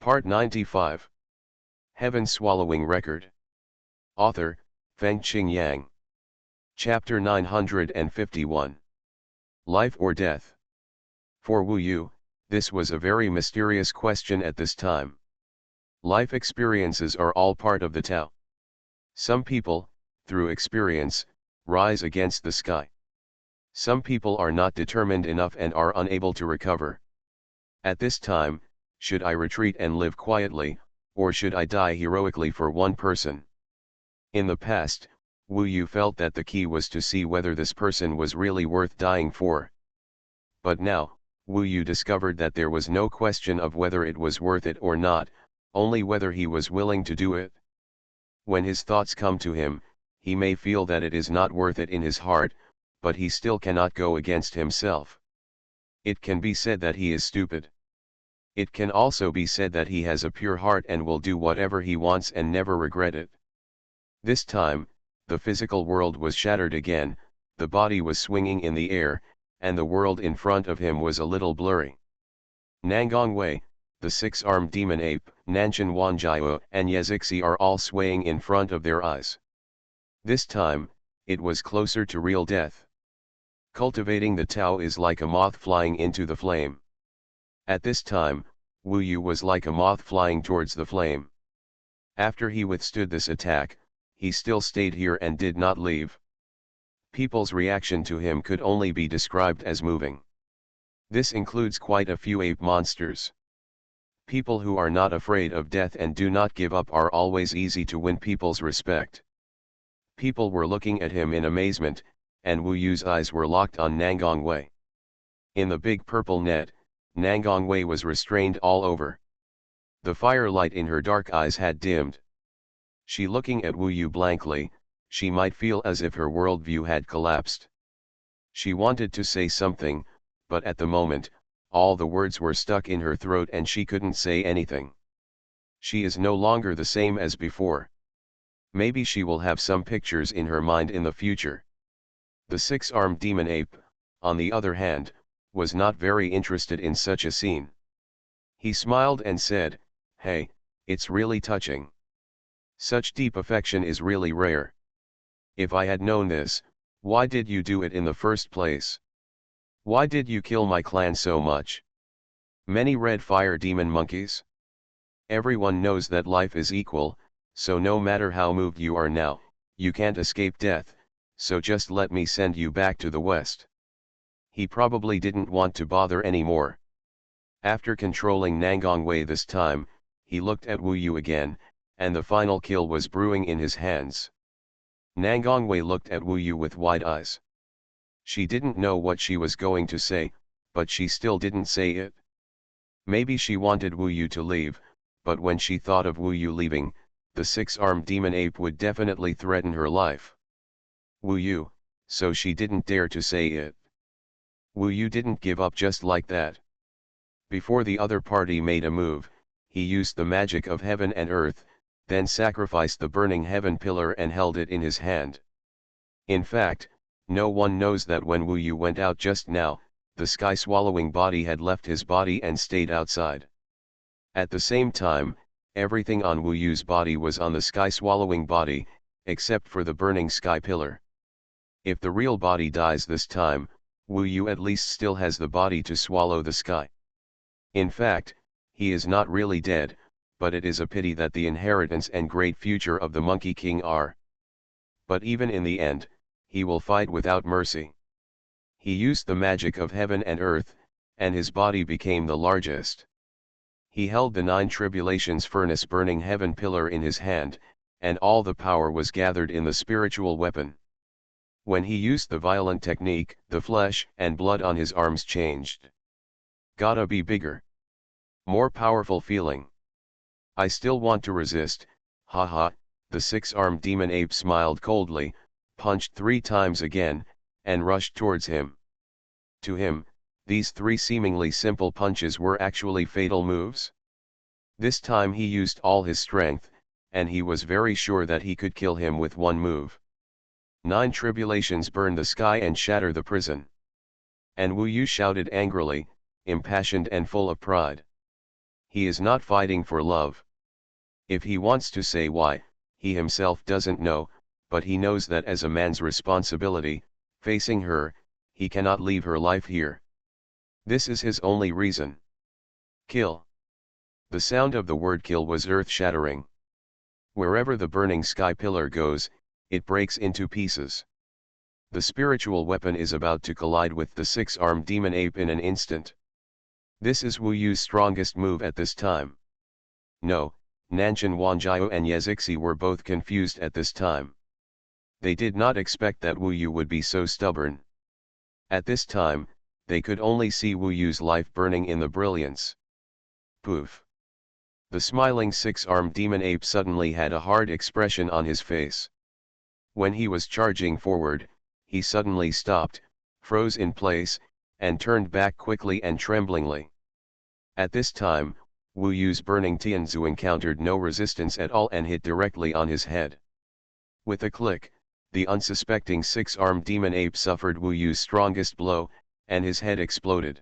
Part 95. Heaven Swallowing Record. Author, Feng-Ching Yang. Chapter 951. Life or Death. For Wu Yu, this was a very mysterious question at this time. Life experiences are all part of the Tao. Some people, through experience, rise against the sky. Some people are not determined enough and are unable to recover. At this time, should I retreat and live quietly, or should I die heroically for one person? In the past, Wu Yu felt that the key was to see whether this person was really worth dying for. But now, Wu Yu discovered that there was no question of whether it was worth it or not, only whether he was willing to do it. When his thoughts come to him, he may feel that it is not worth it in his heart, but he still cannot go against himself. It can be said that he is stupid. It can also be said that he has a pure heart and will do whatever he wants and never regret it. This time, the physical world was shattered again, the body was swinging in the air, and the world in front of him was a little blurry. Nangongwei, the six-armed demon ape, Nanshan Wanjiao and Yezixi are all swaying in front of their eyes. This time, it was closer to real death. Cultivating the Tao is like a moth flying into the flame. At this time, Wu Yu was like a moth flying towards the flame. After he withstood this attack, he still stayed here and did not leave. People's reaction to him could only be described as moving. This includes quite a few ape monsters. People who are not afraid of death and do not give up are always easy to win people's respect. People were looking at him in amazement, and Wu Yu's eyes were locked on Nangongwei. In the big purple net, Nangongwei was restrained all over. The firelight in her dark eyes had dimmed. She looking at Wu Yu blankly, she might feel as if her worldview had collapsed. She wanted to say something, but at the moment, all the words were stuck in her throat and she couldn't say anything. She is no longer the same as before. Maybe she will have some pictures in her mind in the future. The six-armed demon ape, on the other hand, was not very interested in such a scene. He smiled and said, "Hey, it's really touching. Such deep affection is really rare. If I had known this, why did you do it in the first place? Why did you kill my clan so much? Many red fire demon monkeys? Everyone knows that life is equal, so no matter how moved you are now, you can't escape death, so just let me send you back to the west." He probably didn't want to bother anymore. After controlling Nangongwei this time, he looked at Wu Yu again, and the final kill was brewing in his hands. Nangongwei looked at Wu Yu with wide eyes. She didn't know what she was going to say, but she still didn't say it. Maybe she wanted Wu Yu to leave, but when she thought of Wu Yu leaving, the six-armed demon ape would definitely threaten her life. Wu Yu, so she didn't dare to say it. Wu Yu didn't give up just like that. Before the other party made a move, he used the magic of heaven and earth, then sacrificed the burning heaven pillar and held it in his hand. In fact, no one knows that when Wu Yu went out just now, the sky-swallowing body had left his body and stayed outside. At the same time, everything on Wu Yu's body was on the sky-swallowing body, except for the burning sky pillar. If the real body dies this time, Wu Yu at least still has the body to swallow the sky. In fact, he is not really dead, but it is a pity that the inheritance and great future of the Monkey King are. But even in the end, he will fight without mercy. He used the magic of heaven and earth, and his body became the largest. He held the 9 tribulations furnace burning heaven pillar in his hand, and all the power was gathered in the spiritual weapon. When he used the violent technique, the flesh and blood on his arms changed. Gotta be bigger. More powerful feeling. I still want to resist, haha. The six-armed demon ape smiled coldly, punched 3 times again, and rushed towards him. To him, these 3 seemingly simple punches were actually fatal moves. This time he used all his strength, and he was very sure that he could kill him with one move. 9 tribulations burn the sky and shatter the prison. And Wu Yu shouted angrily, impassioned and full of pride. He is not fighting for love. If he wants to say why, he himself doesn't know, but he knows that as a man's responsibility, facing her, he cannot leave her life here. This is his only reason. Kill. The sound of the word kill was earth-shattering. Wherever the burning sky pillar goes, it breaks into pieces. The spiritual weapon is about to collide with the six-armed demon ape in an instant. This is Wu Yu's strongest move at this time. No, Nanshan Wanjiao and Yezixi were both confused at this time. They did not expect that Wu Yu would be so stubborn. At this time, they could only see Wu Yu's life burning in the brilliance. Poof! The smiling six-armed demon ape suddenly had a hard expression on his face. When he was charging forward, he suddenly stopped, froze in place, and turned back quickly and tremblingly. At this time, Wu Yu's burning Tianzu encountered no resistance at all and hit directly on his head. With a click, the unsuspecting six-armed demon ape suffered Wu Yu's strongest blow, and his head exploded.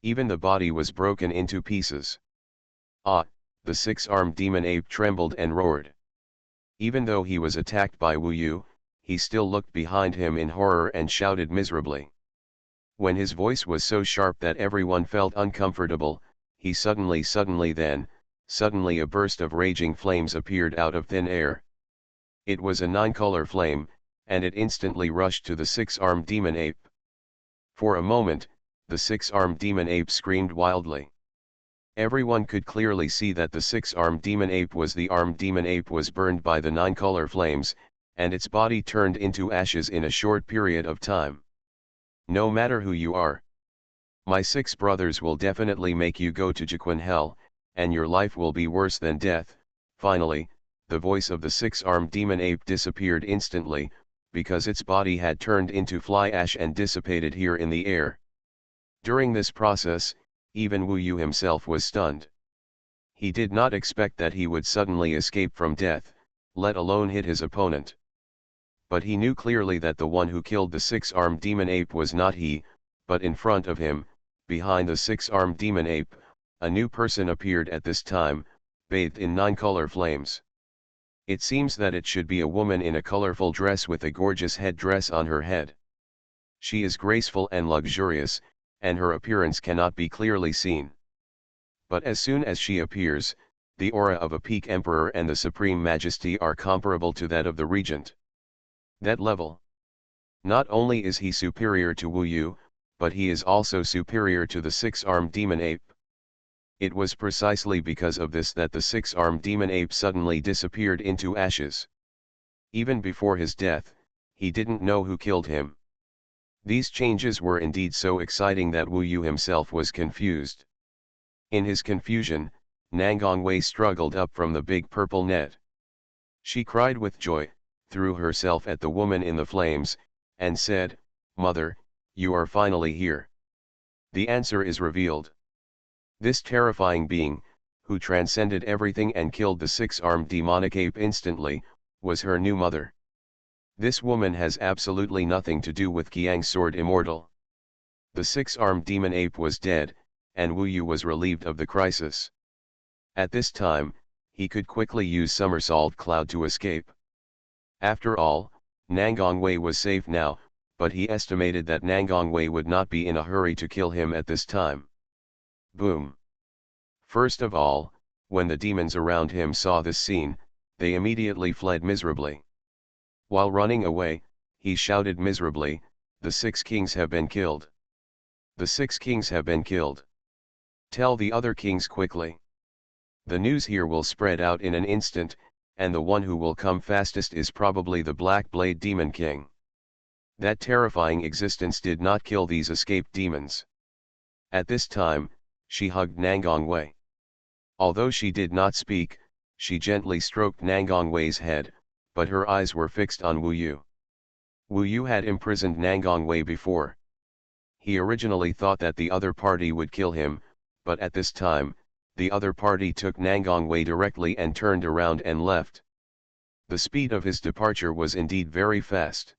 Even the body was broken into pieces. Ah! The six-armed demon ape trembled and roared. Even though he was attacked by Wu Yu, he still looked behind him in horror and shouted miserably. When his voice was so sharp that everyone felt uncomfortable, he suddenly a burst of raging flames appeared out of thin air. It was a nine-color flame, and it instantly rushed to the six-armed demon ape. For a moment, the six-armed demon ape screamed wildly. Everyone could clearly see that the six-armed demon ape was burned by the nine-color flames, and its body turned into ashes in a short period of time. No matter who you are, my six brothers will definitely make you go to Jiquan hell, and your life will be worse than death. Finally, the voice of the six-armed demon ape disappeared instantly, because its body had turned into fly ash and dissipated here in the air. During this process, even Wu Yu himself was stunned. He did not expect that he would suddenly escape from death, let alone hit his opponent. But he knew clearly that the one who killed the six-armed demon ape was not he, but in front of him, behind the six-armed demon ape, a new person appeared at this time, bathed in nine-color flames. It seems that it should be a woman in a colorful dress with a gorgeous headdress on her head. She is graceful and luxurious, and her appearance cannot be clearly seen. But as soon as she appears, the aura of a peak emperor and the supreme majesty are comparable to that of the regent. That level. Not only is he superior to Wu Yu, but he is also superior to the six-armed demon ape. It was precisely because of this that the six-armed demon ape suddenly disappeared into ashes. Even before his death, he didn't know who killed him. These changes were indeed so exciting that Wu Yu himself was confused. In his confusion, Nangongwei struggled up from the big purple net. She cried with joy, threw herself at the woman in the flames, and said, "Mother, you are finally here." The answer is revealed. This terrifying being, who transcended everything and killed the six-armed demonic ape instantly, was her new mother. This woman has absolutely nothing to do with Qiang's sword immortal. The six-armed demon ape was dead, and Wu Yu was relieved of the crisis. At this time, he could quickly use Somersault Cloud to escape. After all, Nangongwei was safe now, but he estimated that Nangongwei would not be in a hurry to kill him at this time. Boom! First of all, when the demons around him saw this scene, they immediately fled miserably. While running away, he shouted miserably, "The six kings have been killed! The six kings have been killed! Tell the other kings quickly! The news here will spread out in an instant, and the one who will come fastest is probably the Black Blade Demon King." That terrifying existence did not kill these escaped demons. At this time, she hugged Nangongwei. Although she did not speak, she gently stroked Nangongwei's head, but her eyes were fixed on Wu Yu. Wu Yu had imprisoned Nangongwei before. He originally thought that the other party would kill him, but at this time, the other party took Nangongwei directly and turned around and left. The speed of his departure was indeed very fast.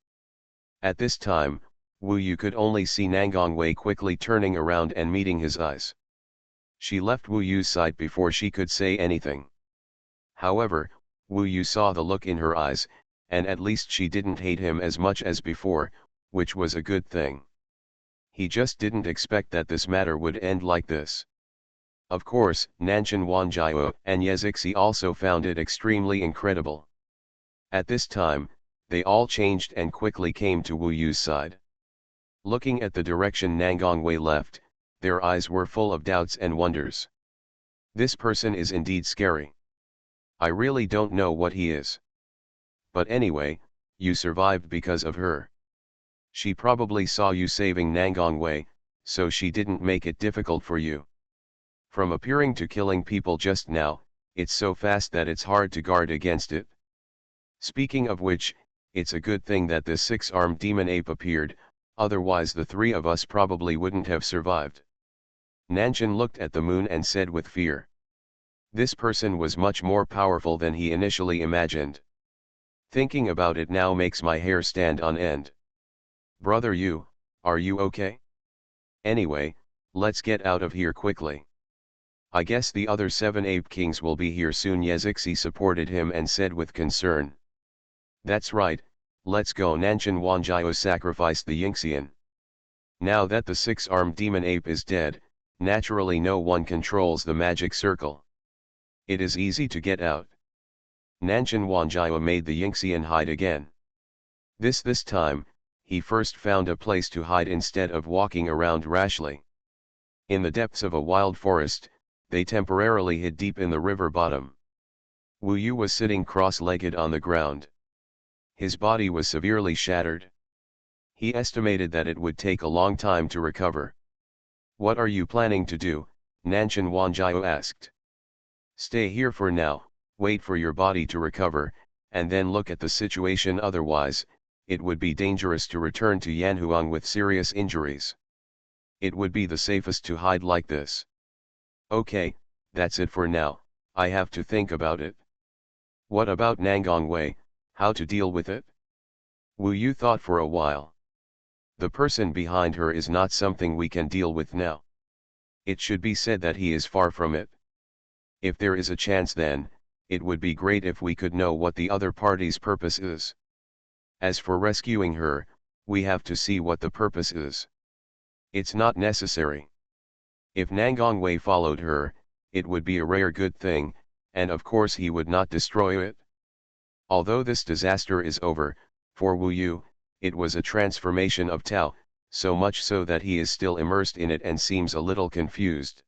At this time, Wu Yu could only see Nangongwei quickly turning around and meeting his eyes. She left Wu Yu's side before she could say anything. However, Wu Yu saw the look in her eyes, and at least she didn't hate him as much as before, which was a good thing. He just didn't expect that this matter would end like this. Of course, Nanshan Wanjiao and Yezixi also found it extremely incredible. At this time, they all changed and quickly came to Wu Yu's side. Looking at the direction Nangongwei left, their eyes were full of doubts and wonders. This person is indeed scary. I really don't know what he is. But anyway, you survived because of her. She probably saw you saving Nangongwei, so she didn't make it difficult for you. From appearing to killing people just now, it's so fast that it's hard to guard against it. Speaking of which, it's a good thing that this six-armed demon ape appeared, otherwise the three of us probably wouldn't have survived. Nanshan looked at the moon and said with fear. This person was much more powerful than he initially imagined. Thinking about it now makes my hair stand on end. Brother Yu, are you okay? Anyway, let's get out of here quickly. I guess the other 7 ape kings will be here soon. Yezixi supported him and said with concern. That's right, let's go. Nanshan Wanjiao sacrificed the Yingxian. Now that the 6-armed demon ape is dead, naturally no one controls the magic circle. It is easy to get out. Nanshan Wanjiao made the Yingxian hide again. This time, he first found a place to hide instead of walking around rashly. In the depths of a wild forest, they temporarily hid deep in the river bottom. Wu Yu was sitting cross-legged on the ground. His body was severely shattered. He estimated that it would take a long time to recover. What are you planning to do? Nanshan Wanjiao asked. Stay here for now, wait for your body to recover, and then look at the situation. Otherwise, it would be dangerous to return to Yanhuang with serious injuries. It would be the safest to hide like this. Okay, that's it for now, I have to think about it. What about Nangongwei, how to deal with it? Wu Yu thought for a while. The person behind her is not something we can deal with now. It should be said that he is far from it. If there is a chance, then, it would be great if we could know what the other party's purpose is. As for rescuing her, we have to see what the purpose is. It's not necessary. If Nangongwei followed her, it would be a rare good thing, and of course he would not destroy it. Although this disaster is over, for Wu Yu, it was a transformation of Tao, so much so that he is still immersed in it and seems a little confused.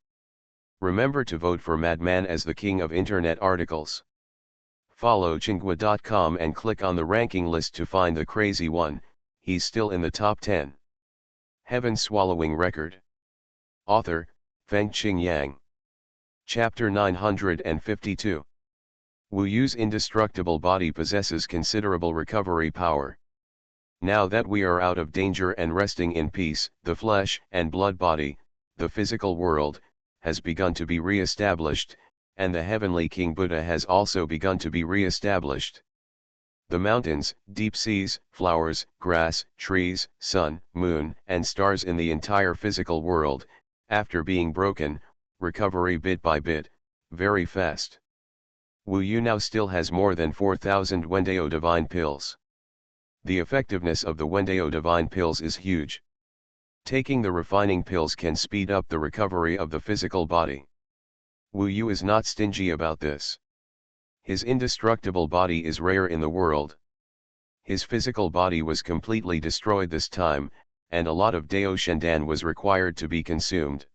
Remember to vote for Madman as the king of internet articles. Follow Chinghua.com and click on the ranking list to find the crazy one. He's still in the top 10. Heaven-swallowing record. Author, Fengqing Yang. Chapter 952. Wu Yu's indestructible body possesses considerable recovery power. Now that we are out of danger and resting in peace, the flesh and blood body, the physical world, has begun to be re-established, and the heavenly King Buddha has also begun to be re-established. The mountains, deep seas, flowers, grass, trees, sun, moon, and stars in the entire physical world, after being broken, recovery bit by bit, very fast. Wu Yu now still has more than 4,000 Wendao divine pills. The effectiveness of the Wendao divine pills is huge. Taking the refining pills can speed up the recovery of the physical body. Wu Yu is not stingy about this. His indestructible body is rare in the world. His physical body was completely destroyed this time, and a lot of Dao Shendan was required to be consumed.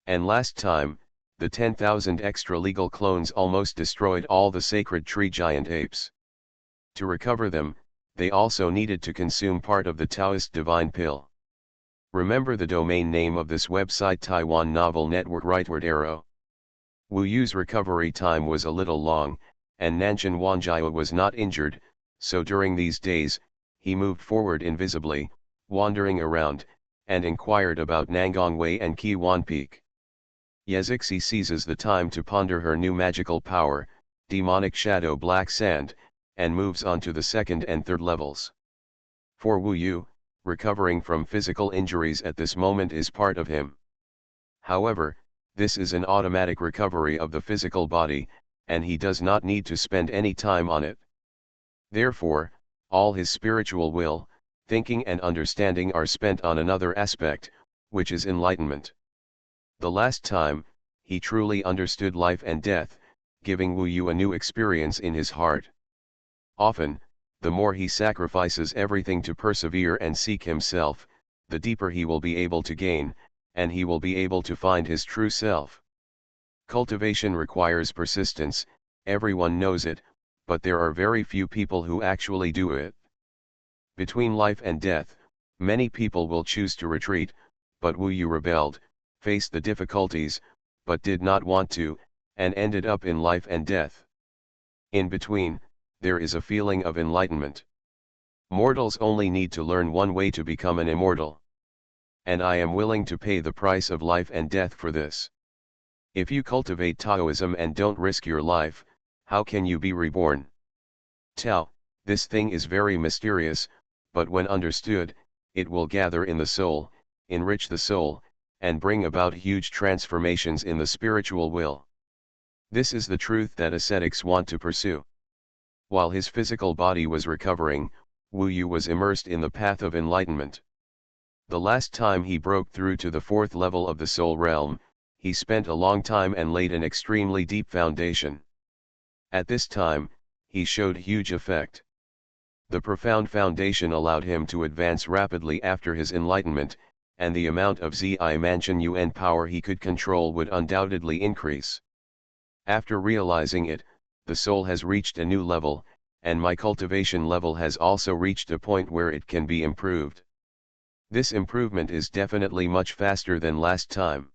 And last time, the 10,000 extra-legal clones almost destroyed all the sacred tree giant apes. To recover them, they also needed to consume part of the Taoist divine pill. Remember the domain name of this website: Taiwan Novel Network. Rightward arrow. Wu Yu's recovery time was a little long, and Nanshan Wanjiao was not injured, so during these days, he moved forward invisibly, wandering around, and inquired about Nangongwei and Qiwan Peak. Yezixi seizes the time to ponder her new magical power, Demonic Shadow Black Sand, and moves on to the second and third levels. For Wu Yu, recovering from physical injuries at this moment is part of him. However, This is an automatic recovery of the physical body, and he does not need to spend any time on it. Therefore, all his spiritual will, thinking and understanding are spent on another aspect, which is enlightenment. The last time, he truly understood life and death, giving Wu Yu a new experience in his heart. Often, the more he sacrifices everything to persevere and seek himself, the deeper he will be able to gain, and he will be able to find his true self. Cultivation requires persistence, everyone knows it, but there are very few people who actually do it. Between life and death, many people will choose to retreat, but Wu Yu rebelled, faced the difficulties, but did not want to, and ended up in life and death. In between, there is a feeling of enlightenment. Mortals only need to learn one way to become an immortal. And I am willing to pay the price of life and death for this. If you cultivate Taoism and don't risk your life, how can you be reborn? Tao, this thing is very mysterious, but when understood, it will gather in the soul, enrich the soul, and bring about huge transformations in the spiritual will. This is the truth that ascetics want to pursue. While his physical body was recovering, Wu Yu was immersed in the path of enlightenment. The last time he broke through to the fourth level of the soul realm, he spent a long time and laid an extremely deep foundation. At this time, he showed huge effect. The profound foundation allowed him to advance rapidly after his enlightenment, and the amount of Xuanhuan power he could control would undoubtedly increase. After realizing it, the soul has reached a new level, and my cultivation level has also reached a point where it can be improved. This improvement is definitely much faster than last time.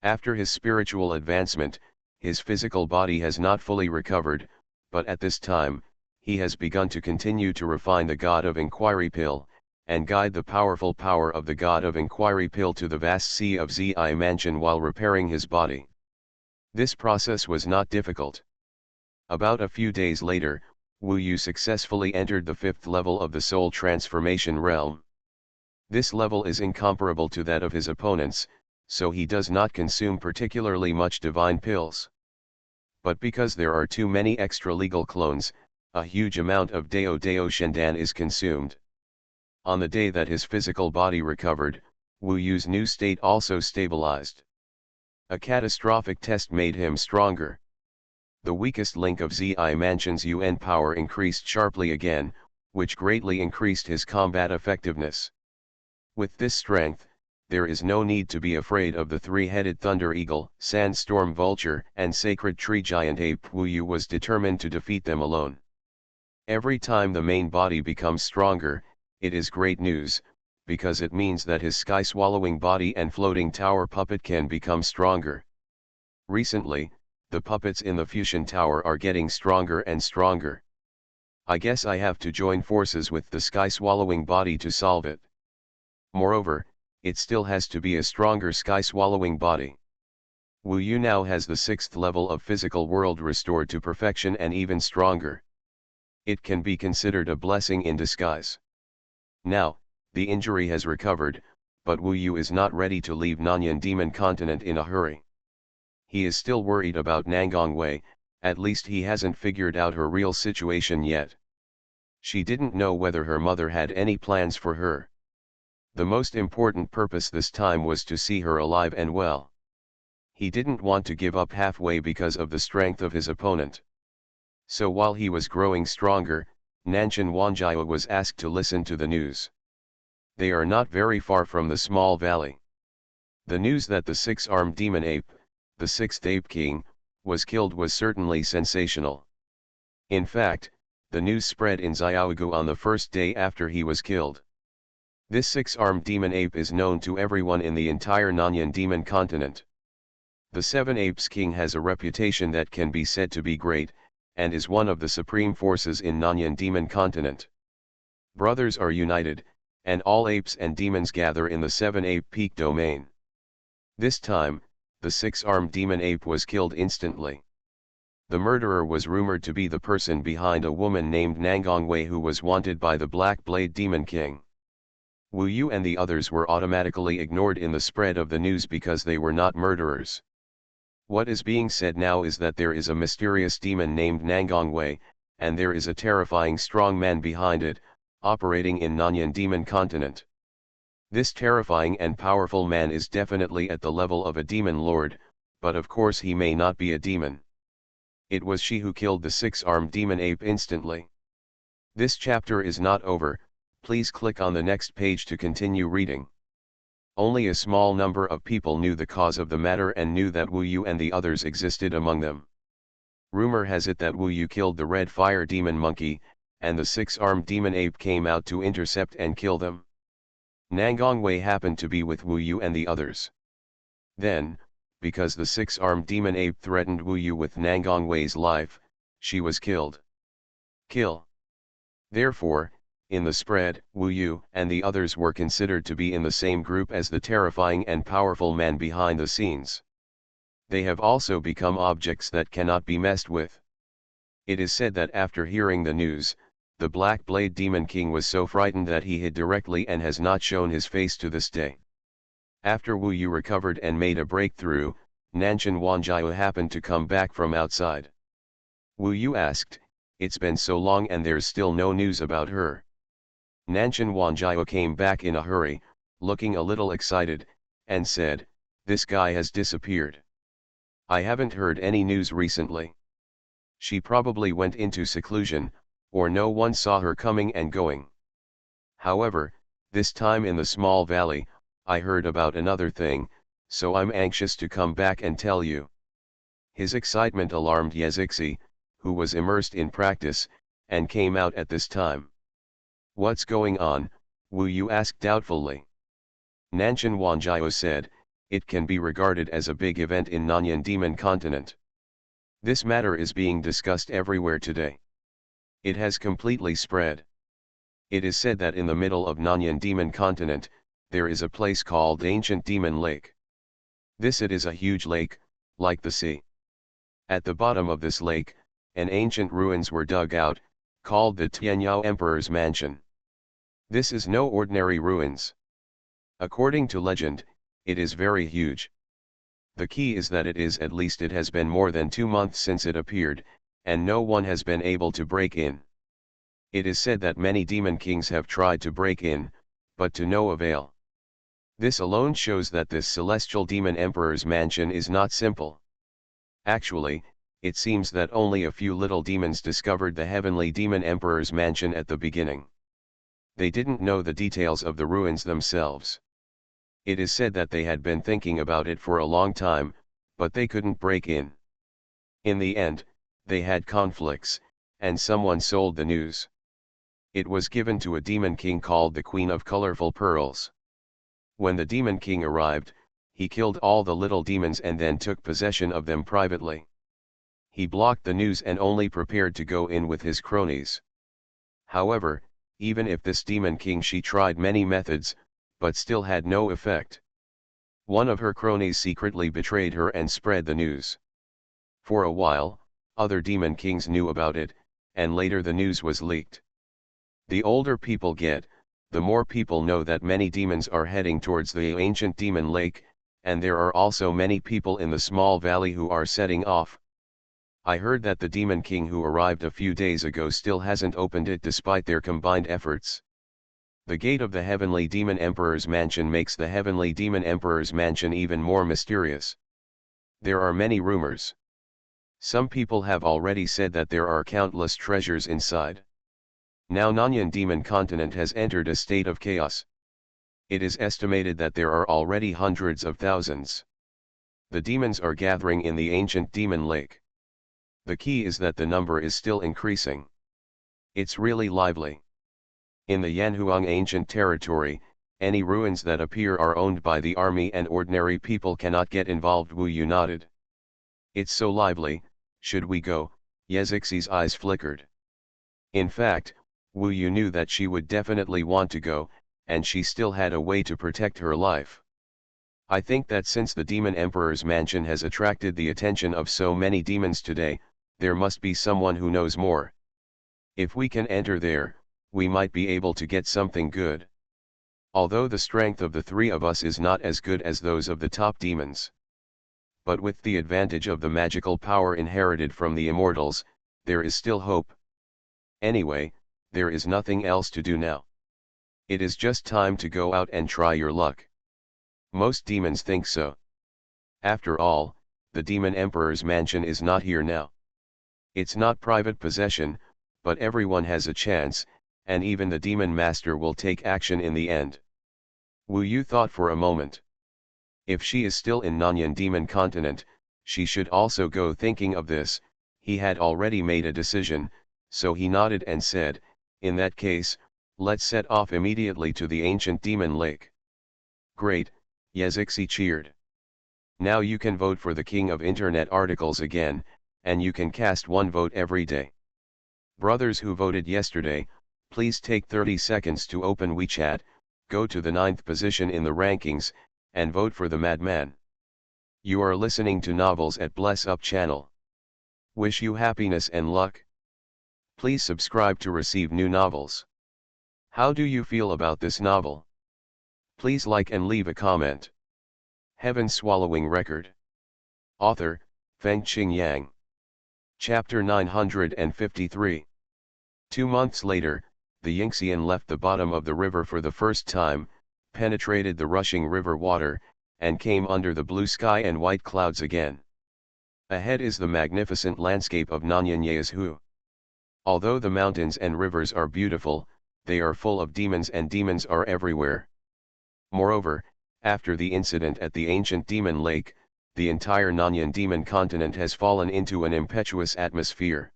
After his spiritual advancement, his physical body has not fully recovered, but at this time, he has begun to continue to refine the God of Inquiry Pill, and guide the powerful power of the God of Inquiry Pill to the vast sea of Xuanhuan while repairing his body. This process was not difficult. About a few days later, Wu Yu successfully entered the fifth level of the soul transformation realm. This level is incomparable to that of his opponents, so he does not consume particularly much divine pills. But because there are too many extra-legal clones, a huge amount of Dao Dao Shendan is consumed. On the day that his physical body recovered, Wu Yu's new state also stabilized. A catastrophic test made him stronger. The weakest link of Xuanhuan's Yuan power increased sharply again, which greatly increased his combat effectiveness. With this strength, there is no need to be afraid of the three-headed thunder eagle, sandstorm vulture, and sacred tree giant ape. Wu Yu was determined to defeat them alone. Every time the main body becomes stronger, it is great news, because it means that his sky-swallowing body and floating tower puppet can become stronger. Recently, the puppets in the fusion tower are getting stronger and stronger. I guess I have to join forces with the sky-swallowing body to solve it. Moreover, it still has to be a stronger sky-swallowing body. Wu Yu now has the sixth level of physical world restored to perfection and even stronger. It can be considered a blessing in disguise. Now, the injury has recovered, but Wu Yu is not ready to leave Nanyan Demon Continent in a hurry. He is still worried about Nangongwei, at least he hasn't figured out her real situation yet. She didn't know whether her mother had any plans for her. The most important purpose this time was to see her alive and well. He didn't want to give up halfway because of the strength of his opponent. So while he was growing stronger, Nanshan Wanjiao was asked to listen to the news. They are not very far from the small valley. The news that the six-armed demon ape, the sixth ape king, was killed was certainly sensational. In fact, the news spread in Xiaogu on the first day after he was killed. This six-armed demon ape is known to everyone in the entire Nanyan Demon Continent. The Seven Apes King has a reputation that can be said to be great, and is one of the supreme forces in Nanyan Demon Continent. Brothers are united, and all apes and demons gather in the Seven Ape Peak domain. This time, the six-armed demon ape was killed instantly. The murderer was rumored to be the person behind a woman named Nangongwei who was wanted by the Black Blade Demon King. Wu Yu and the others were automatically ignored in the spread of the news because they were not murderers. What is being said now is that there is a mysterious demon named Nangongwei, and there is a terrifying strong man behind it, operating in Nanyan Demon Continent. This terrifying and powerful man is definitely at the level of a demon lord, but of course he may not be a demon. It was she who killed the six-armed demon ape instantly. This chapter is not over, please click on the next page to continue reading. Only a small number of people knew the cause of the matter and knew that Wu Yu and the others existed among them. Rumor has it that Wu Yu killed the red fire demon monkey, and the six-armed demon ape came out to intercept and kill them. Nangongwei happened to be with Wu Yu and the others. Then, because the six-armed demon ape threatened Wu Yu with Nangongwei's life, she was killed. Kill. Therefore, in the spread, Wu Yu and the others were considered to be in the same group as the terrifying and powerful man behind the scenes. They have also become objects that cannot be messed with. It is said that after hearing the news, the Black Blade Demon King was so frightened that he hid directly and has not shown his face to this day. After Wu Yu recovered and made a breakthrough, Nanshan Wanjiao happened to come back from outside. Wu Yu asked, "It's been so long and there's still no news about her." Nanshan Wanjiao came back in a hurry, looking a little excited, and said, "This guy has disappeared. I haven't heard any news recently. She probably went into seclusion, or no one saw her coming and going. However, this time in the small valley, I heard about another thing, so I'm anxious to come back and tell you." His excitement alarmed Yazixi, who was immersed in practice, and came out at this time. "What's going on?" Wu Yu asked doubtfully. Nanshan Wanjiao said, "It can be regarded as a big event in Nanyan Demon Continent. This matter is being discussed everywhere today. It has completely spread. It is said that in the middle of Nanyan Demon Continent, there is a place called Ancient Demon Lake. It is a huge lake, like the sea. At the bottom of this lake, an ancient ruins were dug out, called the Tianyao Emperor's Mansion. This is no ordinary ruins. According to legend, it is very huge. The key is that it has been more than 2 months since it appeared, and no one has been able to break in. It is said that many demon kings have tried to break in, but to no avail. This alone shows that this celestial demon emperor's mansion is not simple. Actually, it seems that only a few little demons discovered the heavenly demon emperor's mansion at the beginning. They didn't know the details of the ruins themselves. It is said that they had been thinking about it for a long time, but they couldn't break in. In the end, they had conflicts, and someone sold the news. It was given to a demon king called the Queen of Colorful Pearls. When the demon king arrived, he killed all the little demons and then took possession of them privately. He blocked the news and only prepared to go in with his cronies. However, even if this demon king, she tried many methods, but still had no effect. One of her cronies secretly betrayed her and spread the news. For a while, other demon kings knew about it, and later the news was leaked. The older people get, the more people know that many demons are heading towards the ancient demon lake, and there are also many people in the small valley who are setting off. I heard that the demon king who arrived a few days ago still hasn't opened it despite their combined efforts. The gate of the heavenly demon emperor's mansion makes the heavenly demon emperor's mansion even more mysterious. There are many rumors. Some people have already said that there are countless treasures inside. Now Nanyan Demon Continent has entered a state of chaos. It is estimated that there are already hundreds of thousands. The demons are gathering in the ancient demon lake. The key is that the number is still increasing. It's really lively. In the Yanhuang ancient territory, any ruins that appear are owned by the army and ordinary people cannot get involved. Wu Yu nodded. It's so lively, should we go? Yezixi's eyes flickered. In fact, Wu Yu knew that she would definitely want to go, and she still had a way to protect her life. I think that since the Demon Emperor's mansion has attracted the attention of so many demons today, there must be someone who knows more. If we can enter there, we might be able to get something good. Although the strength of the three of us is not as good as those of the top demons. But with the advantage of the magical power inherited from the Immortals, there is still hope. Anyway, there is nothing else to do now. It is just time to go out and try your luck. Most demons think so. After all, the Demon Emperor's mansion is not here now. It's not private possession, but everyone has a chance, and even the Demon Master will take action in the end. Wu Yu thought for a moment. If she is still in Nanyan Demon Continent, she should also go thinking of this. He had already made a decision, so he nodded and said, in that case, let's set off immediately to the ancient demon lake. Great, Yezixi cheered. Now you can vote for the king of internet articles again, and you can cast one vote every day. Brothers who voted yesterday, please take 30 seconds to open WeChat, go to the 9th position in the rankings, and vote for the madman. You are listening to Novels at Bless Up channel. Wish you happiness and luck. Please subscribe to receive new novels. How do you feel about this novel? Please like and leave a comment. Heaven Swallowing Record. Author, Fengqing Yang. Chapter 953. 2 months later, the Yingxian left the bottom of the river for the first time, penetrated the rushing river water, and came under the blue sky and white clouds again. Ahead is the magnificent landscape of Nanyanyazhu. Although the mountains and rivers are beautiful, they are full of demons and demons are everywhere. Moreover, after the incident at the ancient demon lake, the entire Nanyan demon continent has fallen into an impetuous atmosphere.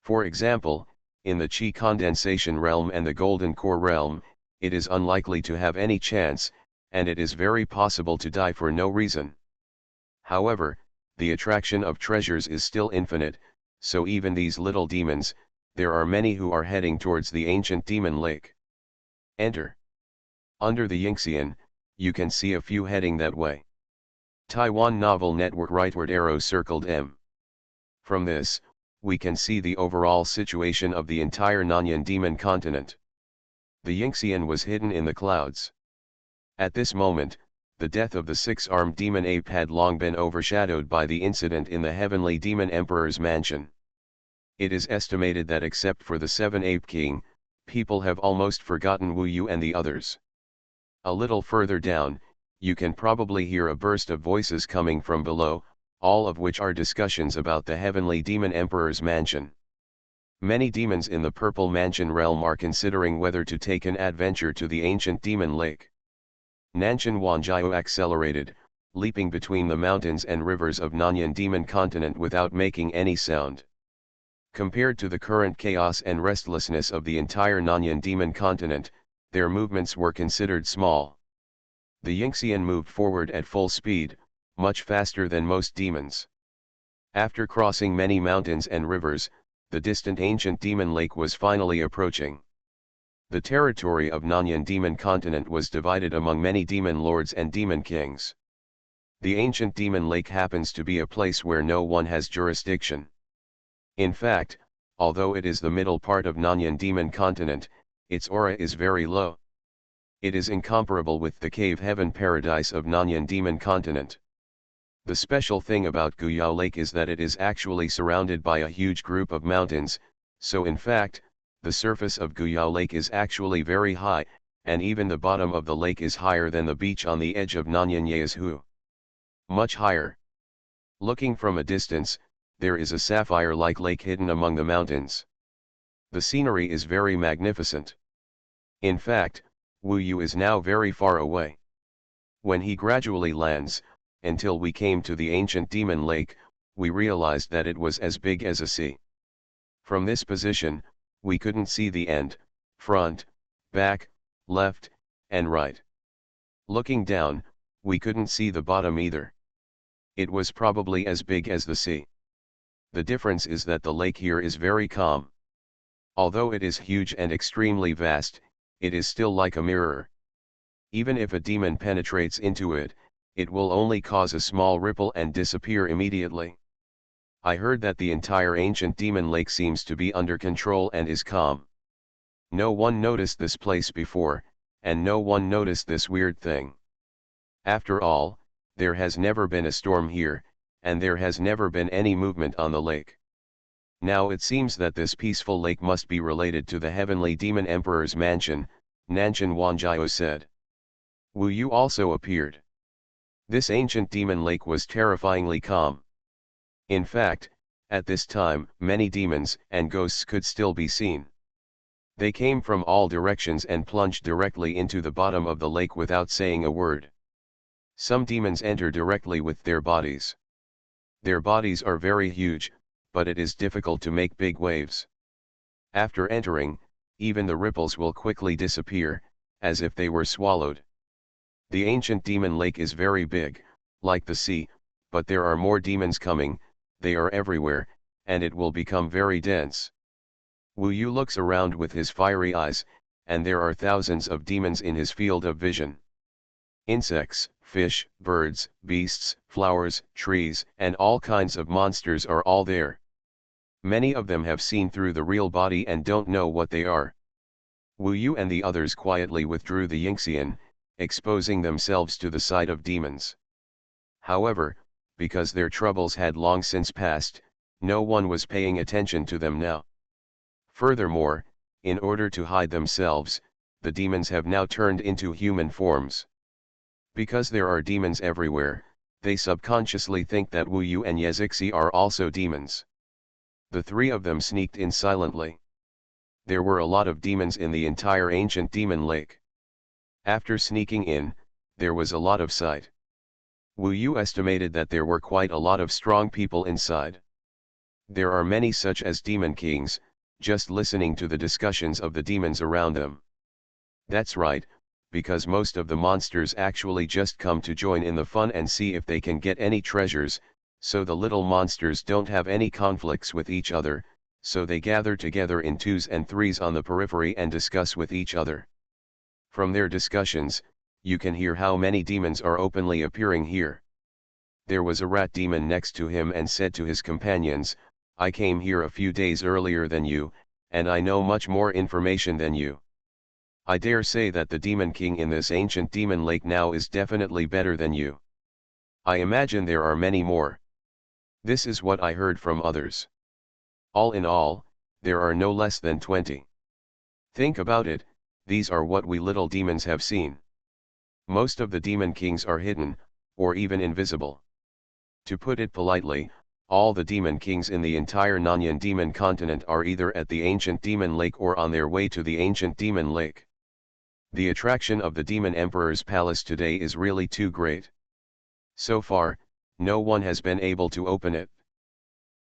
For example, in the Qi condensation realm and the golden core realm, it is unlikely to have any chance, and it is very possible to die for no reason. However, the attraction of treasures is still infinite, so even these little demons, there are many who are heading towards the ancient demon lake. Enter. Under the Yingxian, you can see a few heading that way. Taiwan Novel Network rightward arrow circled M. From this, we can see the overall situation of the entire Nanyan demon continent. The Yingxian was hidden in the clouds. At this moment, the death of the six-armed demon ape had long been overshadowed by the incident in the heavenly demon emperor's mansion. It is estimated that except for the seven ape king, people have almost forgotten Wu Yu and the others. A little further down, you can probably hear a burst of voices coming from below, all of which are discussions about the heavenly demon emperor's mansion. Many demons in the purple mansion realm are considering whether to take an adventure to the ancient demon lake. Nanshan Wanjiao accelerated, leaping between the mountains and rivers of Nanyan demon continent without making any sound. Compared to the current chaos and restlessness of the entire Nanyan demon continent, their movements were considered small. The Yingxian moved forward at full speed, much faster than most demons. After crossing many mountains and rivers, the distant ancient demon lake was finally approaching. The territory of Nanyan demon continent was divided among many demon lords and demon kings. The ancient demon lake happens to be a place where no one has jurisdiction. In fact, although it is the middle part of Nanyan demon continent, its aura is very low. It is incomparable with the cave heaven paradise of Nanyan demon continent. The special thing about Guyao Lake is that it is actually surrounded by a huge group of mountains, so in fact, the surface of Guyao Lake is actually very high, and even the bottom of the lake is higher than the beach on the edge of Nanyanyazhu. Much higher. Looking from a distance, there is a sapphire-like lake hidden among the mountains. The scenery is very magnificent. In fact, Wu Yu is now very far away. When he gradually lands, until we came to the ancient demon lake, we realized that it was as big as a sea. From this position, we couldn't see the end, front, back, left, and right. Looking down, we couldn't see the bottom either. It was probably as big as the sea. The difference is that the lake here is very calm. Although it is huge and extremely vast, it is still like a mirror. Even if a demon penetrates into it, it will only cause a small ripple and disappear immediately. I heard that the entire ancient demon lake seems to be under control and is calm. No one noticed this place before, and no one noticed this weird thing. After all, there has never been a storm here, and there has never been any movement on the lake. Now it seems that this peaceful lake must be related to the heavenly demon emperor's mansion, Nanshan Wanjiao said. Wu Yu also appeared. This ancient demon lake was terrifyingly calm. In fact, at this time, many demons and ghosts could still be seen. They came from all directions and plunged directly into the bottom of the lake without saying a word. Some demons enter directly with their bodies. Their bodies are very huge, but it is difficult to make big waves. After entering, even the ripples will quickly disappear, as if they were swallowed. The ancient demon lake is very big, like the sea, but there are more demons coming, they are everywhere, and it will become very dense. Wu Yu looks around with his fiery eyes, and there are thousands of demons in his field of vision. Insects, fish, birds, beasts, flowers, trees, and all kinds of monsters are all there. Many of them have seen through the real body and don't know what they are. Wu Yu and the others quietly withdrew the Yingxian, exposing themselves to the sight of demons. However, because their troubles had long since passed, no one was paying attention to them now. Furthermore, in order to hide themselves, the demons have now turned into human forms. Because there are demons everywhere, they subconsciously think that Wu Yu and Yezixi are also demons. The three of them sneaked in silently. There were a lot of demons in the entire ancient demon lake. After sneaking in, there was a lot of sight. Wu Yu estimated that there were quite a lot of strong people inside. There are many such as demon kings, just listening to the discussions of the demons around them. That's right, because most of the monsters actually just come to join in the fun and see if they can get any treasures, so the little monsters don't have any conflicts with each other, so they gather together in twos and threes on the periphery and discuss with each other. From their discussions, you can hear how many demons are openly appearing here. There was a rat demon next to him and said to his companions, I came here a few days earlier than you, and I know much more information than you. I dare say that the demon king in this ancient demon lake now is definitely better than you. I imagine there are many more. This is what I heard from others. All in all, there are no less than 20. Think about it, these are what we little demons have seen. Most of the demon kings are hidden, or even invisible. To put it politely, all the demon kings in the entire Nanyan demon continent are either at the ancient demon lake or on their way to the ancient demon lake. The attraction of the demon emperor's palace today is really too great. So far, no one has been able to open it.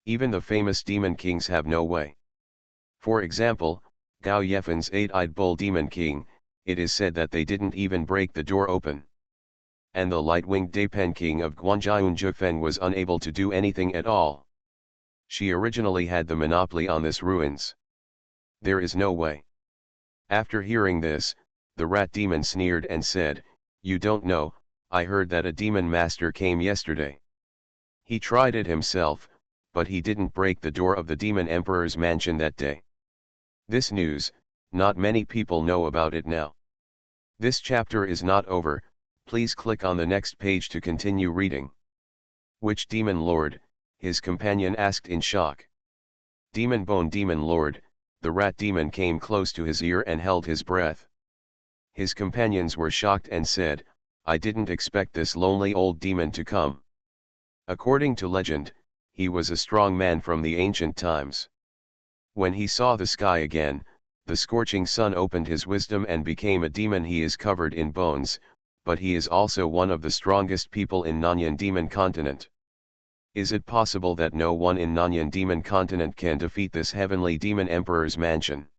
Even the famous demon kings have no way. For example, Gao Yefen's eight-eyed bull demon king, it is said that they didn't even break the door open. And the light-winged Dapen king of Guanjian Jufen was unable to do anything at all. She originally had the monopoly on this ruins. There is no way. After hearing this, the rat demon sneered and said, You don't know, I heard that a demon master came yesterday. He tried it himself, but he didn't break the door of the demon emperor's mansion that day. This news, not many people know about it now. This chapter is not over, please click on the next page to continue reading. Which demon lord? His companion asked in shock. Demon Bone Demon Lord, the rat demon came close to his ear and held his breath. His companions were shocked and said, I didn't expect this lonely old demon to come. According to legend, he was a strong man from the ancient times. When he saw the sky again, the scorching sun opened his wisdom and became a demon. He is covered in bones, but he is also one of the strongest people in Nanyan Demon Continent. Is it possible that no one in Nanyan Demon Continent can defeat this heavenly demon emperor's mansion?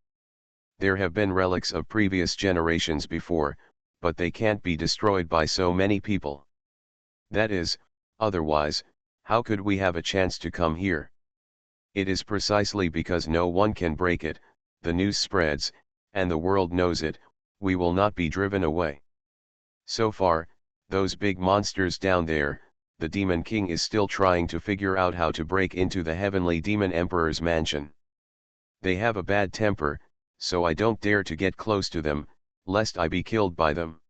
There have been relics of previous generations before, but they can't be destroyed by so many people. That is, otherwise, how could we have a chance to come here? It is precisely because no one can break it, the news spreads, and the world knows it, we will not be driven away. So far, those big monsters down there, the Demon King is still trying to figure out how to break into the heavenly demon emperor's mansion. They have a bad temper, so I don't dare to get close to them, lest I be killed by them.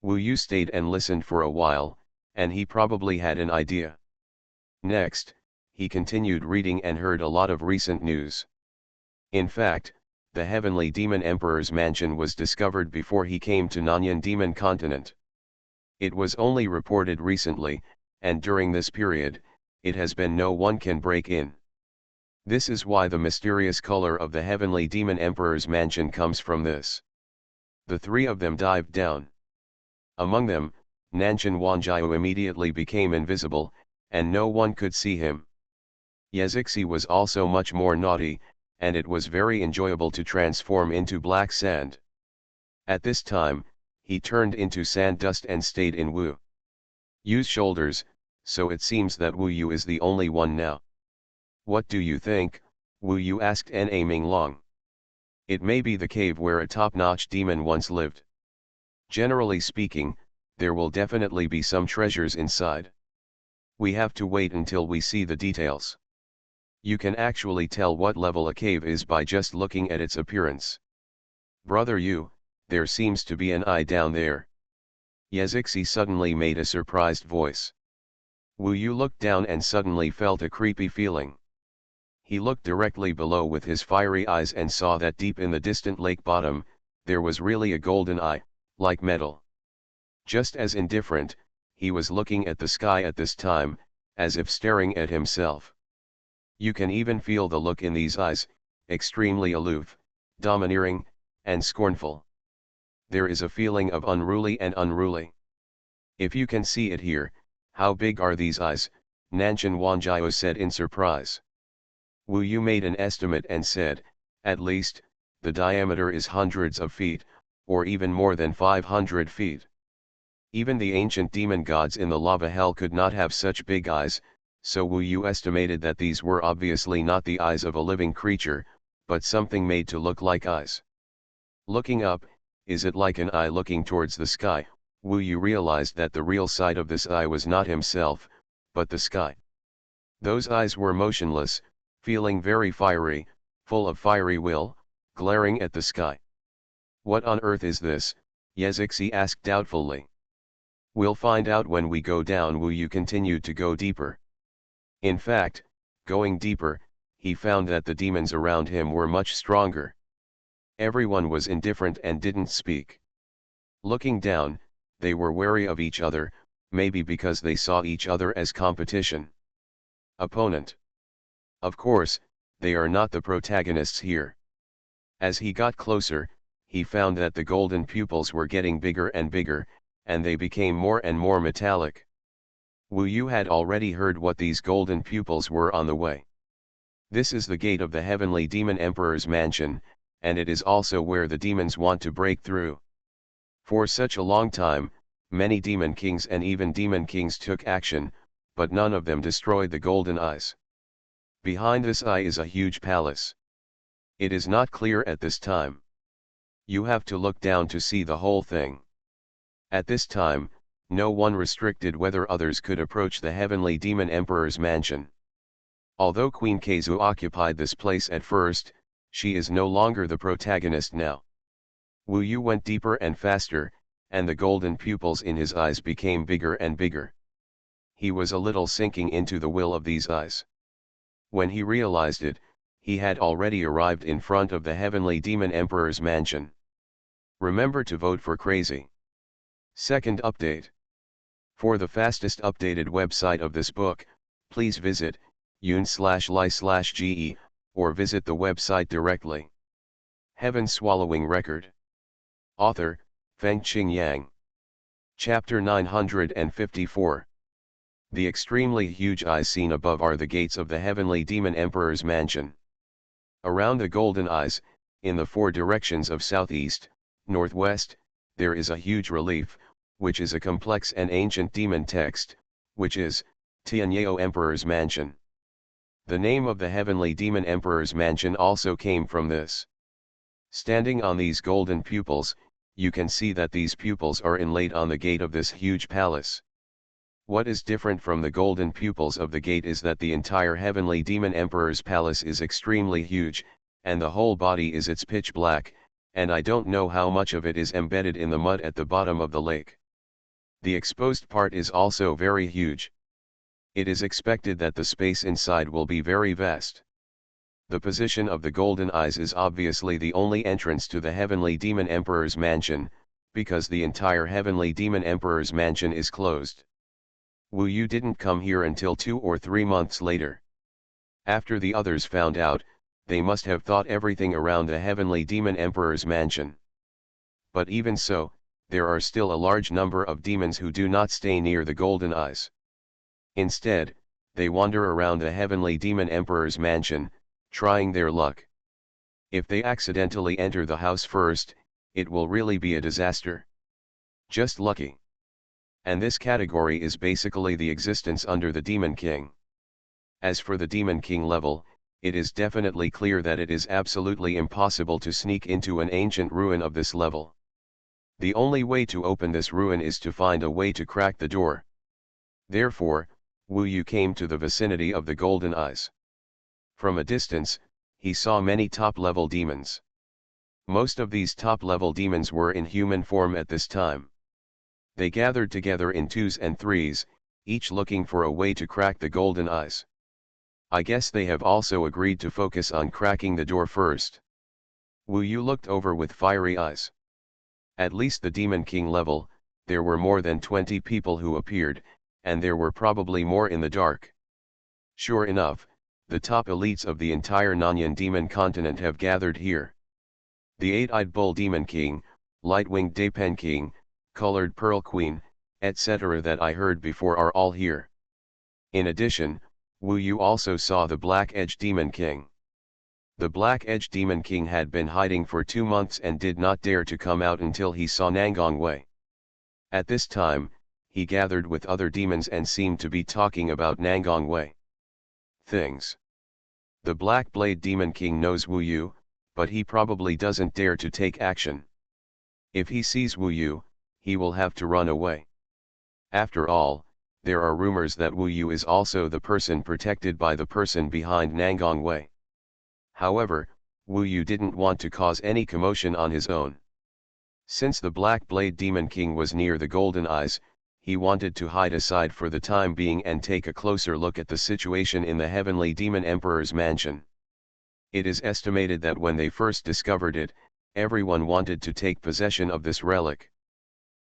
Wu Yu stayed and listened for a while, and he probably had an idea. Next, he continued reading and heard a lot of recent news. In fact, the Heavenly Demon Emperor's mansion was discovered before he came to Nanyan Demon Continent. It was only reported recently, and during this period, it has been no one can break in. This is why the mysterious color of the Heavenly Demon Emperor's mansion comes from this. The three of them dived down. Among them, Nanshan Wanjiao immediately became invisible, and no one could see him. Yezixi was also much more naughty, and it was very enjoyable to transform into black sand. At this time, he turned into sand dust and stayed in Wu Yu's shoulders, so it seems that Wu Yu is the only one now. What do you think? Wu Yu asked N. Ming Long. It may be the cave where a top-notch demon once lived. Generally speaking, there will definitely be some treasures inside. We have to wait until we see the details. You can actually tell what level a cave is by just looking at its appearance. Brother Yu, there seems to be an eye down there. Yezixi suddenly made a surprised voice. Wu Yu looked down and suddenly felt a creepy feeling. He looked directly below with his fiery eyes and saw that deep in the distant lake bottom, there was really a golden eye, like metal. Just as indifferent, he was looking at the sky at this time, as if staring at himself. You can even feel the look in these eyes, extremely aloof, domineering, and scornful. There is a feeling of unruly and unruly. If you can see it here, how big are these eyes? Nanshan Wanjiao said in surprise. Wu Yu made an estimate and said, at least, the diameter is hundreds of feet, or even more than 500 feet. Even the ancient demon gods in the lava hell could not have such big eyes, so Wu Yu estimated that these were obviously not the eyes of a living creature, but something made to look like eyes. Looking up, is it like an eye looking towards the sky? Wu Yu realized that the real side of this eye was not himself, but the sky. Those eyes were motionless, feeling very fiery, full of fiery will, glaring at the sky. What on earth is this? Yezixi asked doubtfully. We'll find out when we go down. Wu Yu continued to go deeper. In fact, going deeper, he found that the demons around him were much stronger. Everyone was indifferent and didn't speak. Looking down, they were wary of each other, maybe because they saw each other as competition. Opponent. Of course, they are not the protagonists here. As he got closer, he found that the golden pupils were getting bigger and bigger, and they became more and more metallic. Wu Yu had already heard what these golden pupils were on the way. This is the gate of the Heavenly Demon Emperor's mansion, and it is also where the demons want to break through. For such a long time, many demon kings and even demon kings took action, but none of them destroyed the golden eyes. Behind this eye is a huge palace. It is not clear at this time. You have to look down to see the whole thing. At this time, no one restricted whether others could approach the Heavenly Demon Emperor's mansion. Although Queen Keizu occupied this place at first, she is no longer the protagonist now. Wu Yu went deeper and faster, and the golden pupils in his eyes became bigger and bigger. He was a little sinking into the will of these eyes. When he realized it, he had already arrived in front of the Heavenly Demon Emperor's mansion. Remember to vote for Crazy. Second update. For the fastest updated website of this book, please visit yun/li/ge, or visit the website directly. Heaven Swallowing Record. Author, Fengqing Yang. Chapter 954. The extremely huge eyes seen above are the gates of the Heavenly Demon Emperor's mansion. Around the golden eyes, in the four directions of southeast, northwest, there is a huge relief, which is a complex and ancient demon text, which is, Tianyao Emperor's Mansion. The name of the Heavenly Demon Emperor's Mansion also came from this. Standing on these golden pupils, you can see that these pupils are inlaid on the gate of this huge palace. What is different from the golden pupils of the gate is that the entire Heavenly Demon Emperor's palace is extremely huge, and the whole body is its pitch black, and I don't know how much of it is embedded in the mud at the bottom of the lake. The exposed part is also very huge. It is expected that the space inside will be very vast. The position of the golden eyes is obviously the only entrance to the Heavenly Demon Emperor's mansion, because the entire Heavenly Demon Emperor's mansion is closed. Wu Yu didn't come here until 2 or 3 months later. After the others found out, they must have thought everything around the Heavenly Demon Emperor's mansion. But even so, there are still a large number of demons who do not stay near the golden eyes. Instead, they wander around the Heavenly Demon Emperor's mansion, trying their luck. If they accidentally enter the house first, it will really be a disaster. Just lucky. And this category is basically the existence under the Demon King. As for the Demon King level, it is definitely clear that it is absolutely impossible to sneak into an ancient ruin of this level. The only way to open this ruin is to find a way to crack the door. Therefore, Wu Yu came to the vicinity of the golden eyes. From a distance, he saw many top-level demons. Most of these top-level demons were in human form at this time. They gathered together in 2s and 3s, each looking for a way to crack the golden eyes. I guess they have also agreed to focus on cracking the door first. Wu Yu looked over with fiery eyes. At least the Demon King level, there were more than 20 people who appeared, and there were probably more in the dark. Sure enough, the top elites of the entire Nanyan Demon continent have gathered here. The 8-eyed Bull Demon King, Light-winged Dapen King, Colored Pearl Queen, etc. that I heard before are all here. In addition, Wu Yu also saw the Black Edge Demon King. The Black Edge Demon King had been hiding for 2 months and did not dare to come out until he saw Nangong Wei. At this time, he gathered with other demons and seemed to be talking about Nangong Wei things. The Black Blade Demon King knows Wu Yu, but he probably doesn't dare to take action. If he sees Wu Yu, he will have to run away. After all, there are rumors that Wu Yu is also the person protected by the person behind Nangong Wei. However, Wu Yu didn't want to cause any commotion on his own. Since the Black Blade Demon King was near the golden eyes, he wanted to hide aside for the time being and take a closer look at the situation in the Heavenly Demon Emperor's mansion. It is estimated that when they first discovered it, everyone wanted to take possession of this relic.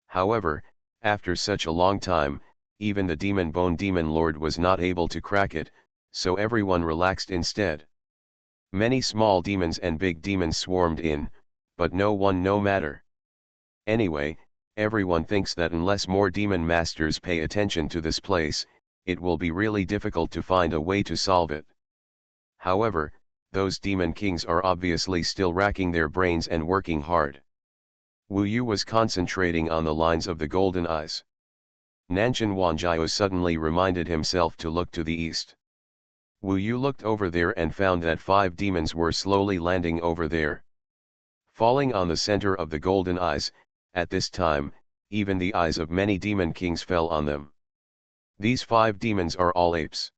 However, after such a long time, even the Demon Bone Demon Lord was not able to crack it, so everyone relaxed instead. Many small demons and big demons swarmed in, but no matter. Anyway, everyone thinks that unless more demon masters pay attention to this place, it will be really difficult to find a way to solve it. However, those demon kings are obviously still racking their brains and working hard. Wu Yu was concentrating on the lines of the golden eyes. Nanshan Wanjiao suddenly reminded himself to look to the east. Wu Yu looked over there and found that 5 demons were slowly landing over there. Falling on the center of the golden eyes, at this time, even the eyes of many demon kings fell on them. These 5 demons are all apes.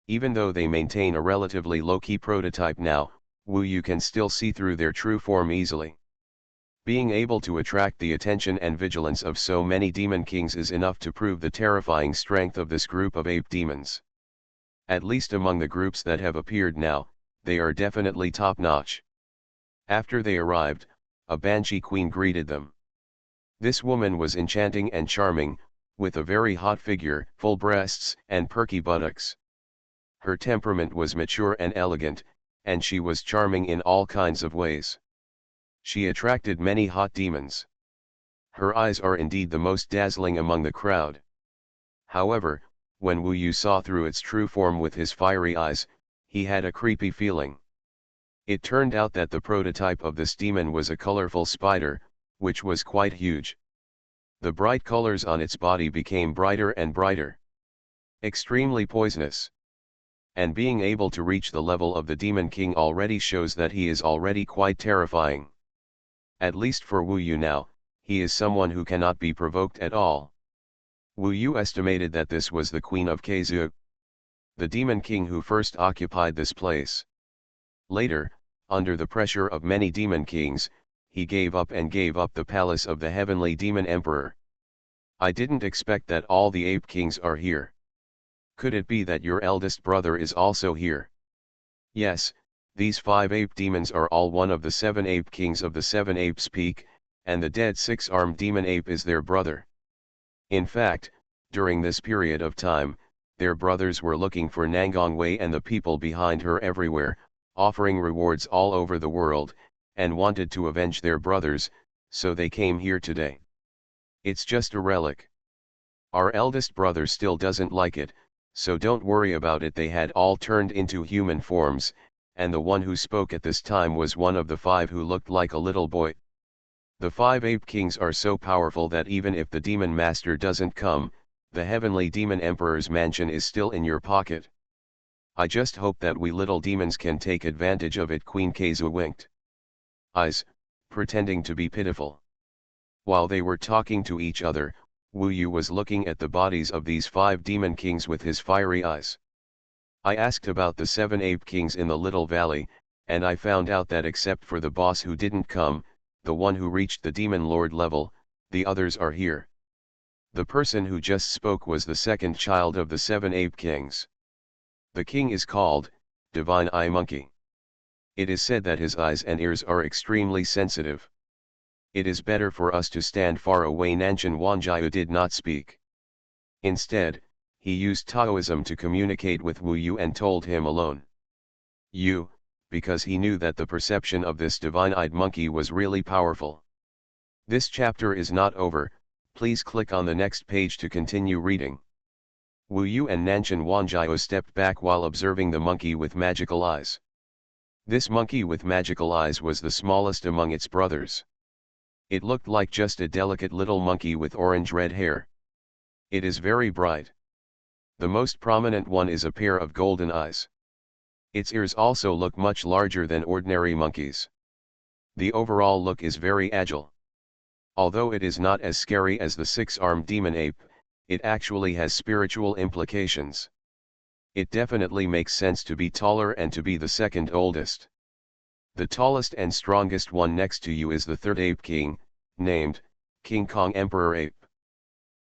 Even though they maintain a relatively low-key prototype now, Wu Yu can still see through their true form easily. Being able to attract the attention and vigilance of so many demon kings is enough to prove the terrifying strength of this group of ape demons. At least among the groups that have appeared now, they are definitely top-notch. After they arrived, a Banshee Queen greeted them. This woman was enchanting and charming, with a very hot figure, full breasts, and perky buttocks. Her temperament was mature and elegant, and she was charming in all kinds of ways. She attracted many hot demons. Her eyes are indeed the most dazzling among the crowd. However, when Wu Yu saw through its true form with his fiery eyes, he had a creepy feeling. It turned out that the prototype of this demon was a colorful spider, which was quite huge. The bright colors on its body became brighter and brighter. Extremely poisonous. And being able to reach the level of the Demon King already shows that he is already quite terrifying. At least for Wu Yu now, he is someone who cannot be provoked at all. Wu Yu estimated that this was the Queen of Keizu, the Demon King who first occupied this place. Later, under the pressure of many Demon Kings, he gave up the palace of the heavenly demon emperor. I didn't expect that all the ape kings are here. Could it be that your eldest brother is also here? Yes, these 5 ape demons are all one of the 7 ape kings of the 7 apes peak, and the dead 6-armed demon ape is their brother. In fact, during this period of time, their brothers were looking for Nangongwei and the people behind her everywhere, offering rewards all over the world, and wanted to avenge their brothers, so they came here today. It's just a relic. Our eldest brother still doesn't like it, so don't worry about it. They had all turned into human forms, and the one who spoke at this time was one of the 5 who looked like a little boy. The 5 ape kings are so powerful that even if the demon master doesn't come, the heavenly demon emperor's mansion is still in your pocket. I just hope that we little demons can take advantage of it. Queen Keizu winked eyes, pretending to be pitiful. While they were talking to each other, Wu Yu was looking at the bodies of these 5 demon kings with his fiery eyes. I asked about the 7 ape kings in the little valley, and I found out that except for the boss who didn't come, the one who reached the demon lord level, the others are here. The person who just spoke was the second child of the 7 ape kings. The king is called Divine Eye Monkey. It is said that his eyes and ears are extremely sensitive. It is better for us to stand far away. Nanshan Wanjiu did not speak. Instead, he used Taoism to communicate with Wu Yu and told him alone. You, because he knew that the perception of this divine-eyed monkey was really powerful. This chapter is not over, please click on the next page to continue reading. Wu Yu and Nanshan Wanjiu stepped back while observing the monkey with magical eyes. This monkey with magical eyes was the smallest among its brothers. It looked like just a delicate little monkey with orange-red hair. It is very bright. The most prominent one is a pair of golden eyes. Its ears also look much larger than ordinary monkeys. The overall look is very agile. Although it is not as scary as the 6-armed demon ape, it actually has spiritual implications. It definitely makes sense to be taller and to be the second oldest. The tallest and strongest one next to you is the 3rd ape king, named King Kong Emperor Ape.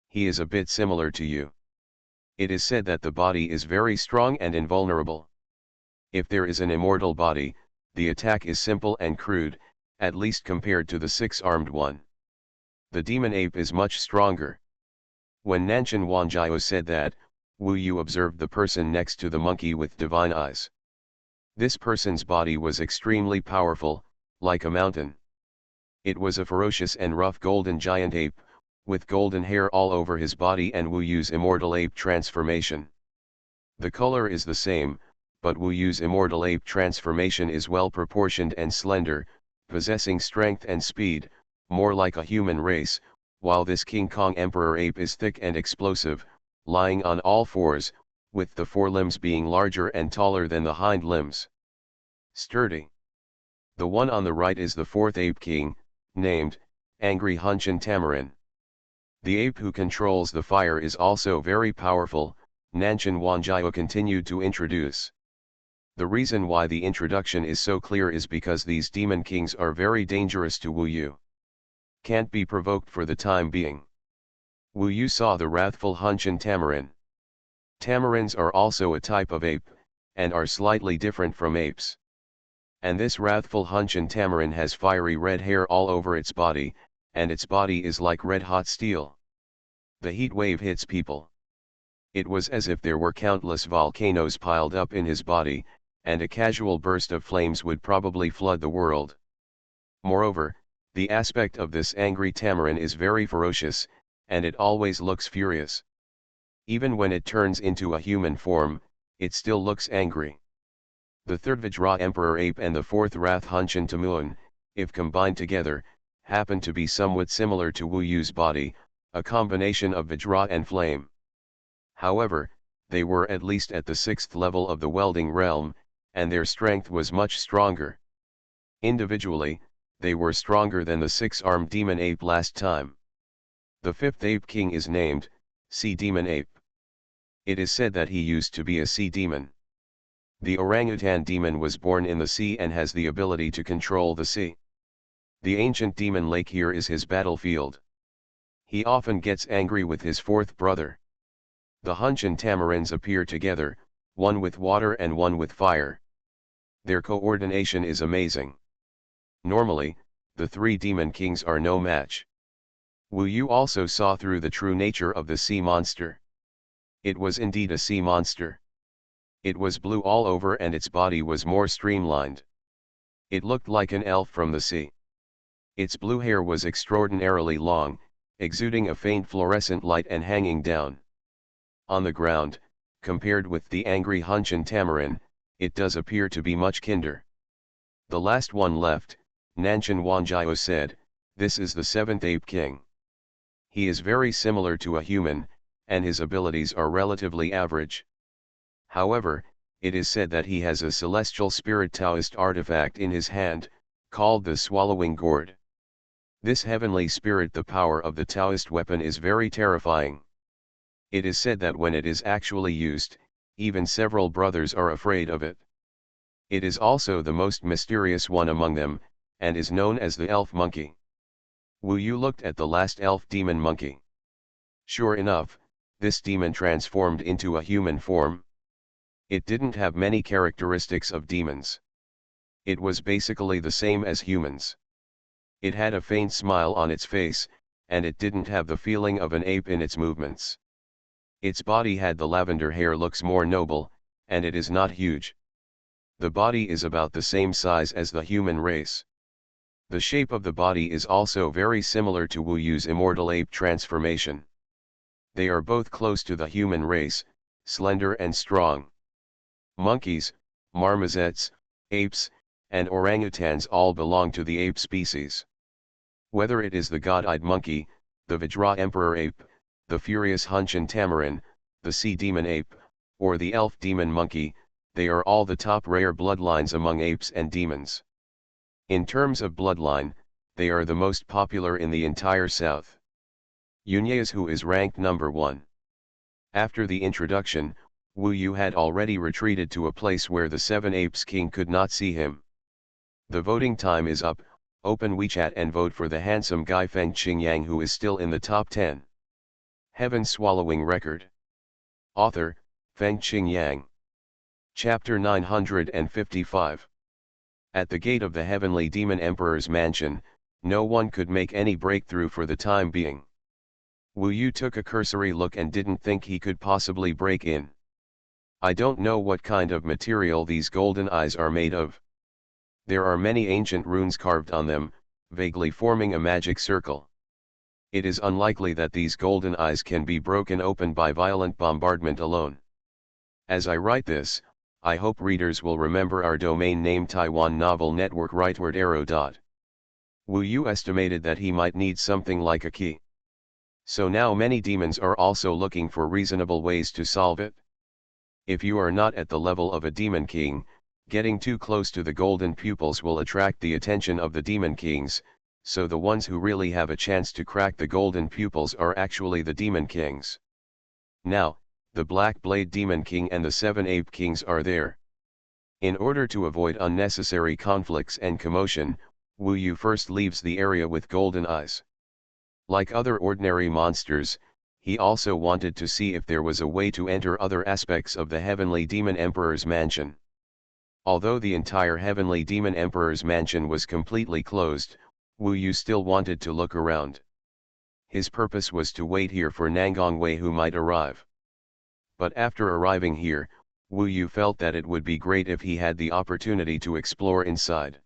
He is a bit similar to you. It is said that the body is very strong and invulnerable. If there is an immortal body, the attack is simple and crude, at least compared to the 6-armed one. The demon ape is much stronger. When Nanshan Wanjiu said that, Wu Yu observed the person next to the monkey with divine eyes. This person's body was extremely powerful, like a mountain. It was a ferocious and rough golden giant ape, with golden hair all over his body and Wu Yu's immortal ape transformation. The color is the same, but Wu Yu's immortal ape transformation is well proportioned and slender, possessing strength and speed, more like a human race, while this King Kong Emperor ape is thick and explosive, lying on all fours, with the forelimbs being larger and taller than the hind limbs. Sturdy. The one on the right is the 4th ape king, named Angry Hunchin Tamarin. The ape who controls the fire is also very powerful, Nanshan Wanjiu continued to introduce. The reason why the introduction is so clear is because these demon kings are very dangerous to Wu Yu. Can't be provoked for the time being. Wu Yu saw the wrathful Hunchin Tamarin. Tamarins are also a type of ape, and are slightly different from apes. And this wrathful Hunchin Tamarin has fiery red hair all over its body, and its body is like red-hot steel. The heat wave hits people. It was as if there were countless volcanoes piled up in his body, and a casual burst of flames would probably flood the world. Moreover, the aspect of this angry tamarin is very ferocious, and it always looks furious. Even when it turns into a human form, it still looks angry. The 3rd Vajra Emperor Ape and the 4th Wrath Hunchin Tamuan, if combined together, happen to be somewhat similar to Wu Yu's body, a combination of Vajra and flame. However, they were at least at the 6th level of the welding realm, and their strength was much stronger. Individually, they were stronger than the 6-armed demon ape last time. The 5th ape king is named Sea Demon Ape. It is said that he used to be a sea demon. The orangutan demon was born in the sea and has the ability to control the sea. The ancient demon lake here is his battlefield. He often gets angry with his fourth brother. The Hunchen tamarins appear together, one with water and one with fire. Their coordination is amazing. Normally, the three demon kings are no match. Wu Yu also saw through the true nature of the sea monster. It was indeed a sea monster. It was blue all over and its body was more streamlined. It looked like an elf from the sea. Its blue hair was extraordinarily long, exuding a faint fluorescent light and hanging down. On the ground, compared with the angry Hunchen tamarin, it does appear to be much kinder. The last one left, Nanshan Wanjiao said, "This is the seventh ape king. He is very similar to a human, and his abilities are relatively average. However, it is said that he has a celestial spirit Taoist artifact in his hand, called the swallowing gourd. This heavenly spirit, the power of the Taoist weapon, is very terrifying. It is said that when it is actually used, even several brothers are afraid of it. It is also the most mysterious one among them, and is known as the elf monkey." Wu Yu looked at the last elf demon monkey. Sure enough, this demon transformed into a human form. It didn't have many characteristics of demons. It was basically the same as humans. It had a faint smile on its face, and it didn't have the feeling of an ape in its movements. Its body had the lavender hair, looks more noble, and it is not huge. The body is about the same size as the human race. The shape of the body is also very similar to Wu Yu's immortal ape transformation. They are both close to the human race, slender and strong. Monkeys, marmosets, apes, and orangutans all belong to the ape species. Whether it is the god-eyed monkey, the Vajra emperor ape, the furious Hunchen tamarin, the sea demon ape, or the elf demon monkey, they are all the top rare bloodlines among apes and demons. In terms of bloodline, they are the most popular in the entire South. Yunye's Hu is ranked number 1. After the introduction, Wu Yu had already retreated to a place where the Seven Apes King could not see him. The voting time is up. Open WeChat and vote for the handsome guy Feng Qingyang, who is still in the top 10. Heaven Swallowing Record. Author, Feng Qingyang. Chapter 955. At the gate of the heavenly demon emperor's mansion, no one could make any breakthrough for the time being. Wu Yu took a cursory look and didn't think he could possibly break in. I don't know what kind of material these golden eyes are made of. There are many ancient runes carved on them, vaguely forming a magic circle. It is unlikely that these golden eyes can be broken open by violent bombardment alone. As I write this, I hope readers will remember our domain name Taiwan Novel Network rightward arrow. Wu Yu estimated that he might need something like a key. So now many demons are also looking for reasonable ways to solve it. If you are not at the level of a demon king, getting too close to the golden pupils will attract the attention of the demon kings, so the ones who really have a chance to crack the golden pupils are actually the demon kings. Now, the Black Blade Demon King and the Seven Ape Kings are there. In order to avoid unnecessary conflicts and commotion, Wu Yu first leaves the area with golden eyes. Like other ordinary monsters, he also wanted to see if there was a way to enter other aspects of the Heavenly Demon Emperor's mansion. Although the entire Heavenly Demon Emperor's mansion was completely closed, Wu Yu still wanted to look around. His purpose was to wait here for Nangang Wei, who might arrive. But after arriving here, Wu Yu felt that it would be great if he had the opportunity to explore inside.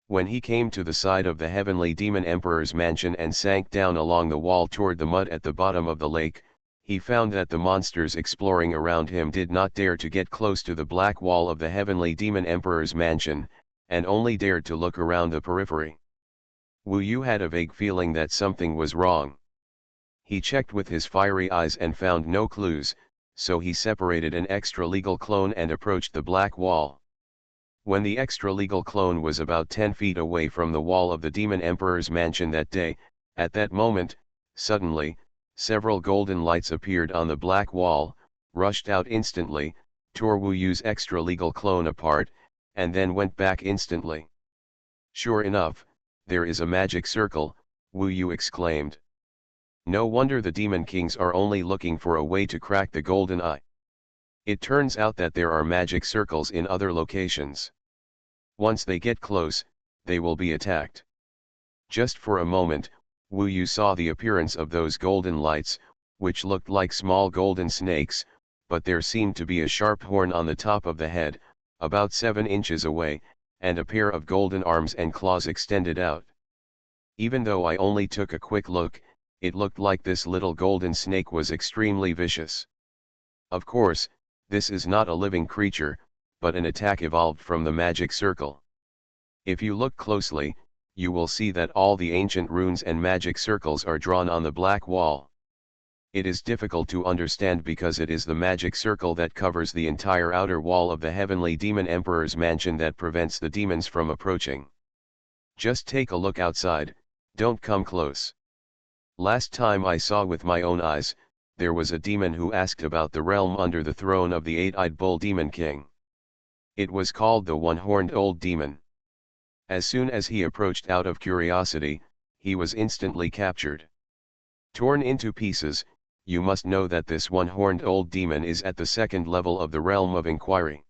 When he came to the side of the Heavenly Demon Emperor's mansion and sank down along the wall toward the mud at the bottom of the lake, he found that the monsters exploring around him did not dare to get close to the black wall of the Heavenly Demon Emperor's mansion, and only dared to look around the periphery. Wu Yu had a vague feeling that something was wrong. He checked with his fiery eyes and found no clues, so he separated an extra-legal clone and approached the black wall. When the extra-legal clone was about 10 feet away from the wall of the Demon Emperor's mansion that day, at that moment, suddenly, several golden lights appeared on the black wall, rushed out instantly, tore Wu Yu's extra-legal clone apart, and then went back instantly. Sure enough, there is a magic circle, Wu Yu exclaimed. No wonder the demon kings are only looking for a way to crack the golden eye. It turns out that there are magic circles in other locations. Once they get close, they will be attacked. Just for a moment, Wu Yu saw the appearance of those golden lights, which looked like small golden snakes, but there seemed to be a sharp horn on the top of the head, about 7 inches away, and a pair of golden arms and claws extended out. Even though I only took a quick look, it looked like this little golden snake was extremely vicious. Of course, this is not a living creature, but an attack evolved from the magic circle. If you look closely, you will see that all the ancient runes and magic circles are drawn on the black wall. It is difficult to understand because it is the magic circle that covers the entire outer wall of the heavenly demon emperor's mansion that prevents the demons from approaching. Just take a look outside, don't come close. Last time I saw with my own eyes, there was a demon who asked about the realm under the throne of the eight-eyed bull demon king. It was called the one-horned old demon. As soon as he approached out of curiosity, he was instantly captured. Torn into pieces, you must know that this one-horned old demon is at the second level of the realm of inquiry.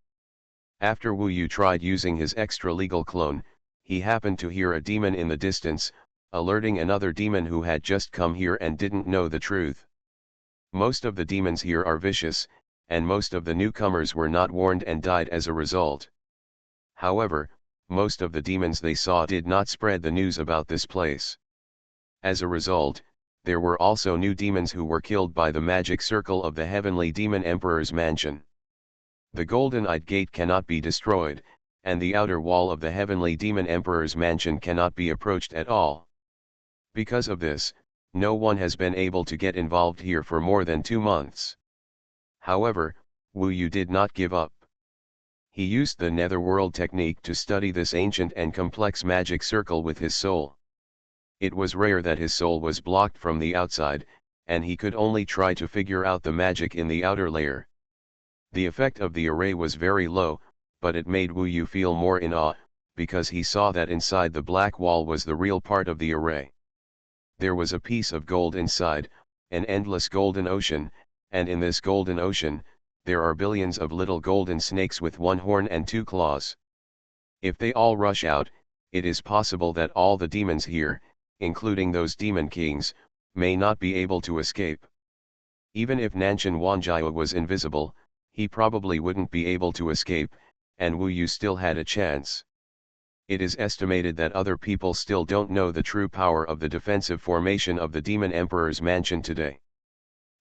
After Wu Yu tried using his extra-legal clone, he happened to hear a demon in the distance, alerting another demon who had just come here and didn't know the truth. Most of the demons here are vicious, and most of the newcomers were not warned and died as a result. However, most of the demons they saw did not spread the news about this place. As a result, there were also new demons who were killed by the magic circle of the heavenly demon emperor's mansion. The golden-eyed gate cannot be destroyed, and the outer wall of the heavenly demon emperor's mansion cannot be approached at all. Because of this, no one has been able to get involved here for more than 2 months. However, Wu Yu did not give up. He used the netherworld technique to study this ancient and complex magic circle with his soul. It was rare that his soul was blocked from the outside, and he could only try to figure out the magic in the outer layer. The effect of the array was very low, but it made Wu Yu feel more in awe, because he saw that inside the black wall was the real part of the array. There was a piece of gold inside, an endless golden ocean, and in this golden ocean, there are billions of little golden snakes with 1 horn and 2 claws. If they all rush out, it is possible that all the demons here, including those demon kings, may not be able to escape. Even if Nanshan Wanjiao was invisible, he probably wouldn't be able to escape, and Wu Yu still had a chance. It is estimated that other people still don't know the true power of the defensive formation of the demon emperor's mansion today.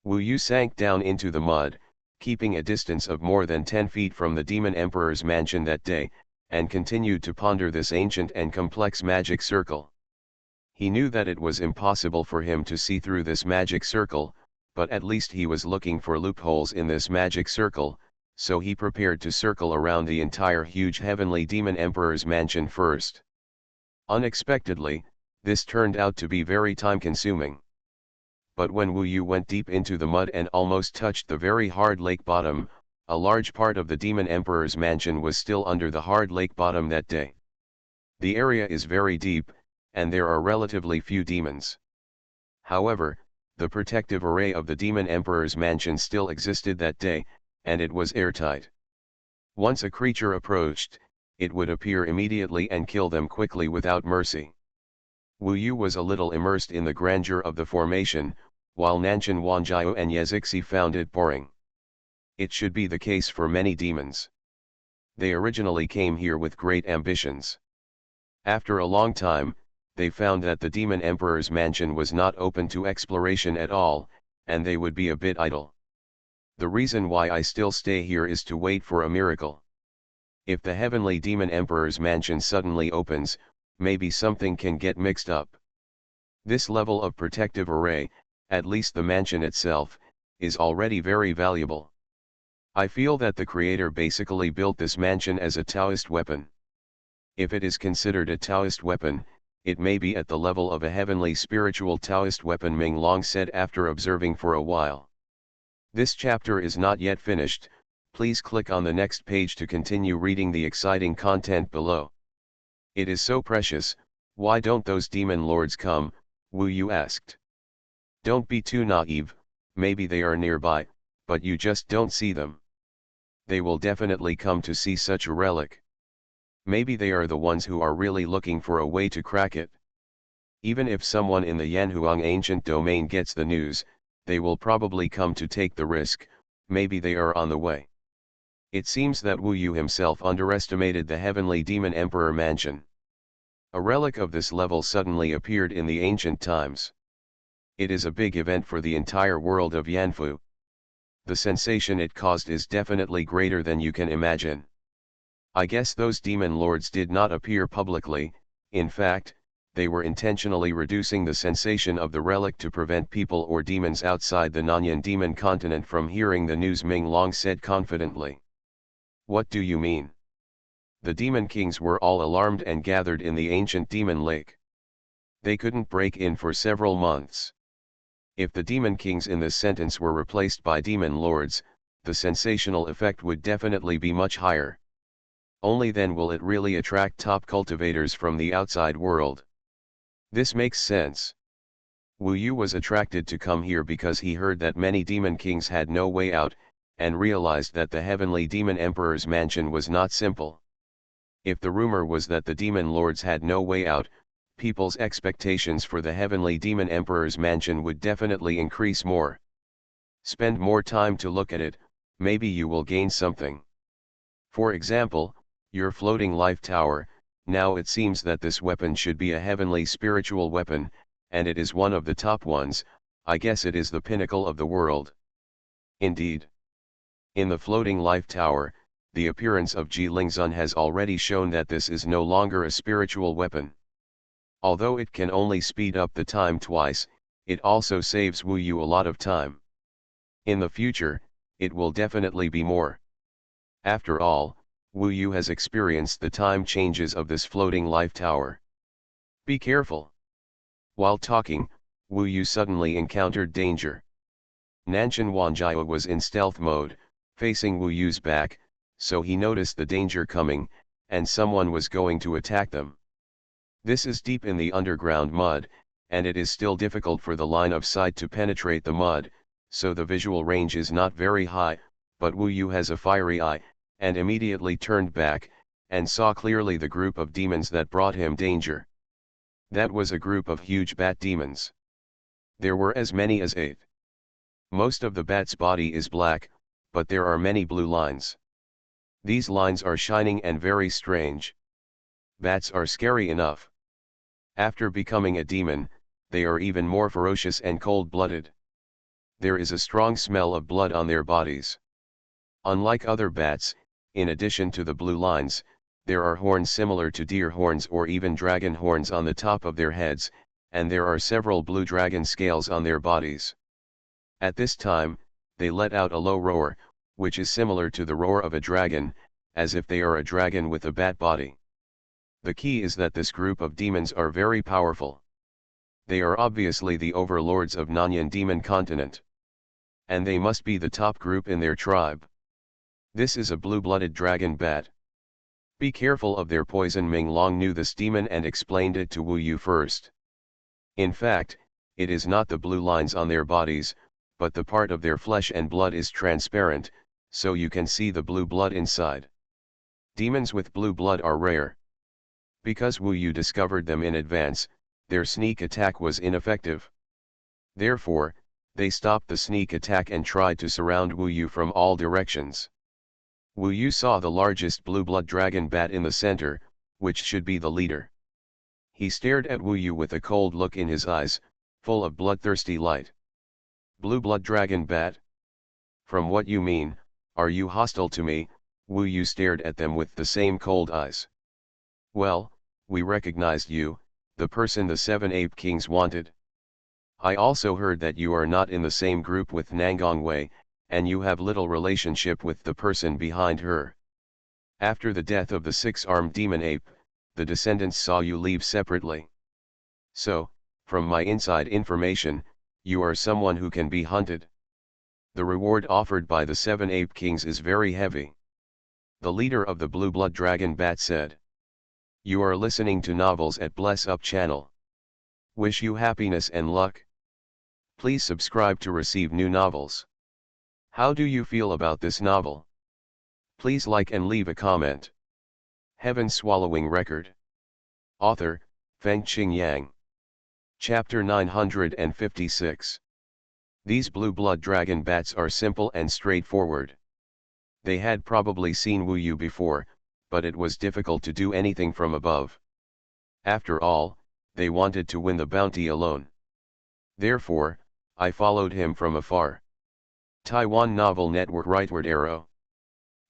Wu Yu sank down into the mud, keeping a distance of more than 10 feet from the demon emperor's mansion that day, and continued to ponder this ancient and complex magic circle. He knew that it was impossible for him to see through this magic circle, but at least he was looking for loopholes in this magic circle, so he prepared to circle around the entire huge heavenly demon emperor's mansion first. Unexpectedly, this turned out to be very time-consuming. But when Wu Yu went deep into the mud and almost touched the very hard lake bottom, a large part of the demon emperor's mansion was still under the hard lake bottom that day. The area is very deep, and there are relatively few demons. However, the protective array of the demon emperor's mansion still existed that day, and it was airtight. Once a creature approached, it would appear immediately and kill them quickly without mercy. Wu Yu was a little immersed in the grandeur of the formation, while Nanshan Wanjiao and Yezixi found it boring. It should be the case for many demons. They originally came here with great ambitions. After a long time, they found that the demon emperor's mansion was not open to exploration at all, and they would be a bit idle. The reason why I still stay here is to wait for a miracle. If the heavenly demon emperor's mansion suddenly opens, maybe something can get mixed up. This level of protective array, at least the mansion itself, is already very valuable. I feel that the creator basically built this mansion as a Taoist weapon. If it is considered a Taoist weapon, it may be at the level of a heavenly spiritual Taoist weapon, Ming Long said after observing for a while. This chapter is not yet finished, please click on the next page to continue reading the exciting content below. It is so precious, Why don't those demon lords come? Wu Yu asked. Don't be too naive, maybe they are nearby, but you just don't see them. They will definitely come to see such a relic. Maybe they are the ones who are really looking for a way to crack it. Even if someone in the Yanhuang ancient domain gets the news, they will probably come to take the risk, maybe they are on the way. It seems that Wu Yu himself underestimated the heavenly demon emperor mansion. A relic of this level suddenly appeared in the ancient times. It is a big event for the entire world of Yanfu. The sensation it caused is definitely greater than you can imagine. I guess those demon lords did not appear publicly, in fact, they were intentionally reducing the sensation of the relic to prevent people or demons outside the Nanyan demon continent from hearing the news, Ming Long said confidently. What do you mean? The demon kings were all alarmed and gathered in the ancient demon lake. They couldn't break in for several months. If the demon kings in this sentence were replaced by demon lords, the sensational effect would definitely be much higher. Only then will it really attract top cultivators from the outside world. This makes sense. Wu Yu was attracted to come here because he heard that many demon kings had no way out, and realized that the heavenly demon emperor's mansion was not simple. If the rumor was that the demon lords had no way out, people's expectations for the heavenly demon emperor's mansion would definitely increase more. Spend more time to look at it, maybe you will gain something. For example, your floating life tower. Now it seems that this weapon should be a heavenly spiritual weapon, and it is one of the top ones. I guess it is the pinnacle of the world. Indeed. In the floating life tower, the appearance of Ji Lingzun has already shown that this is no longer a spiritual weapon. Although it can only speed up the time twice, it also saves Wu Yu a lot of time. In the future, it will definitely be more. After all, Wu Yu has experienced the time changes of this floating life tower. Be careful. While talking, Wu Yu suddenly encountered danger. Nanshan Wanjia was in stealth mode, facing Wu Yu's back, so he noticed the danger coming, and someone was going to attack them. This is deep in the underground mud, and it is still difficult for the line of sight to penetrate the mud, so the visual range is not very high, but Wu Yu has a fiery eye, and immediately turned back, and saw clearly the group of demons that brought him danger. That was a group of huge bat demons. There were as many as 8. Most of the bat's body is black, but there are many blue lines. These lines are shining and very strange. Bats are scary enough. After becoming a demon, they are even more ferocious and cold-blooded. There is a strong smell of blood on their bodies. Unlike other bats, in addition to the blue lines, there are horns similar to deer horns or even dragon horns on the top of their heads, and there are several blue dragon scales on their bodies. At this time, they let out a low roar, which is similar to the roar of a dragon, as if they are a dragon with a bat body. The key is that this group of demons are very powerful. They are obviously the overlords of Nanyan Demon Continent. And they must be the top group in their tribe. This is a blue-blooded dragon bat. Be careful of their poison. Ming Long knew this demon and explained it to Wu Yu first. In fact, it is not the blue lines on their bodies, but the part of their flesh and blood is transparent, so you can see the blue blood inside. Demons with blue blood are rare. Because Wu Yu discovered them in advance, their sneak attack was ineffective. Therefore, they stopped the sneak attack and tried to surround Wu Yu from all directions. Wu Yu saw the largest blue-blood dragon bat in the center, which should be the leader. He stared at Wu Yu with a cold look in his eyes, full of bloodthirsty light. Blue-blood dragon bat? From what you mean, are you hostile to me? Wu Yu stared at them with the same cold eyes. Well, we recognized you, the person the 7 Ape Kings wanted. I also heard that you are not in the same group with Nangong Wei, and you have little relationship with the person behind her. After the death of the 6-armed demon ape, the descendants saw you leave separately. So, from my inside information, you are someone who can be hunted. The reward offered by the 7 Ape Kings is very heavy. The leader of the blue blood dragon bat said. You are listening to Novels at Bless Up channel. Wish you happiness and luck. Please subscribe to receive new novels. How do you feel about this novel? Please like and leave a comment. Heaven Swallowing Record. Author, Fengqing Yang. Chapter 956. These blue blood dragon bats are simple and straightforward. They had probably seen Wu Yu before, but it was difficult to do anything from above. After all, they wanted to win the bounty alone. Therefore, I followed him from afar. Taiwan Novel Network rightward arrow.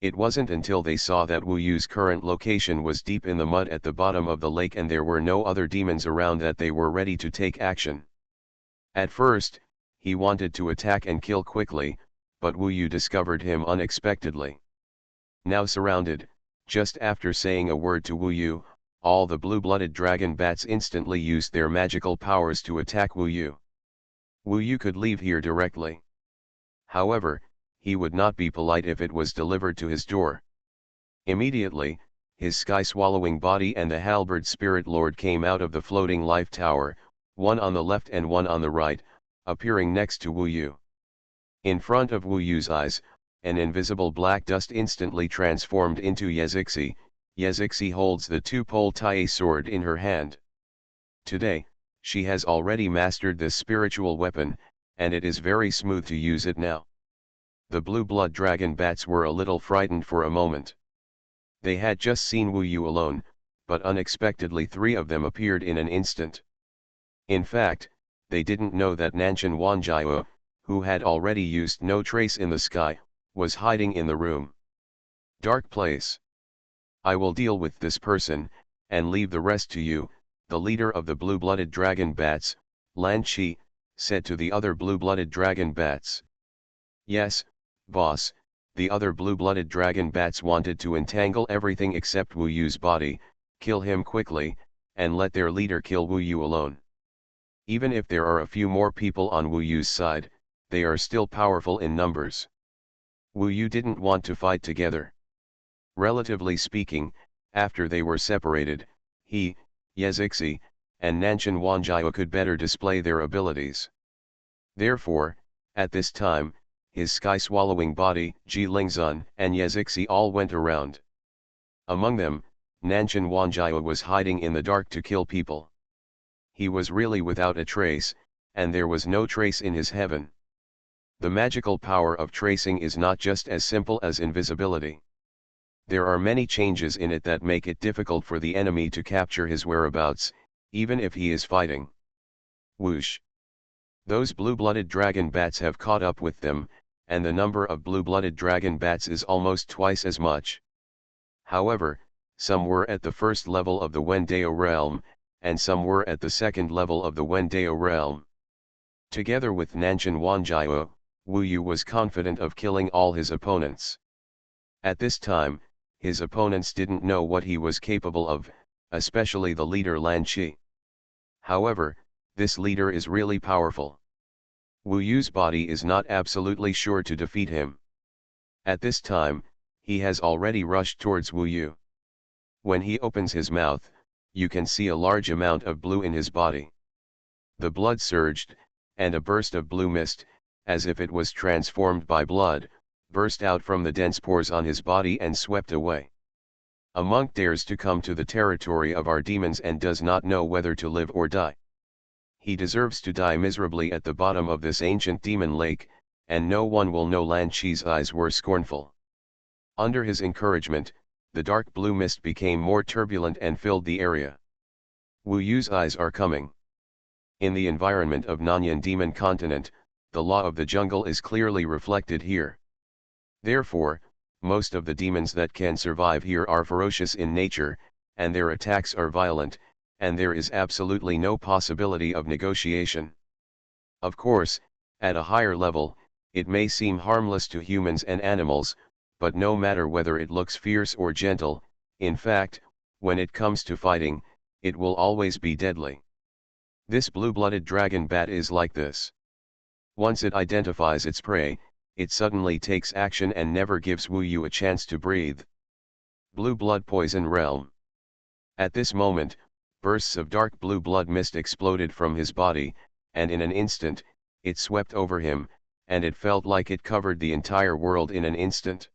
It wasn't until they saw that Wu Yu's current location was deep in the mud at the bottom of the lake and there were no other demons around that they were ready to take action. At first, he wanted to attack and kill quickly, but Wu Yu discovered him unexpectedly. Now surrounded, just after saying a word to Wu Yu, all the blue-blooded dragon bats instantly used their magical powers to attack Wu Yu. Wu Yu could leave here directly. However, he would not be polite if it was delivered to his door. Immediately, his sky-swallowing body and the halberd spirit lord came out of the floating life tower, one on the left and one on the right, appearing next to Wu Yu. In front of Wu Yu's eyes, an invisible black dust instantly transformed into Yezixi. Yezixi holds the two-pole Tai sword in her hand. Today, she has already mastered this spiritual weapon, and it is very smooth to use it now. The blue blood dragon bats were a little frightened for a moment. They had just seen Wu Yu alone, but unexpectedly three of them appeared in an instant. In fact, they didn't know that Nanshan Wanjiao, who had already used no trace in the sky, was hiding in the room. Dark place. I will deal with this person, and leave the rest to you, the leader of the blue-blooded dragon bats, Lan Qi, said to the other blue-blooded dragon bats. Yes, boss, the other blue-blooded dragon bats wanted to entangle everything except Wu Yu's body, kill him quickly, and let their leader kill Wu Yu alone. Even if there are a few more people on Wu Yu's side, they are still powerful in numbers. Wu Yu didn't want to fight together. Relatively speaking, after they were separated, he, Yezixi, and Nanshan Wanjiao could better display their abilities. Therefore, at this time, his sky-swallowing body, Ji Lingzun, and Yezixi all went around. Among them, Nanshan Wanjiao was hiding in the dark to kill people. He was really without a trace, and there was no trace in his heaven. The magical power of tracing is not just as simple as invisibility. There are many changes in it that make it difficult for the enemy to capture his whereabouts, even if he is fighting. Whoosh! Those blue-blooded dragon bats have caught up with them, and the number of blue-blooded dragon bats is almost twice as much. However, some were at the first level of the Wendao realm, and some were at the second level of the Wendao realm. Together with Nanshan Wanjiao, Wu Yu was confident of killing all his opponents. At this time, his opponents didn't know what he was capable of, especially the leader Lan Qi. However, this leader is really powerful. Wu Yu's body is not absolutely sure to defeat him. At this time, he has already rushed towards Wu Yu. When he opens his mouth, you can see a large amount of blue in his body. The blood surged, and a burst of blue mist, as if it was transformed by blood, burst out from the dense pores on his body and swept away. A monk dares to come to the territory of our demons and does not know whether to live or die. He deserves to die miserably at the bottom of this ancient demon lake, and no one will know. Lan Qi's eyes were scornful. Under his encouragement, the dark blue mist became more turbulent and filled the area. Wu Yu's eyes are coming. In the environment of Nanyan Demon Continent, the law of the jungle is clearly reflected here. Therefore, most of the demons that can survive here are ferocious in nature, and their attacks are violent, and there is absolutely no possibility of negotiation. Of course, at a higher level, it may seem harmless to humans and animals, but no matter whether it looks fierce or gentle, in fact, when it comes to fighting, it will always be deadly. This blue-blooded dragon bat is like this. Once it identifies its prey, it suddenly takes action and never gives Wu Yu a chance to breathe. Blue blood poison realm. At this moment, bursts of dark blue blood mist exploded from his body, and in an instant, it swept over him, and it felt like it covered the entire world in an instant.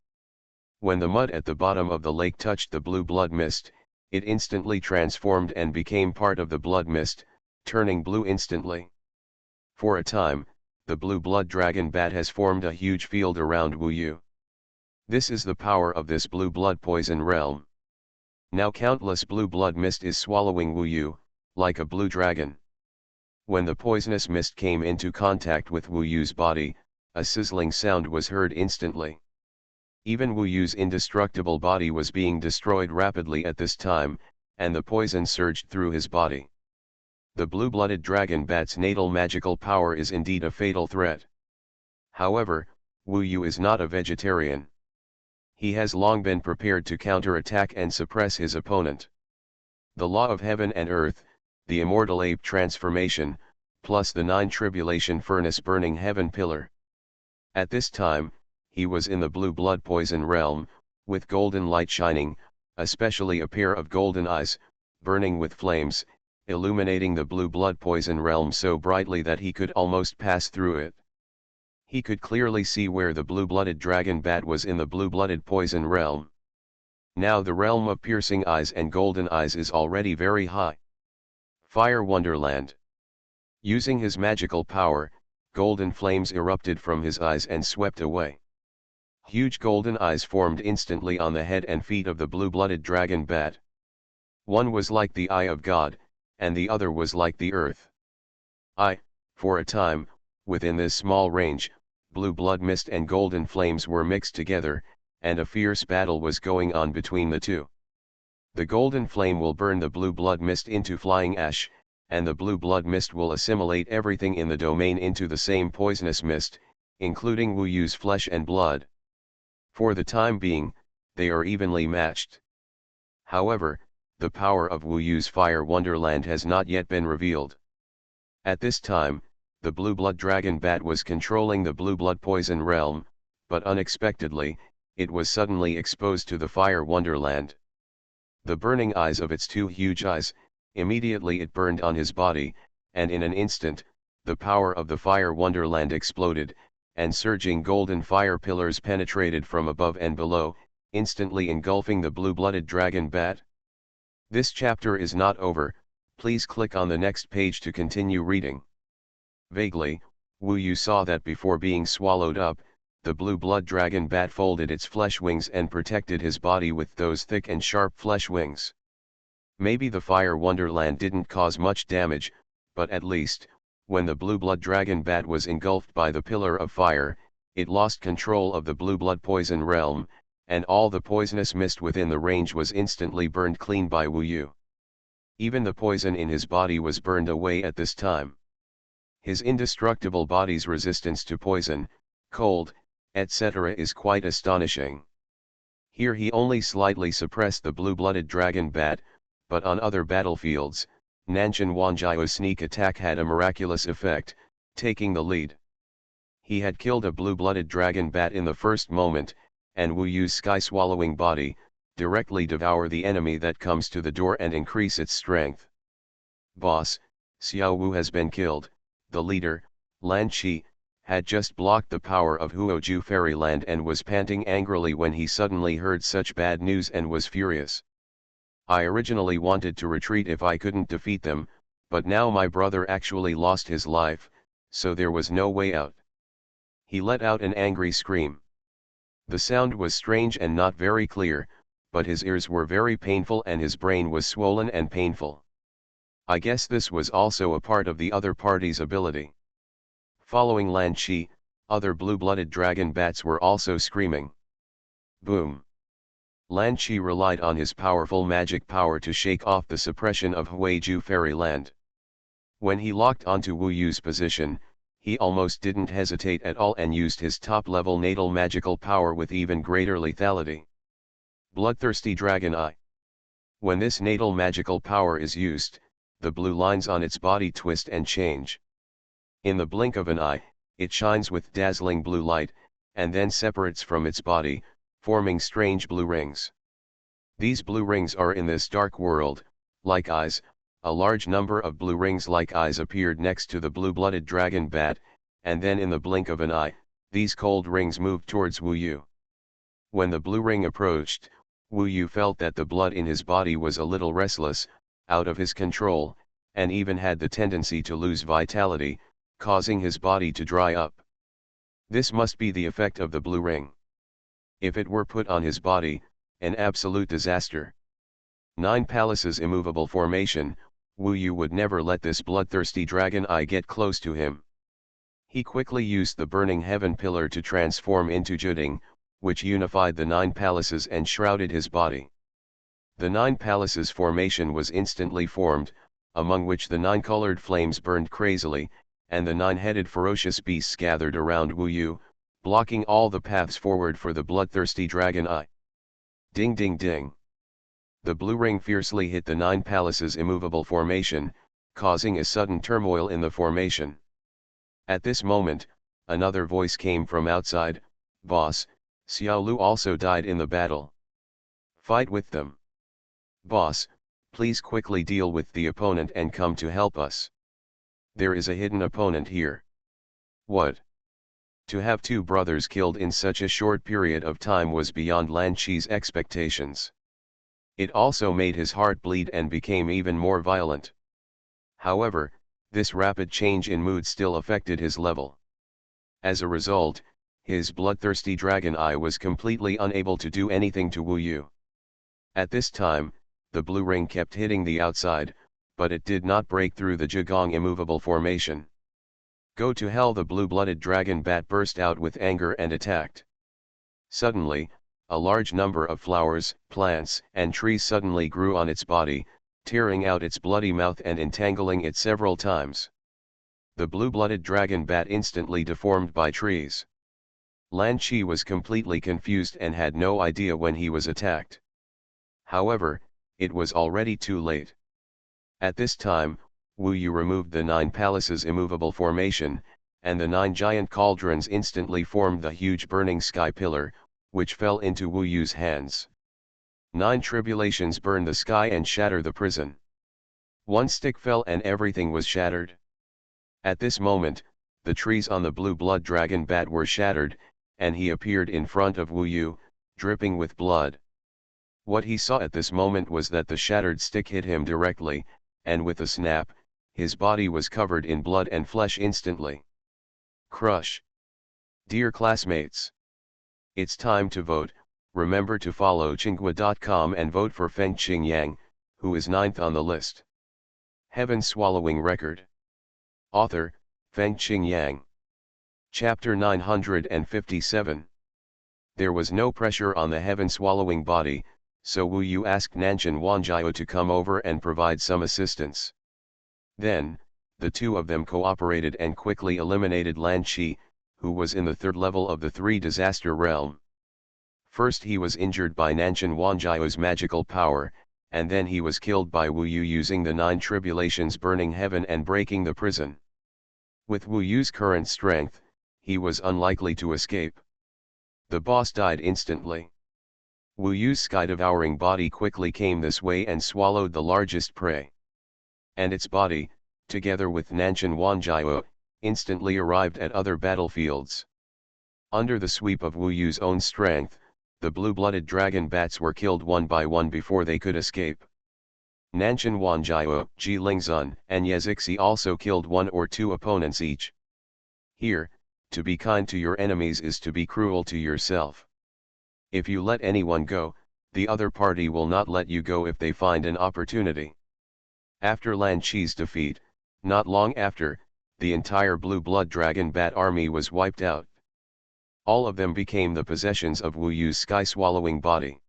When the mud at the bottom of the lake touched the blue blood mist, it instantly transformed and became part of the blood mist, turning blue instantly. For a time, the blue blood dragon bat has formed a huge field around Wu Yu. This is the power of this blue blood poison realm. Now countless blue blood mist is swallowing Wu Yu, like a blue dragon. When the poisonous mist came into contact with Wu Yu's body, a sizzling sound was heard instantly. Even Wu Yu's indestructible body was being destroyed rapidly at this time, and the poison surged through his body. The blue-blooded dragon bat's natal magical power is indeed a fatal threat. However, Wu Yu is not a vegetarian. He has long been prepared to counterattack and suppress his opponent. The law of heaven and earth, the immortal ape transformation, plus the 9 tribulation furnace burning heaven pillar. At this time, he was in the blue blood poison realm, with golden light shining, especially a pair of golden eyes, burning with flames, illuminating the blue blood poison realm so brightly that he could almost pass through it. He could clearly see where the blue-blooded dragon bat was in the blue-blooded poison realm. Now the realm of piercing eyes and golden eyes is already very high. Fire Wonderland. Using his magical power, golden flames erupted from his eyes and swept away. Huge golden eyes formed instantly on the head and feet of the blue-blooded dragon bat. One was like the eye of God, and the other was like the earth. For a time, within this small range, blue blood mist and golden flames were mixed together, and a fierce battle was going on between the two. The golden flame will burn the blue blood mist into flying ash, and the blue blood mist will assimilate everything in the domain into the same poisonous mist, including Wu Yu's flesh and blood. For the time being, they are evenly matched. However, the power of Wu Yu's Fire Wonderland has not yet been revealed. At this time, the blue blood dragon bat was controlling the blue blood poison realm, but unexpectedly, it was suddenly exposed to the Fire Wonderland. The burning eyes of its 2 huge eyes, immediately it burned on his body, and in an instant, the power of the Fire Wonderland exploded, and surging golden fire pillars penetrated from above and below, instantly engulfing the blue-blooded dragon bat. This chapter is not over, please click on the next page to continue reading. Vaguely, Wu Yu saw that before being swallowed up, the blue blood dragon bat folded its flesh wings and protected his body with those thick and sharp flesh wings. Maybe the Fire Wonderland didn't cause much damage, but at least, when the blue blood dragon bat was engulfed by the pillar of fire, it lost control of the blue blood poison realm, and all the poisonous mist within the range was instantly burned clean by Wu Yu. Even the poison in his body was burned away at this time. His indestructible body's resistance to poison, cold, etc. is quite astonishing. Here he only slightly suppressed the blue-blooded dragon bat, but on other battlefields, Nanshan Wanjiao's sneak attack had a miraculous effect, taking the lead. He had killed a blue-blooded dragon bat in the first moment, and Wu Yu's sky-swallowing body, directly devour the enemy that comes to the door and increase its strength. Boss, Xiao Wu has been killed. The leader, Lan Qi, had just blocked the power of Huoju Fairyland and was panting angrily when he suddenly heard such bad news and was furious. I originally wanted to retreat if I couldn't defeat them, but now my brother actually lost his life, so there was no way out. He let out an angry scream. The sound was strange and not very clear, but his ears were very painful and his brain was swollen and painful. I guess this was also a part of the other party's ability. Following Lan Qi, other blue-blooded dragon bats were also screaming. Boom! Lan Qi relied on his powerful magic power to shake off the suppression of Huoju Fairyland. When he locked onto Wu Yu's position, he almost didn't hesitate at all and used his top-level natal magical power with even greater lethality. Bloodthirsty Dragon Eye. When this natal magical power is used, the blue lines on its body twist and change. In the blink of an eye, it shines with dazzling blue light, and then separates from its body, forming strange blue rings. These blue rings are in this dark world, Like eyes, a large number of blue rings like eyes appeared next to the blue-blooded dragon bat, and then in the blink of an eye, these cold rings moved towards Wu Yu. When the blue ring approached, Wu Yu felt that the blood in his body was a little restless, out of his control, and even had the tendency to lose vitality, causing his body to dry up. This must be the effect of the blue ring. If it were put on his body, an absolute disaster. Nine Palaces immovable formation, Wu Yu would never let this bloodthirsty dragon eye get close to him. He quickly used the burning heaven pillar to transform into Juding, which unified the nine palaces and shrouded his body. The nine palaces formation was instantly formed, among which the nine-colored flames burned crazily, and the nine-headed ferocious beasts gathered around Wu Yu, blocking all the paths forward for the bloodthirsty dragon eye. Ding ding ding. The blue ring fiercely hit the nine palaces immovable formation, causing a sudden turmoil in the formation. At this moment, another voice came from outside, "Boss, Xiao Lu also died in the battle. Fight with them. Boss, please quickly deal with the opponent and come to help us. There is a hidden opponent here." What? To have two brothers killed in such a short period of time was beyond Lan Qi's expectations. It also made his heart bleed and became even more violent. However, this rapid change in mood still affected his level. As a result, his bloodthirsty dragon eye was completely unable to do anything to Wu Yu. At this time, the blue ring kept hitting the outside, but it did not break through the Zhigong immovable formation. Go to hell! The blue-blooded dragon bat burst out with anger and attacked. Suddenly, a large number of flowers, plants, and trees suddenly grew on its body, tearing out its bloody mouth and entangling it several times. The blue-blooded dragon bat instantly deformed by trees. Lan Qi was completely confused and had no idea when he was attacked. However, it was already too late. At this time, Wu Yu removed the nine palaces immovable formation, and the nine giant cauldrons instantly formed the huge burning sky pillar, which fell into Wu Yu's hands. Nine tribulations burn the sky and shatter the prison. One stick fell and everything was shattered. At this moment, the trees on the blue blood dragon bat were shattered, and he appeared in front of Wu Yu, dripping with blood. What he saw at this moment was that the shattered stick hit him directly, and with a snap, his body was covered in blood and flesh instantly. Crush. Dear classmates, it's time to vote. Remember to follow Tsinghua.com and vote for Feng Qingyang, who is 9th on the list. Heaven Swallowing Record. Author, Feng Qingyang. Chapter 957. There was no pressure on the heaven-swallowing body, so Wu Yu asked Nanshan Wanjiao to come over and provide some assistance. Then, the two of them cooperated and quickly eliminated Lan Qi, who was in the third level of the three disaster realm. First he was injured by Nanshan Wanjiao's magical power, and then he was killed by Wu Yu using the nine tribulations burning heaven and breaking the prison. With Wu Yu's current strength, he was unlikely to escape. The boss died instantly. Wu Yu's sky-devouring body quickly came this way and swallowed the largest prey. And its body, together with Nanshan Wanjiao, instantly arrived at other battlefields. Under the sweep of Wu Yu's own strength, the blue-blooded dragon bats were killed one by one before they could escape. Nanshan Wanjiao, Ji Lingzun, and Yezixi also killed one or two opponents each. Here, to be kind to your enemies is to be cruel to yourself. If you let anyone go, the other party will not let you go if they find an opportunity. After Lan Qi's defeat, not long after, the entire blue blood dragon bat army was wiped out. All of them became the possessions of Wu Yu's sky-swallowing body.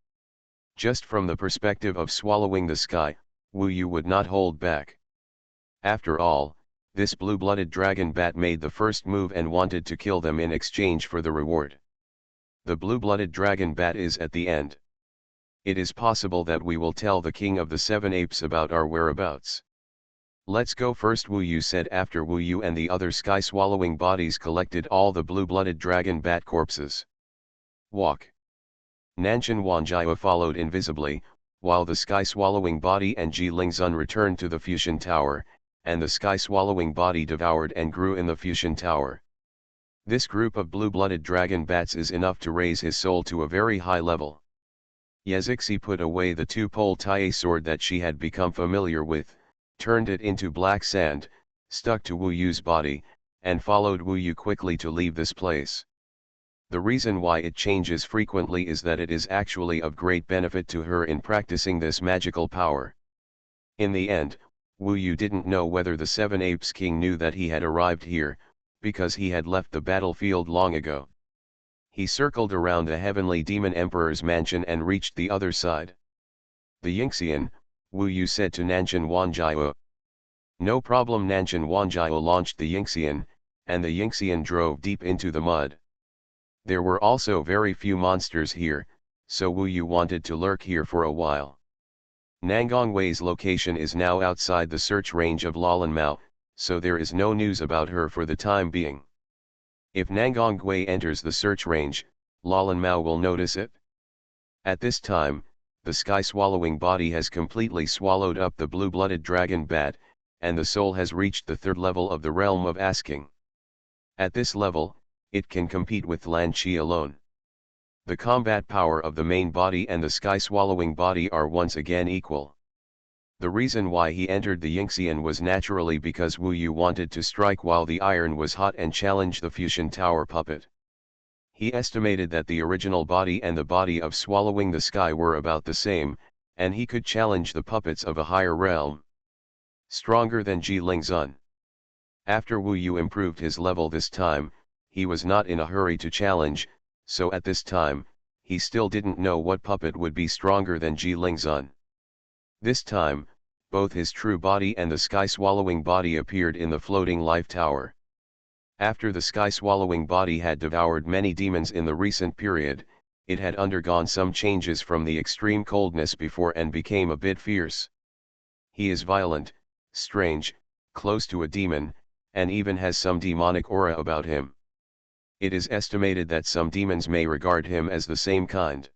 Just from the perspective of swallowing the sky, Wu Yu would not hold back. After all, this blue-blooded dragon bat made the first move and wanted to kill them in exchange for the reward. The blue-blooded dragon bat is at the end. It is possible that we will tell the king of the seven apes about our whereabouts. Let's go first, Wu Yu said after Wu Yu and the other sky-swallowing bodies collected all the blue-blooded dragon bat corpses. Walk. Nanshan Wanjiao followed invisibly, while the sky-swallowing body and Ji Lingzun returned to the fusion tower, and the sky-swallowing body devoured and grew in the fusion tower. This group of blue-blooded dragon bats is enough to raise his soul to a very high level. Yazixi put away the two-pole tie sword that she had become familiar with, turned it into black sand, stuck to Wu Yu's body, and followed Wu Yu quickly to leave this place. The reason why it changes frequently is that it is actually of great benefit to her in practicing this magical power. In the end, Wu Yu didn't know whether the Seven Apes King knew that he had arrived here, because he had left the battlefield long ago. He circled around the heavenly demon emperor's mansion and reached the other side. The Yingxian, Wu Yu said to Nanshan Wanjiao. No problem. Nanshan Wanjiao launched the Yingxian, and the Yingxian drove deep into the mud. There were also very few monsters here, so Wu Yu wanted to lurk here for a while. Nangong Wei's location is now outside the search range of Lalan Mao, so there is no news about her for the time being. If Nangong Wei enters the search range, Lalan Mao will notice it. At this time, the sky-swallowing body has completely swallowed up the blue-blooded dragon bat, and the soul has reached the third level of the realm of asking. At this level, it can compete with Lan Qi alone. The combat power of the main body and the sky-swallowing body are once again equal. The reason why he entered the Yingxian was naturally because Wu Yu wanted to strike while the iron was hot and challenge the fusion tower puppet. He estimated that the original body and the body of swallowing the sky were about the same, and he could challenge the puppets of a higher realm. Stronger than Ji Lingzun. After Wu Yu improved his level this time, he was not in a hurry to challenge, so at this time, he still didn't know what puppet would be stronger than Ji Lingzun. This time, both his true body and the sky-swallowing body appeared in the floating life tower. After the sky-swallowing body had devoured many demons in the recent period, it had undergone some changes from the extreme coldness before and became a bit fierce. He is violent, strange, close to a demon, and even has some demonic aura about him. It is estimated that some demons may regard him as the same kind.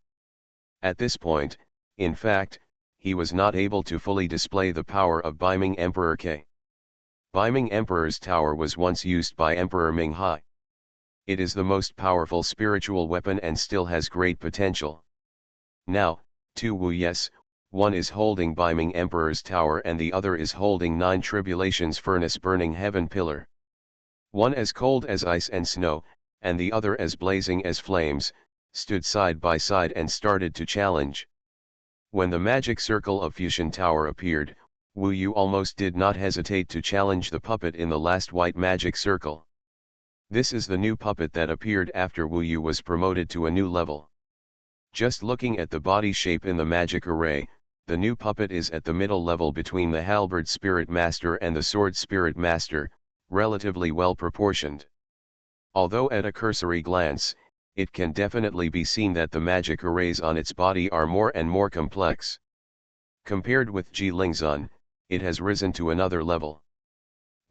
At this point, in fact, he was not able to fully display the power of Beiming Emperor Ke. Beiming Emperor's tower was once used by Emperor Ming Hai. It is the most powerful spiritual weapon and still has great potential. Now, two Wu Yes, one is holding Beiming Emperor's tower and the other is holding 9 tribulations furnace burning heaven pillar. One as cold as ice and snow, and the other as blazing as flames, stood side by side and started to challenge. When the magic circle of Fusion Tower appeared, Wu Yu almost did not hesitate to challenge the puppet in the last white magic circle. This is the new puppet that appeared after Wu Yu was promoted to a new level. Just looking at the body shape in the magic array, the new puppet is at the middle level between the halberd spirit master and the sword spirit master, relatively well proportioned. Although at a cursory glance, it can definitely be seen that the magic arrays on its body are more and more complex. Compared with Ji Lingzun, it has risen to another level.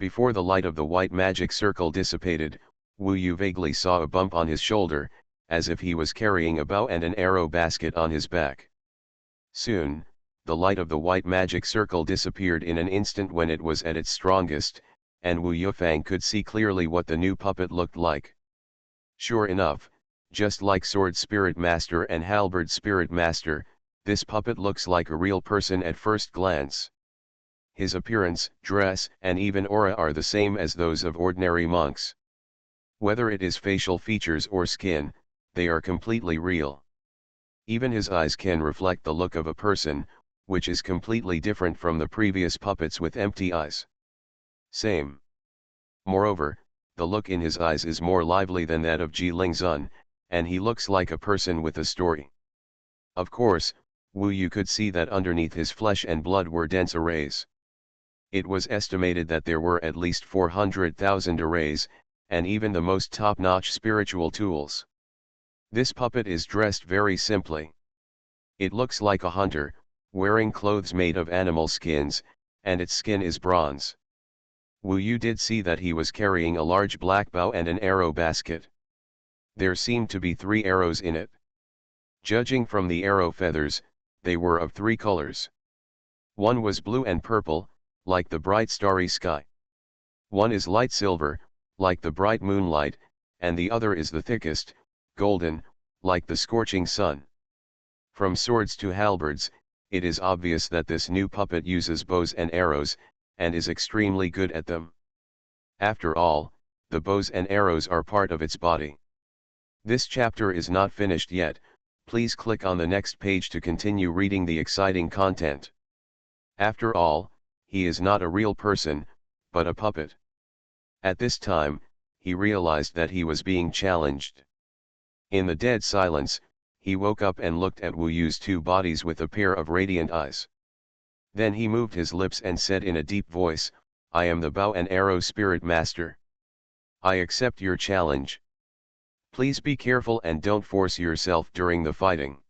Before the light of the white magic circle dissipated, Wu Yu vaguely saw a bump on his shoulder, as if he was carrying a bow and an arrow basket on his back. Soon, the light of the white magic circle disappeared in an instant when it was at its strongest, and Wu Yufang could see clearly what the new puppet looked like. Sure enough, just like Sword Spirit Master and Halberd Spirit Master, this puppet looks like a real person at first glance. His appearance, dress, and even aura are the same as those of ordinary monks. Whether it is facial features or skin, they are completely real. Even his eyes can reflect the look of a person, which is completely different from the previous puppets with empty eyes. Same. Moreover, the look in his eyes is more lively than that of Ji Lingzun, and he looks like a person with a story. Of course, Wu Yu could see that underneath his flesh and blood were dense arrays. It was estimated that there were at least 400,000 arrays, and even the most top-notch spiritual tools. This puppet is dressed very simply. It looks like a hunter, wearing clothes made of animal skins, and its skin is bronze. Wu Yu did see that he was carrying a large black bow and an arrow basket. There seemed to be 3 arrows in it. Judging from the arrow feathers, They were of three colors. One was blue and purple, like the bright starry sky. One is light silver, like the bright moonlight, and the other is the thickest, golden, like the scorching sun. From swords to halberds, it is obvious that this new puppet uses bows and arrows, and is extremely good at them. After all, the bows and arrows are part of its body. This chapter is not finished yet, please click on the next page to continue reading the exciting content. After all, he is not a real person, but a puppet. At this time, he realized that he was being challenged. In the dead silence, he woke up and looked at Wu Yu's two bodies with a pair of radiant eyes. Then he moved his lips and said in a deep voice, "I am the bow and arrow spirit master. I accept your challenge. Please be careful and don't force yourself during the fighting."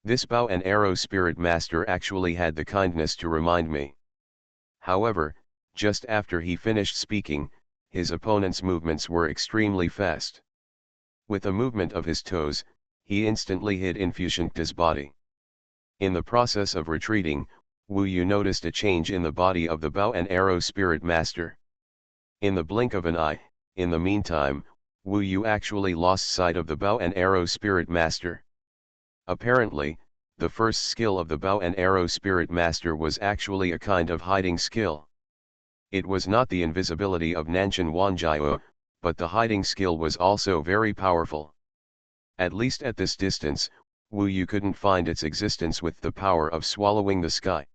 This bow and arrow spirit master actually had the kindness to remind me. However, just after he finished speaking, his opponent's movements were extremely fast. With a movement of his toes, he instantly hid in Fushengta's body. In the process of retreating, Wu Yu noticed a change in the body of the bow and arrow spirit master. In the blink of an eye, in the meantime, Wu Yu actually lost sight of the bow and arrow spirit master. Apparently, the first skill of the bow and arrow spirit master was actually a kind of hiding skill. It was not the invisibility of Nanshan Wanjiao, but the hiding skill was also very powerful. At least at this distance, Wu Yu couldn't find its existence with the power of swallowing the sky.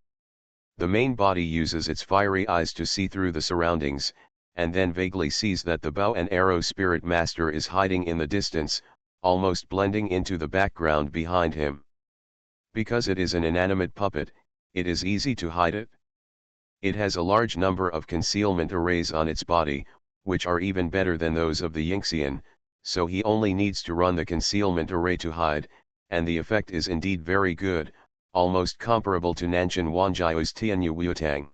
The main body uses its fiery eyes to see through the surroundings, and then vaguely sees that the bow and arrow spirit master is hiding in the distance, almost blending into the background behind him. Because it is an inanimate puppet, it is easy to hide it. It has a large number of concealment arrays on its body, which are even better than those of the Yingxian, so he only needs to run the concealment array to hide, and the effect is indeed very good, almost comparable to Nanshan Wanjiao's Tianyu Wutang.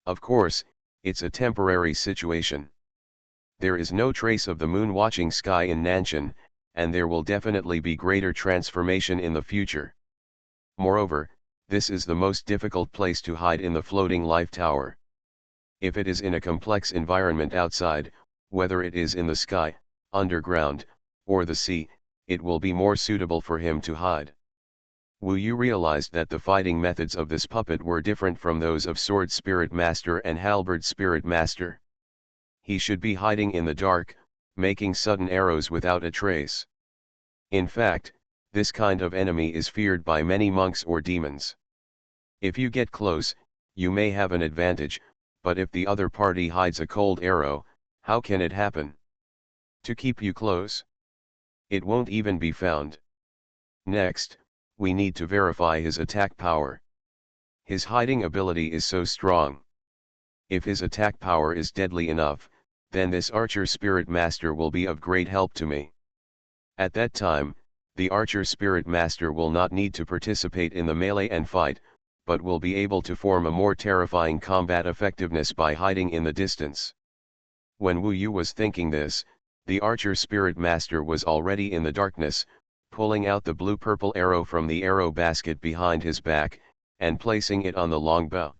Of course, it's a temporary situation. There is no trace of the moon-watching sky in Nanshan, and there will definitely be greater transformation in the future. Moreover, this is the most difficult place to hide in the floating life tower. If it is in a complex environment outside, whether it is in the sky, underground, or the sea, it will be more suitable for him to hide. Wu Yu realized that the fighting methods of this puppet were different from those of Sword Spirit Master and Halberd Spirit Master. He should be hiding in the dark, making sudden arrows without a trace. In fact, this kind of enemy is feared by many monks or demons. If you get close, you may have an advantage, but if the other party hides a cold arrow, how can it happen to keep you close? It won't even be found. Next, we need to verify his attack power. His hiding ability is so strong. If his attack power is deadly enough, then this archer spirit master will be of great help to me. At that time, the archer spirit master will not need to participate in the melee and fight, but will be able to form a more terrifying combat effectiveness by hiding in the distance. When Wu Yu was thinking this, the archer spirit master was already in the darkness, pulling out the blue-purple arrow from the arrow basket behind his back, and placing it on the long bow.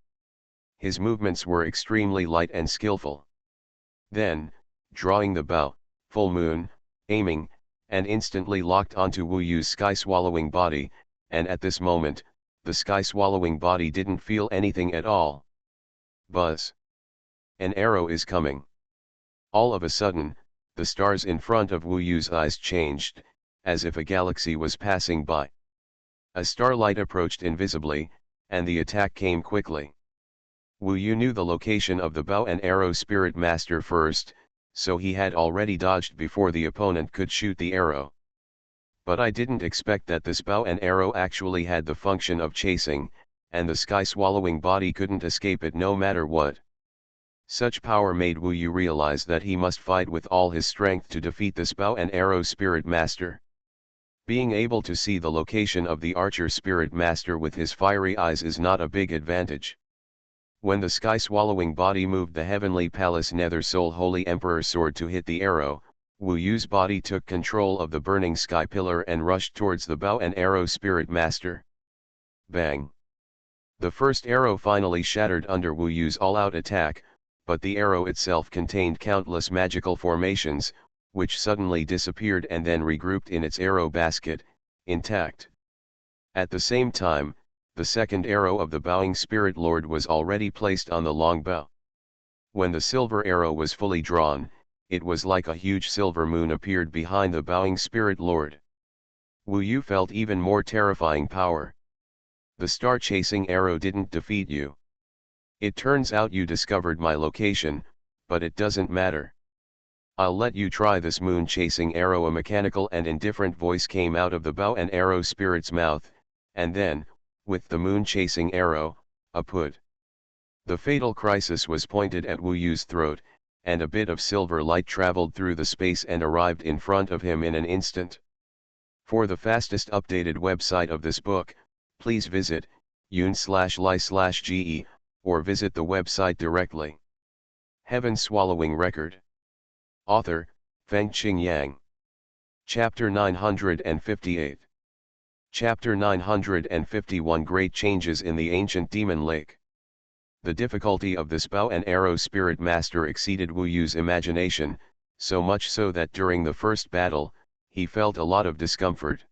His movements were extremely light and skillful. Then, drawing the bow, full moon, aiming, and instantly locked onto Wu Yu's sky-swallowing body, and at this moment, the sky-swallowing body didn't feel anything at all. Buzz! An arrow is coming. All of a sudden, the stars in front of Wu Yu's eyes changed, as if a galaxy was passing by. A starlight approached invisibly, and the attack came quickly. Wu Yu knew the location of the bow and arrow spirit master first, so he had already dodged before the opponent could shoot the arrow. But I didn't expect that this bow and arrow actually had the function of chasing, and the sky-swallowing body couldn't escape it no matter what. Such power made Wu Yu realize that he must fight with all his strength to defeat this bow and arrow spirit master. Being able to see the location of the archer spirit master with his fiery eyes is not a big advantage. When the sky-swallowing body moved the Heavenly Palace Nether Soul Holy Emperor sword to hit the arrow, Wu Yu's body took control of the burning sky pillar and rushed towards the bow and arrow spirit master. Bang! The first arrow finally shattered under Wu Yu's all-out attack, but the arrow itself contained countless magical formations, which suddenly disappeared and then regrouped in its arrow basket, intact. At the same time, the second arrow of the bowing spirit lord was already placed on the long bow. When the silver arrow was fully drawn, it was like a huge silver moon appeared behind the bowing spirit lord. Wu Yu felt even more terrifying power. The star-chasing arrow didn't defeat you. It turns out you discovered my location, but it doesn't matter. I'll let you try this moon-chasing arrow. A mechanical and indifferent voice came out of the bow and arrow spirit's mouth, and then, with the moon-chasing arrow, put. The fatal crisis was pointed at Wu Yu's throat, and a bit of silver light traveled through the space and arrived in front of him in an instant. For the fastest updated website of this book, please visit yun/li/ge, or visit the website directly. Heaven Swallowing Record. Author, Fengqing Yang. Chapter 958. Chapter 951. Great Changes in the Ancient Demon Lake. The difficulty of this bow and arrow spirit master exceeded Wu Yu's imagination, so much so that during the first battle, he felt a lot of discomfort.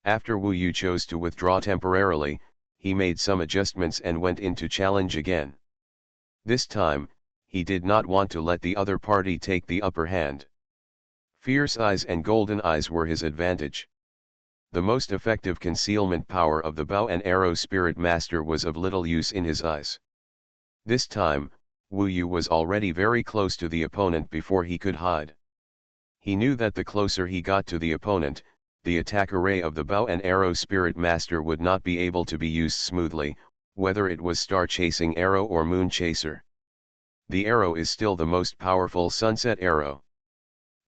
After Wu Yu chose to withdraw temporarily, he made some adjustments and went in to challenge again. This time, he did not want to let the other party take the upper hand. Fierce eyes and golden eyes were his advantage. The most effective concealment power of the bow and arrow spirit master was of little use in his eyes. This time, Wu Yu was already very close to the opponent before he could hide. He knew that the closer he got to the opponent, the attack array of the bow and arrow spirit master would not be able to be used smoothly, whether it was star-chasing arrow or moon chaser. The arrow is still the most powerful sunset arrow.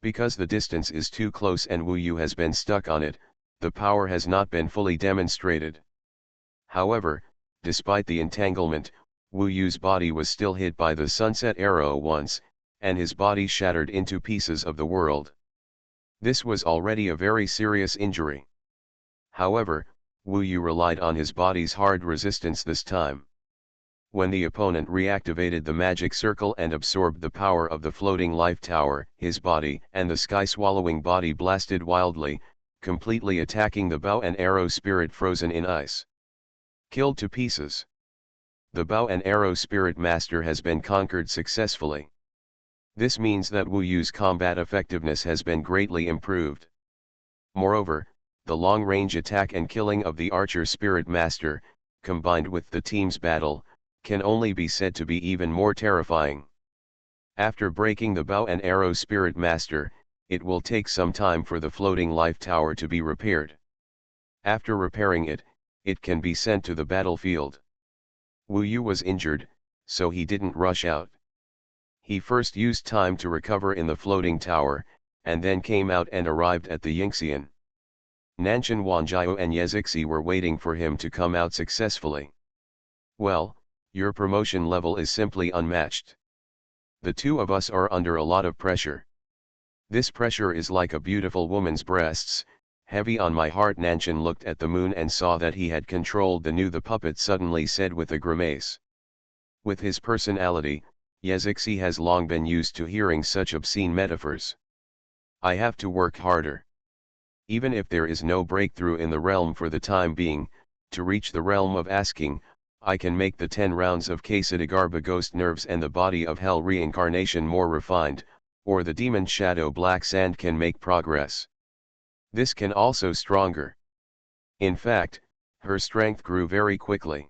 Because the distance is too close and Wu Yu has been stuck on it, the power has not been fully demonstrated. However, despite the entanglement, Wu Yu's body was still hit by the sunset arrow once, and his body shattered into pieces of the world. This was already a very serious injury. However, Wu Yu relied on his body's hard resistance this time. When the opponent reactivated the magic circle and absorbed the power of the floating life tower, his body and the sky-swallowing body blasted wildly, completely attacking the bow and arrow spirit frozen in ice. Killed to pieces. The bow and arrow spirit master has been conquered successfully. This means that Wu Yu's combat effectiveness has been greatly improved. Moreover, the long-range attack and killing of the archer spirit master, combined with the team's battle, can only be said to be even more terrifying. After breaking the bow and arrow spirit master, it will take some time for the floating life tower to be repaired. After repairing it, it can be sent to the battlefield. Wu Yu was injured, so he didn't rush out. He first used time to recover in the floating tower, and then came out and arrived at the Yingxian. Nanshan Wanjiao and Yezixi were waiting for him to come out successfully. Well, your promotion level is simply unmatched. The two of us are under a lot of pressure. This pressure is like a beautiful woman's breasts, heavy on my heart. Nanshan looked at the moon and saw that he had controlled the puppet suddenly said with a grimace. With his personality, Yezixi has long been used to hearing such obscene metaphors. I have to work harder. Even if there is no breakthrough in the realm for the time being, to reach the realm of asking, I can make the 10 rounds of Kesadagarba ghost nerves and the body of hell reincarnation more refined, or the demon shadow black sand can make progress. This can also stronger. In fact, her strength grew very quickly.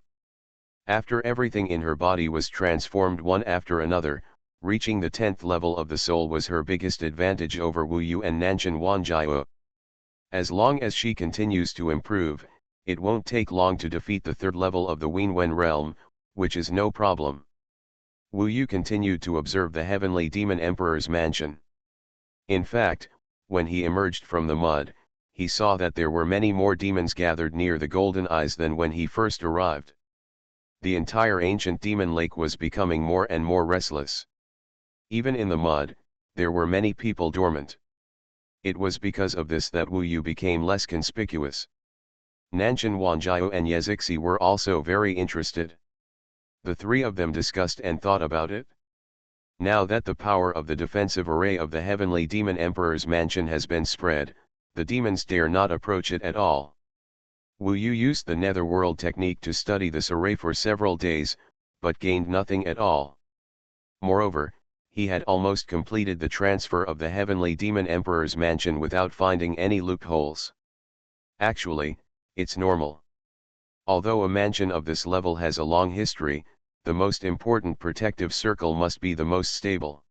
After everything in her body was transformed one after another, reaching the 10th level of the soul was her biggest advantage over Wu Yu and Nanshan Wanjiao. As long as she continues to improve, it won't take long to defeat the 3rd level of the Wenwen realm, which is no problem. Wu Yu continued to observe the heavenly demon emperor's mansion. In fact, when he emerged from the mud, he saw that there were many more demons gathered near the golden eyes than when he first arrived. The entire ancient demon lake was becoming more and more restless. Even in the mud, there were many people dormant. It was because of this that Wu Yu became less conspicuous. Nanshan Wanjiao and Yezixi were also very interested. The three of them discussed and thought about it. Now that the power of the defensive array of the heavenly demon emperor's mansion has been spread, the demons dare not approach it at all. Wu Yu used the netherworld technique to study this array for several days, but gained nothing at all. Moreover, he had almost completed the transfer of the heavenly demon emperor's mansion without finding any loopholes. Actually, it's normal. Although a mansion of this level has a long history, the most important protective circle must be the most stable.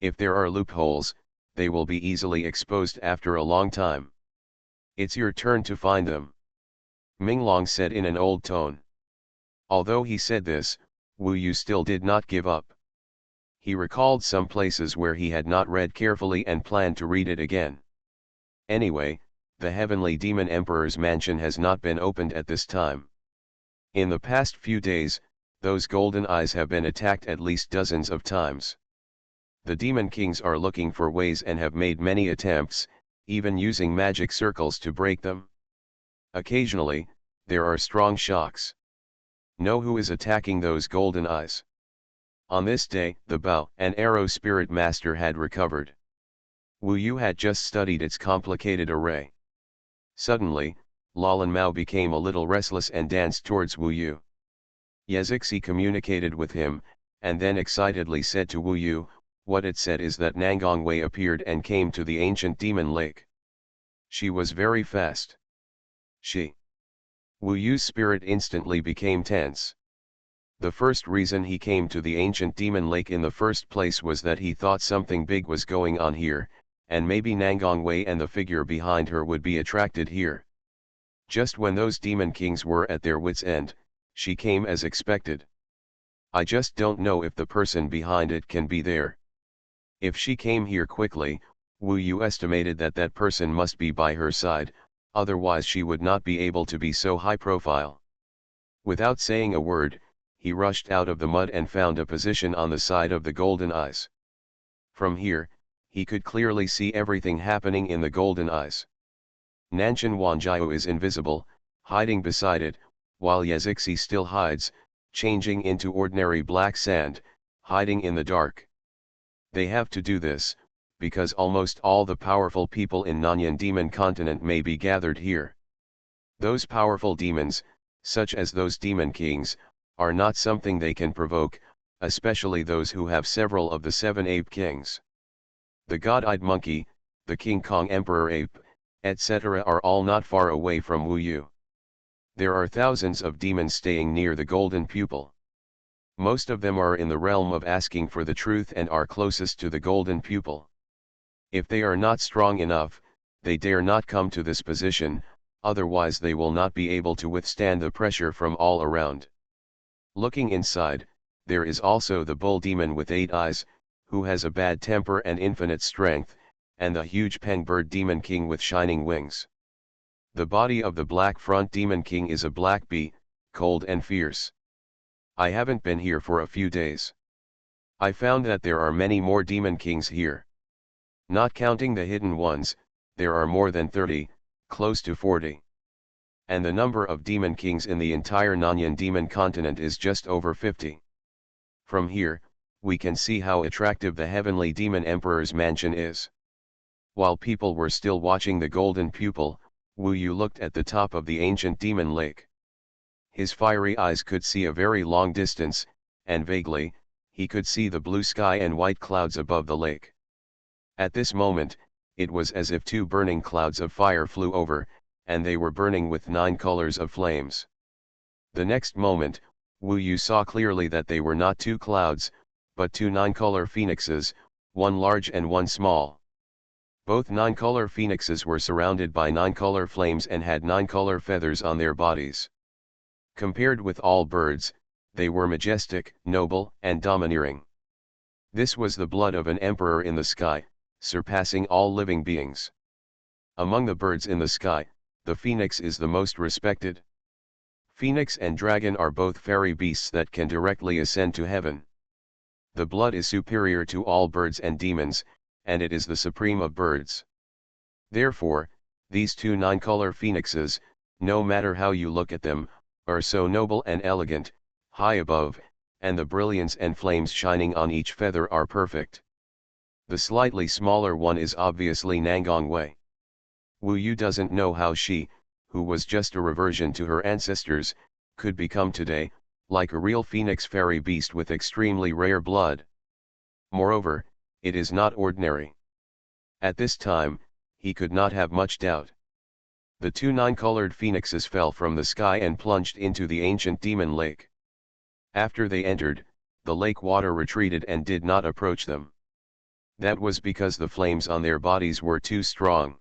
If there are loopholes, they will be easily exposed after a long time. It's your turn to find them, Minglong said in an old tone. Although he said this, Wu Yu still did not give up. He recalled some places where he had not read carefully and planned to read it again. Anyway, the heavenly demon emperor's mansion has not been opened at this time. In the past few days, those golden eyes have been attacked at least dozens of times. The demon kings are looking for ways and have made many attempts, even using magic circles to break them. Occasionally, there are strong shocks. Know who is attacking those golden eyes. On this day, the bow and arrow spirit master had recovered. Wu Yu had just studied its complicated array. Suddenly, Lalan Mao became a little restless and danced towards Wu Yu. Yezixi communicated with him, and then excitedly said to Wu Yu, what it said is that Nangong Wei appeared and came to the ancient demon lake. She was very fast. Wu Yu's spirit instantly became tense. The first reason he came to the ancient demon lake in the first place was that he thought something big was going on here, and maybe Nangong Wei and the figure behind her would be attracted here. Just when those demon kings were at their wits' end, she came as expected. I just don't know if the person behind it can be there. If she came here quickly, Wu Yu estimated that that person must be by her side, otherwise she would not be able to be so high profile. Without saying a word, he rushed out of the mud and found a position on the side of the golden eyes. From here, he could clearly see everything happening in the golden eyes. Nanshan Wanjiao is invisible, hiding beside it, while Yezixi still hides, changing into ordinary black sand, hiding in the dark. They have to do this, because almost all the powerful people in Nanyan Demon Continent may be gathered here. Those powerful demons, such as those demon kings, are not something they can provoke, especially those who have several of the 7 ape kings. The god-eyed monkey, the King Kong Emperor ape, etc. are all not far away from Wu Yu. There are thousands of demons staying near the golden pupil. Most of them are in the realm of asking for the truth and are closest to the golden pupil. If they are not strong enough, they dare not come to this position, otherwise they will not be able to withstand the pressure from all around. Looking inside, there is also the bull demon with 8 eyes, who has a bad temper and infinite strength, and the huge pengbird demon king with shining wings. The body of the black front demon king is a black bee, cold and fierce. I haven't been here for a few days. I found that there are many more demon kings here. Not counting the hidden ones, there are more than 30, close to 40. And the number of demon kings in the entire Nanyan Demon Continent is just over 50. From here, we can see how attractive the heavenly demon emperor's mansion is. While people were still watching the golden pupil, Wu Yu looked at the top of the ancient demon lake. His fiery eyes could see a very long distance, and vaguely, he could see the blue sky and white clouds above the lake. At this moment, it was as if 2 burning clouds of fire flew over, and they were burning with 9 colors of flames. The next moment, Wu Yu saw clearly that they were not 2 clouds, but 2 9-color phoenixes, one large and one small. Both 9-color phoenixes were surrounded by 9-color flames and had 9-color feathers on their bodies. Compared with all birds, they were majestic, noble, and domineering. This was the blood of an emperor in the sky, surpassing all living beings. Among the birds in the sky, the phoenix is the most respected. Phoenix and dragon are both fairy beasts that can directly ascend to heaven. The blood is superior to all birds and demons, and it is the supreme of birds. Therefore, these 2 9-color phoenixes, no matter how you look at them, are so noble and elegant, high above, and the brilliance and flames shining on each feather are perfect. The slightly smaller one is obviously Nangong Wei. Wu Yu doesn't know how she, who was just a reversion to her ancestors, could become today, like a real phoenix fairy beast with extremely rare blood. Moreover, it is not ordinary. At this time, he could not have much doubt. The two nine-colored phoenixes fell from the sky and plunged into the ancient demon lake. After they entered, the lake water retreated and did not approach them. That was because the flames on their bodies were too strong.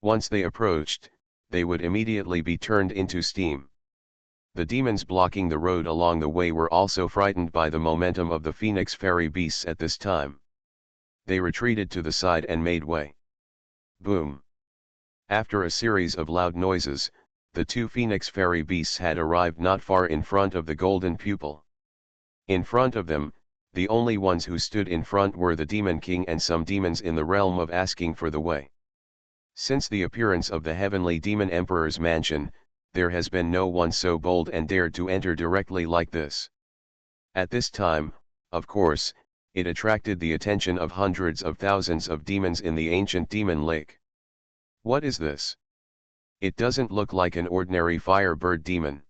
Once they approached, they would immediately be turned into steam. The demons blocking the road along the way were also frightened by the momentum of the phoenix fairy beasts at this time. They retreated to the side and made way. Boom! After a series of loud noises, the two phoenix fairy beasts had arrived not far in front of the golden pupil. In front of them, the only ones who stood in front were the Demon King and some demons in the realm of asking for the way. Since the appearance of the heavenly demon emperor's mansion, there has been no one so bold and dared to enter directly like this. At this time, of course, it attracted the attention of hundreds of thousands of demons in the ancient demon lake. What is this? It doesn't look like an ordinary firebird demon.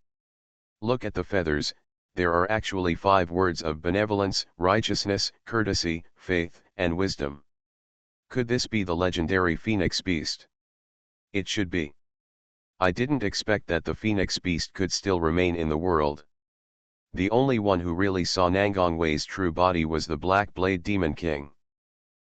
Look at the feathers. There are actually 5 words of benevolence, righteousness, courtesy, faith, and wisdom. Could this be the legendary phoenix beast? It should be. I didn't expect that the phoenix beast could still remain in the world. The only one who really saw Nangong Wei's true body was the Black Blade Demon King.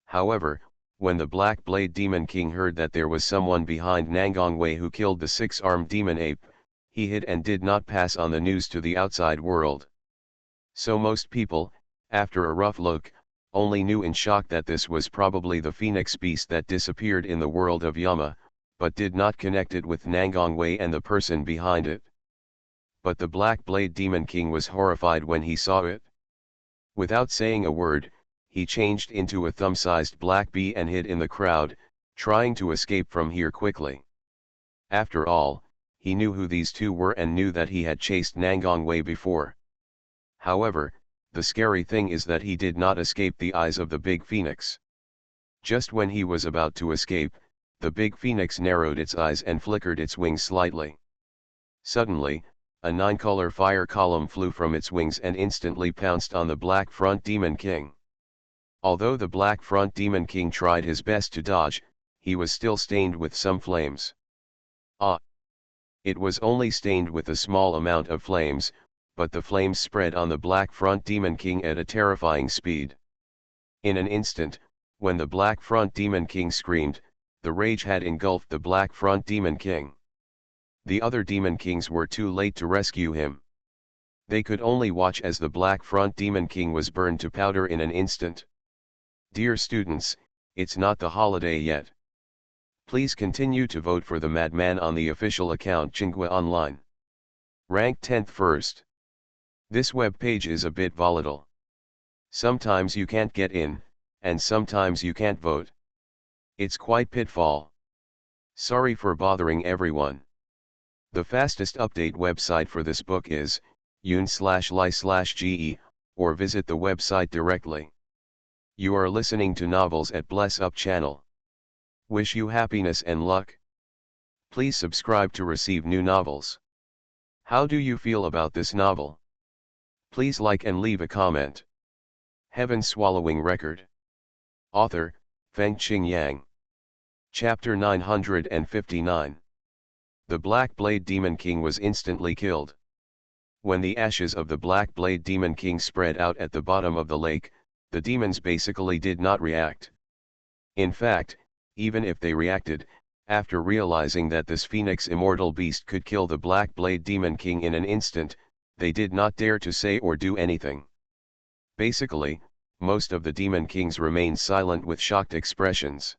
However, when the Black Blade Demon King heard that there was someone behind Nangong Wei who killed the 6-armed demon ape, he hid and did not pass on the news to the outside world. So most people, after a rough look, only knew in shock that this was probably the phoenix beast that disappeared in the world of Yama, but did not connect it with Nangong Wei and the person behind it. But the Black Blade Demon King was horrified when he saw it. Without saying a word, he changed into a thumb-sized black bee and hid in the crowd, trying to escape from here quickly. After all, he knew who these two were and knew that he had chased Nangong Wei before. However, the scary thing is that he did not escape the eyes of the big phoenix. Just when he was about to escape, the big phoenix narrowed its eyes and flickered its wings slightly. Suddenly, a 9-color fire column flew from its wings and instantly pounced on the Black Front Demon King. Although the Black Front Demon King tried his best to dodge, he was still stained with some flames. Ah! It was only stained with a small amount of flames, but the flames spread on the Black Front Demon King at a terrifying speed. In an instant, when the Black Front Demon King screamed, the rage had engulfed the Black Front Demon King. The other Demon Kings were too late to rescue him. They could only watch as the Black Front Demon King was burned to powder in an instant. Dear students, it's not the holiday yet. Please continue to vote for the madman on the official account Tsinghua Online. Ranked 10th first. This web page is a bit volatile. Sometimes you can't get in, and sometimes you can't vote. It's quite pitfall. Sorry for bothering everyone. The fastest update website for this book is yun/li/ge, or visit the website directly. You are listening to Novels at Bless Up channel. Wish you happiness and luck. Please subscribe to receive new novels. How do you feel about this novel? Please like and leave a comment. Heaven Swallowing Record. Author, Fengqing Yang. Chapter 959. The Black Blade Demon King was instantly killed. When the ashes of the Black Blade Demon King spread out at the bottom of the lake, the demons basically did not react. In fact, even if they reacted, after realizing that this phoenix immortal beast could kill the Black Blade Demon King in an instant, they did not dare to say or do anything. Basically, most of the Demon Kings remained silent with shocked expressions.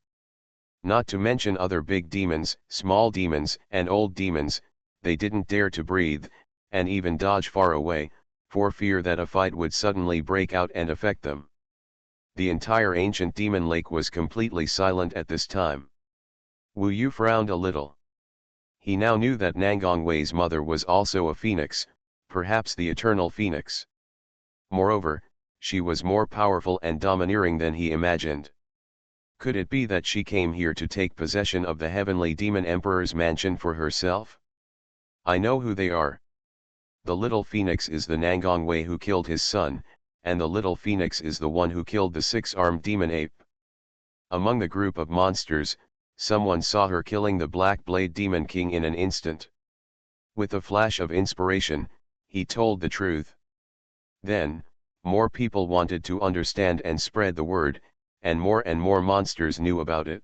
Not to mention other big demons, small demons, and old demons, they didn't dare to breathe, and even dodge far away, for fear that a fight would suddenly break out and affect them. The entire ancient demon lake was completely silent at this time. Wu Yu frowned a little. He now knew that Nangongwei's mother was also a phoenix, perhaps the eternal phoenix. Moreover, she was more powerful and domineering than he imagined. Could it be that she came here to take possession of the heavenly demon emperor's mansion for herself? I know who they are. The little phoenix is the Nangongwei who killed his son, and the little phoenix is the one who killed the six-armed demon ape. Among the group of monsters, someone saw her killing the Black Blade Demon King in an instant. With a flash of inspiration, he told the truth. Then, more people wanted to understand and spread the word, and more monsters knew about it.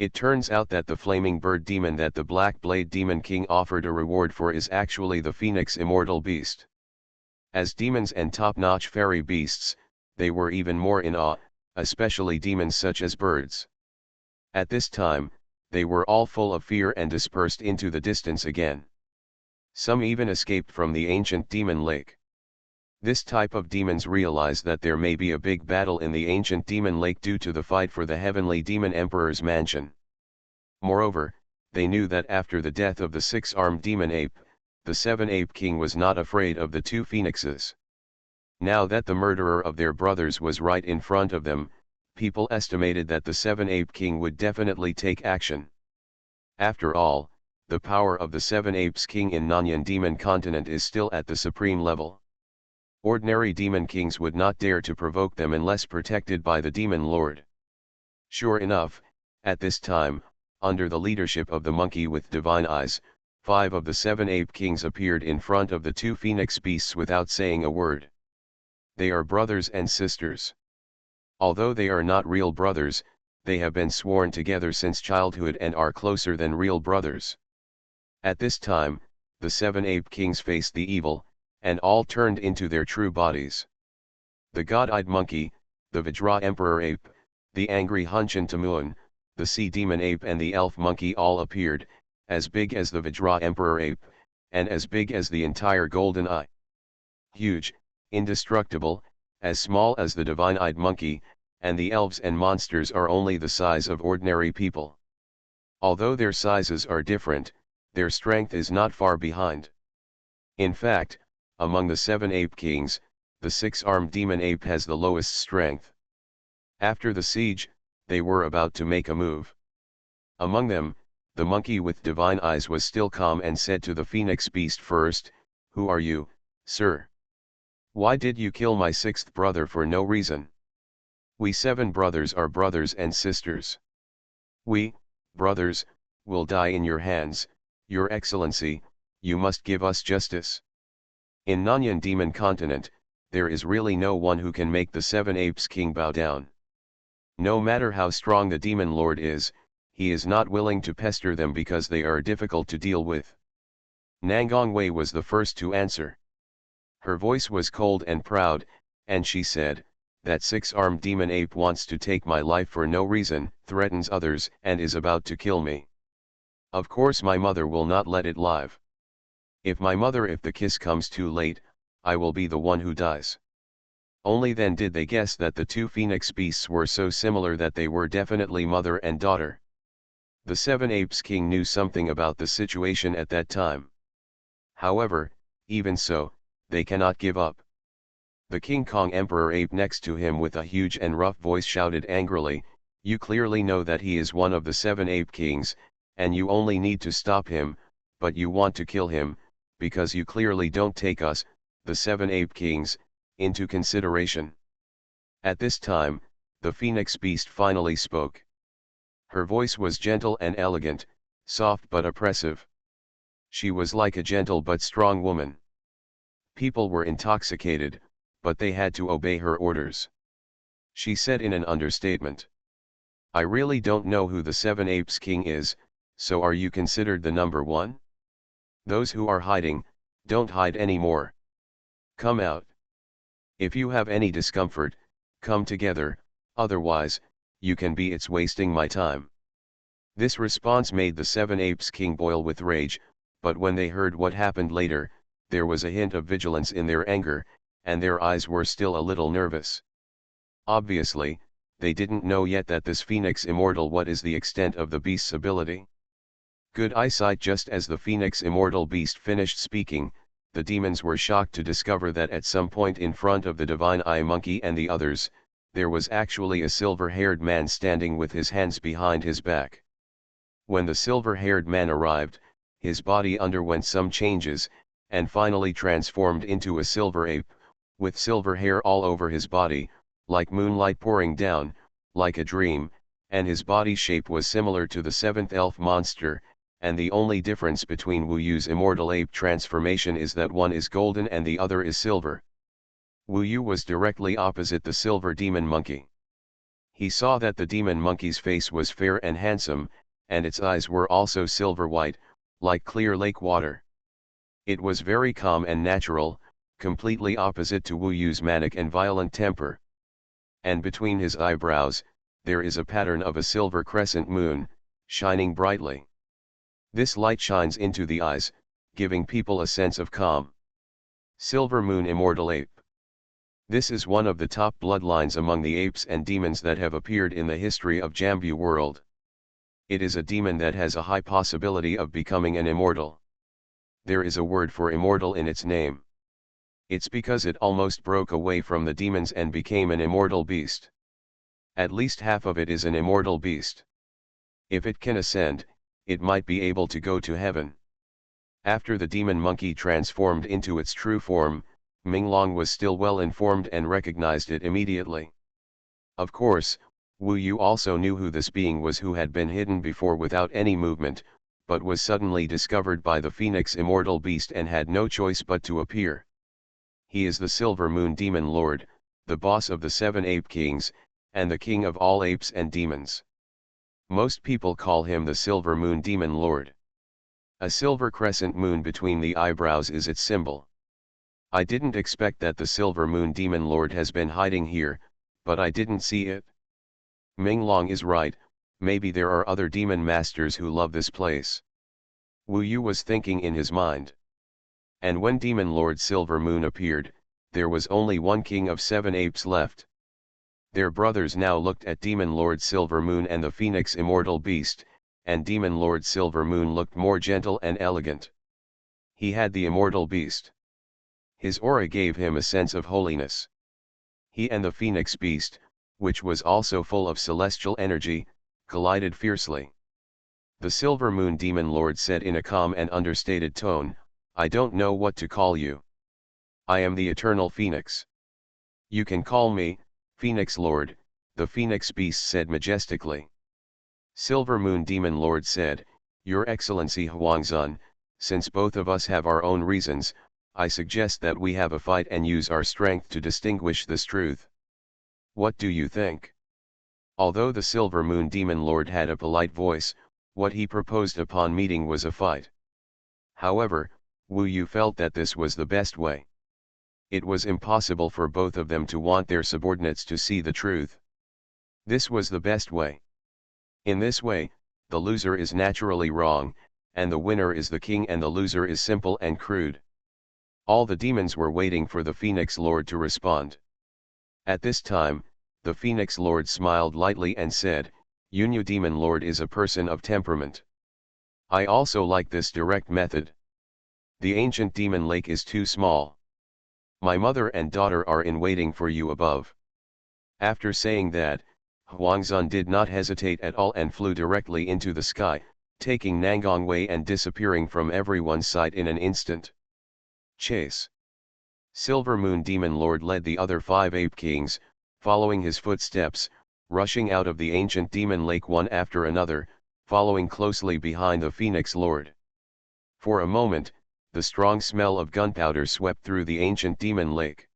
It turns out that the flaming bird demon that the Black Blade Demon King offered a reward for is actually the Phoenix Immortal beast. As demons and top-notch fairy beasts, they were even more in awe, especially demons such as birds. At this time, they were all full of fear and dispersed into the distance again. Some even escaped from the ancient demon lake. This type of demons realize that there may be a big battle in the ancient demon lake due to the fight for the heavenly demon emperor's mansion. Moreover, they knew that after the death of the six-armed demon ape, the seven-ape king was not afraid of the two phoenixes. Now that the murderer of their brothers was right in front of them, people estimated that the seven-ape king would definitely take action. After all, the power of the seven apes king in Nanyan demon continent is still at the supreme level. Ordinary demon kings would not dare to provoke them unless protected by the demon lord. Sure enough, at this time, under the leadership of the monkey with divine eyes, 5 of the 7 ape kings appeared in front of the 2 phoenix beasts without saying a word. They are brothers and sisters. Although they are not real brothers, they have been sworn together since childhood and are closer than real brothers. At this time, the 7 ape kings faced the evil, and all turned into their true bodies. The god-eyed monkey, the Vajra emperor ape, the angry Hunchin Tamuan, the sea demon ape and the elf monkey all appeared, as big as the Vajra emperor ape, and as big as the entire golden eye. Huge, indestructible, as small as the divine-eyed monkey, and the elves and monsters are only the size of ordinary people. Although their sizes are different, their strength is not far behind. In fact, among the 7 ape kings, the 6-armed demon ape has the lowest strength. After the siege, they were about to make a move. Among them, the monkey with divine eyes was still calm and said to the phoenix beast first, "Who are you, sir? Why did you kill my 6th brother for no reason? We 7 brothers are brothers and sisters. We, brothers, will die in your hands, your excellency, you must give us justice." In Nanyan demon continent, there is really no one who can make the 7 apes king bow down. No matter how strong the demon lord is, he is not willing to pester them because they are difficult to deal with. Nangongwei was the first to answer. Her voice was cold and proud, and she said, "That 6-armed demon ape wants to take my life for no reason, threatens others, and is about to kill me. Of course my mother will not let it live. If the kiss comes too late, I will be the one who dies." Only then did they guess that the 2 phoenix beasts were so similar that they were definitely mother and daughter. The 7 apes king knew something about the situation at that time. However, even so, they cannot give up. The King Kong Emperor ape next to him with a huge and rough voice shouted angrily, "You clearly know that he is one of the 7 ape kings, and you only need to stop him, but you want to kill him, because you clearly don't take us, the 7 ape kings, into consideration." At this time, the phoenix beast finally spoke. Her voice was gentle and elegant, soft but oppressive. She was like a gentle but strong woman. People were intoxicated, but they had to obey her orders. She said in an understatement, "I really don't know who the 7 apes king is, so are you considered the number 1? Those who are hiding, don't hide anymore. Come out. If you have any discomfort, come together, otherwise, you can be it's wasting my time." This response made the 7 apes king boil with rage, but when they heard what happened later, there was a hint of vigilance in their anger, and their eyes were still a little nervous. Obviously, they didn't know yet that this phoenix immortal what is the extent of the beast's ability. good eyesight. Just as the Phoenix immortal beast finished speaking, the demons were shocked to discover that at some point in front of the divine eye monkey and the others, there was actually a silver-haired man standing with his hands behind his back. When the silver-haired man arrived, his body underwent some changes, and finally transformed into a silver ape, with silver hair all over his body, like moonlight pouring down, like a dream, and his body shape was similar to the seventh elf monster, and the only difference between Wu Yu's immortal ape transformation is that one is golden and the other is silver. Wu Yu was directly opposite the silver demon monkey. He saw that the demon monkey's face was fair and handsome, and its eyes were also silver white, like clear lake water. It was very calm and natural, completely opposite to Wu Yu's manic and violent temper. And between his eyebrows, there is a pattern of a silver crescent moon, shining brightly. This light shines into the eyes, giving people a sense of calm. Silver Moon Immortal Ape. This is one of the top bloodlines among the apes and demons that have appeared in the history of Jambu world. It is a demon that has a high possibility of becoming an immortal. There is a word for immortal in its name. It's because it almost broke away from the demons and became an immortal beast. At least half of it is an immortal beast. If it can ascend, it might be able to go to heaven. After the demon monkey transformed into its true form, Minglong was still well informed and recognized it immediately. Of course, Wu Yu also knew who this being was who had been hidden before without any movement, but was suddenly discovered by the Phoenix immortal beast and had no choice but to appear. He is the Silver Moon Demon Lord, the boss of the 7 Ape Kings, and the king of all apes and demons. Most people call him the Silver Moon Demon Lord. A silver crescent moon between the eyebrows is its symbol. I didn't expect that the Silver Moon Demon Lord has been hiding here, but I didn't see it. Minglong is right, maybe there are other demon masters who love this place. Wu Yu was thinking in his mind. And when Demon Lord Silver Moon appeared, there was only one king of 7 apes left. Their brothers now looked at Demon Lord Silver Moon and the Phoenix Immortal Beast, and Demon Lord Silver Moon looked more gentle and elegant. He had the Immortal Beast. His aura gave him a sense of holiness. He and the Phoenix Beast, which was also full of celestial energy, collided fiercely. The Silver Moon Demon Lord said in a calm and understated tone, "I don't know what to call you. I am the Eternal Phoenix. You can call me Phoenix Lord," the Phoenix Beast said majestically. Silver Moon Demon Lord said, "Your Excellency Huangzun, since both of us have our own reasons, I suggest that we have a fight and use our strength to distinguish this truth. What do you think?" Although the Silver Moon Demon Lord had a polite voice, what he proposed upon meeting was a fight. However, Wu Yu felt that this was the best way. It was impossible for both of them to want their subordinates to see the truth. This was the best way. In this way, the loser is naturally wrong, and the winner is the king and the loser is simple and crude. All the demons were waiting for the Phoenix Lord to respond. At this time, the Phoenix Lord smiled lightly and said, "Yunyu Demon Lord is a person of temperament. I also like this direct method. The ancient demon lake is too small. My mother and daughter are in waiting for you above." After saying that, Huangzun did not hesitate at all and flew directly into the sky, taking Nangong Wei and disappearing from everyone's sight in an instant. Chase. Silver Moon Demon Lord led the other 5 Ape Kings, following his footsteps, rushing out of the ancient demon lake one after another, following closely behind the Phoenix Lord. For a moment, the strong smell of gunpowder swept through the ancient demon lake.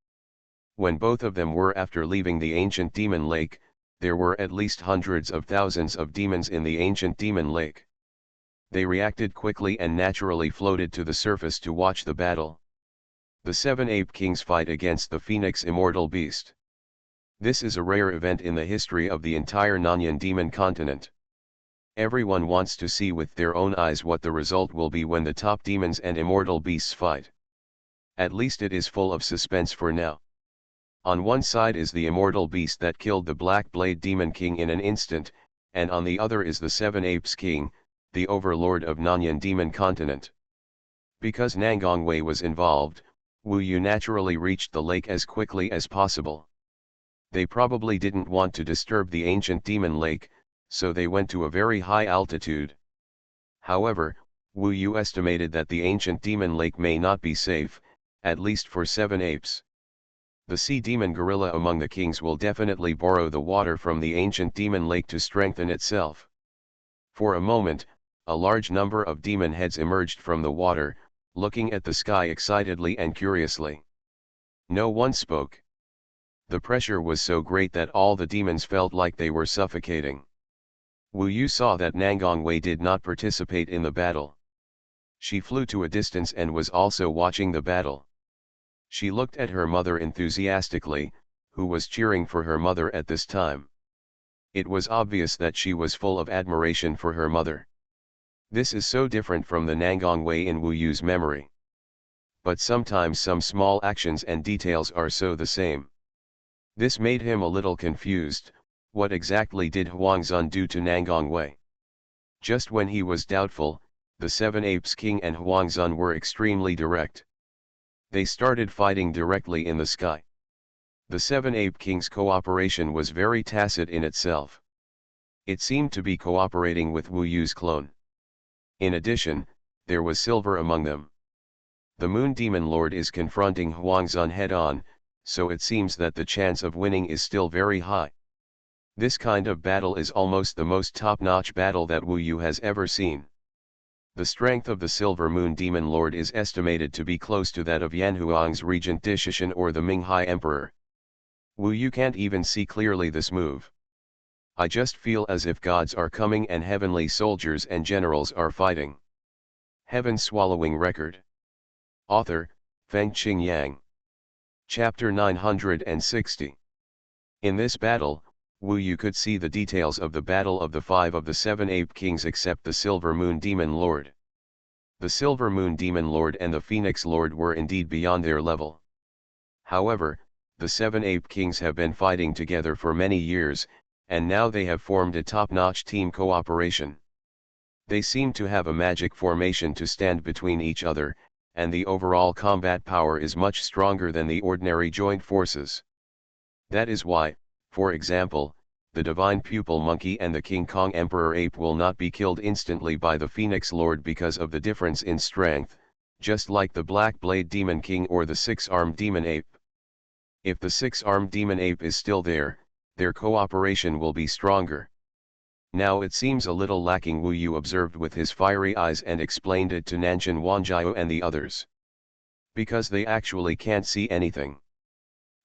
When both of them were after leaving the ancient demon lake, there were at least hundreds of thousands of demons in the ancient demon lake. They reacted quickly and naturally floated to the surface to watch the battle. The 7 Ape Kings fight against the Phoenix Immortal Beast. This is a rare event in the history of the entire Nanyang Demon continent. Everyone wants to see with their own eyes what the result will be when the top demons and immortal beasts fight. At least it is full of suspense for now. On one side is the immortal beast that killed the Black Blade Demon King in an instant, and on the other is the 7 Apes King, the overlord of Nanyan Demon Continent. Because Nangong Wei was involved, Wu Yu naturally reached the lake as quickly as possible. They probably didn't want to disturb the ancient demon lake, so they went to a very high altitude. However, Wu Yu estimated that the ancient demon lake may not be safe, at least for 7 apes. The sea demon gorilla among the kings will definitely borrow the water from the ancient demon lake to strengthen itself. For a moment, a large number of demon heads emerged from the water, looking at the sky excitedly and curiously. No one spoke. The pressure was so great that all the demons felt like they were suffocating. Wu Yu saw that Nangong Wei did not participate in the battle. She flew to a distance and was also watching the battle. She looked at her mother enthusiastically, who was cheering for her mother at this time. It was obvious that she was full of admiration for her mother. This is so different from the Nangong Wei in Wu Yu's memory. But sometimes some small actions and details are so the same. This made him a little confused. What exactly did Huangzhun do to Nangong Wei? Just when he was doubtful, the 7 Apes King and Huangzhun were extremely direct. They started fighting directly in the sky. The 7 Ape King's cooperation was very tacit in itself. It seemed to be cooperating with Wu Yu's clone. In addition, there was silver among them. The Moon Demon Lord is confronting Huangzhun head-on, so it seems that the chance of winning is still very high. This kind of battle is almost the most top-notch battle that Wu Yu has ever seen. The strength of the Silver Moon Demon Lord is estimated to be close to that of Yanhuang's Regent Dishishan or the Minghai Emperor. Wu Yu can't even see clearly this move. I just feel as if gods are coming and heavenly soldiers and generals are fighting. Heaven Swallowing Record. Author, Fengqing Yang. Chapter 960. In this battle, Wu Yu could see the details of the battle of the 5 of the 7 Ape Kings except the Silver Moon Demon Lord. The Silver Moon Demon Lord and the Phoenix Lord were indeed beyond their level. However, the 7 Ape Kings have been fighting together for many years, and now they have formed a top-notch team cooperation. They seem to have a magic formation to stand between each other, and the overall combat power is much stronger than the ordinary joint forces. That is why, for example, the Divine Pupil Monkey and the King Kong Emperor Ape will not be killed instantly by the Phoenix Lord because of the difference in strength, just like the Black Blade Demon King or the 6-armed Demon Ape. If the 6-armed Demon Ape is still there, their cooperation will be stronger. Now it seems a little lacking, Wu Yu observed with his fiery eyes and explained it to Nanshan Wanjiao and the others. Because they actually can't see anything.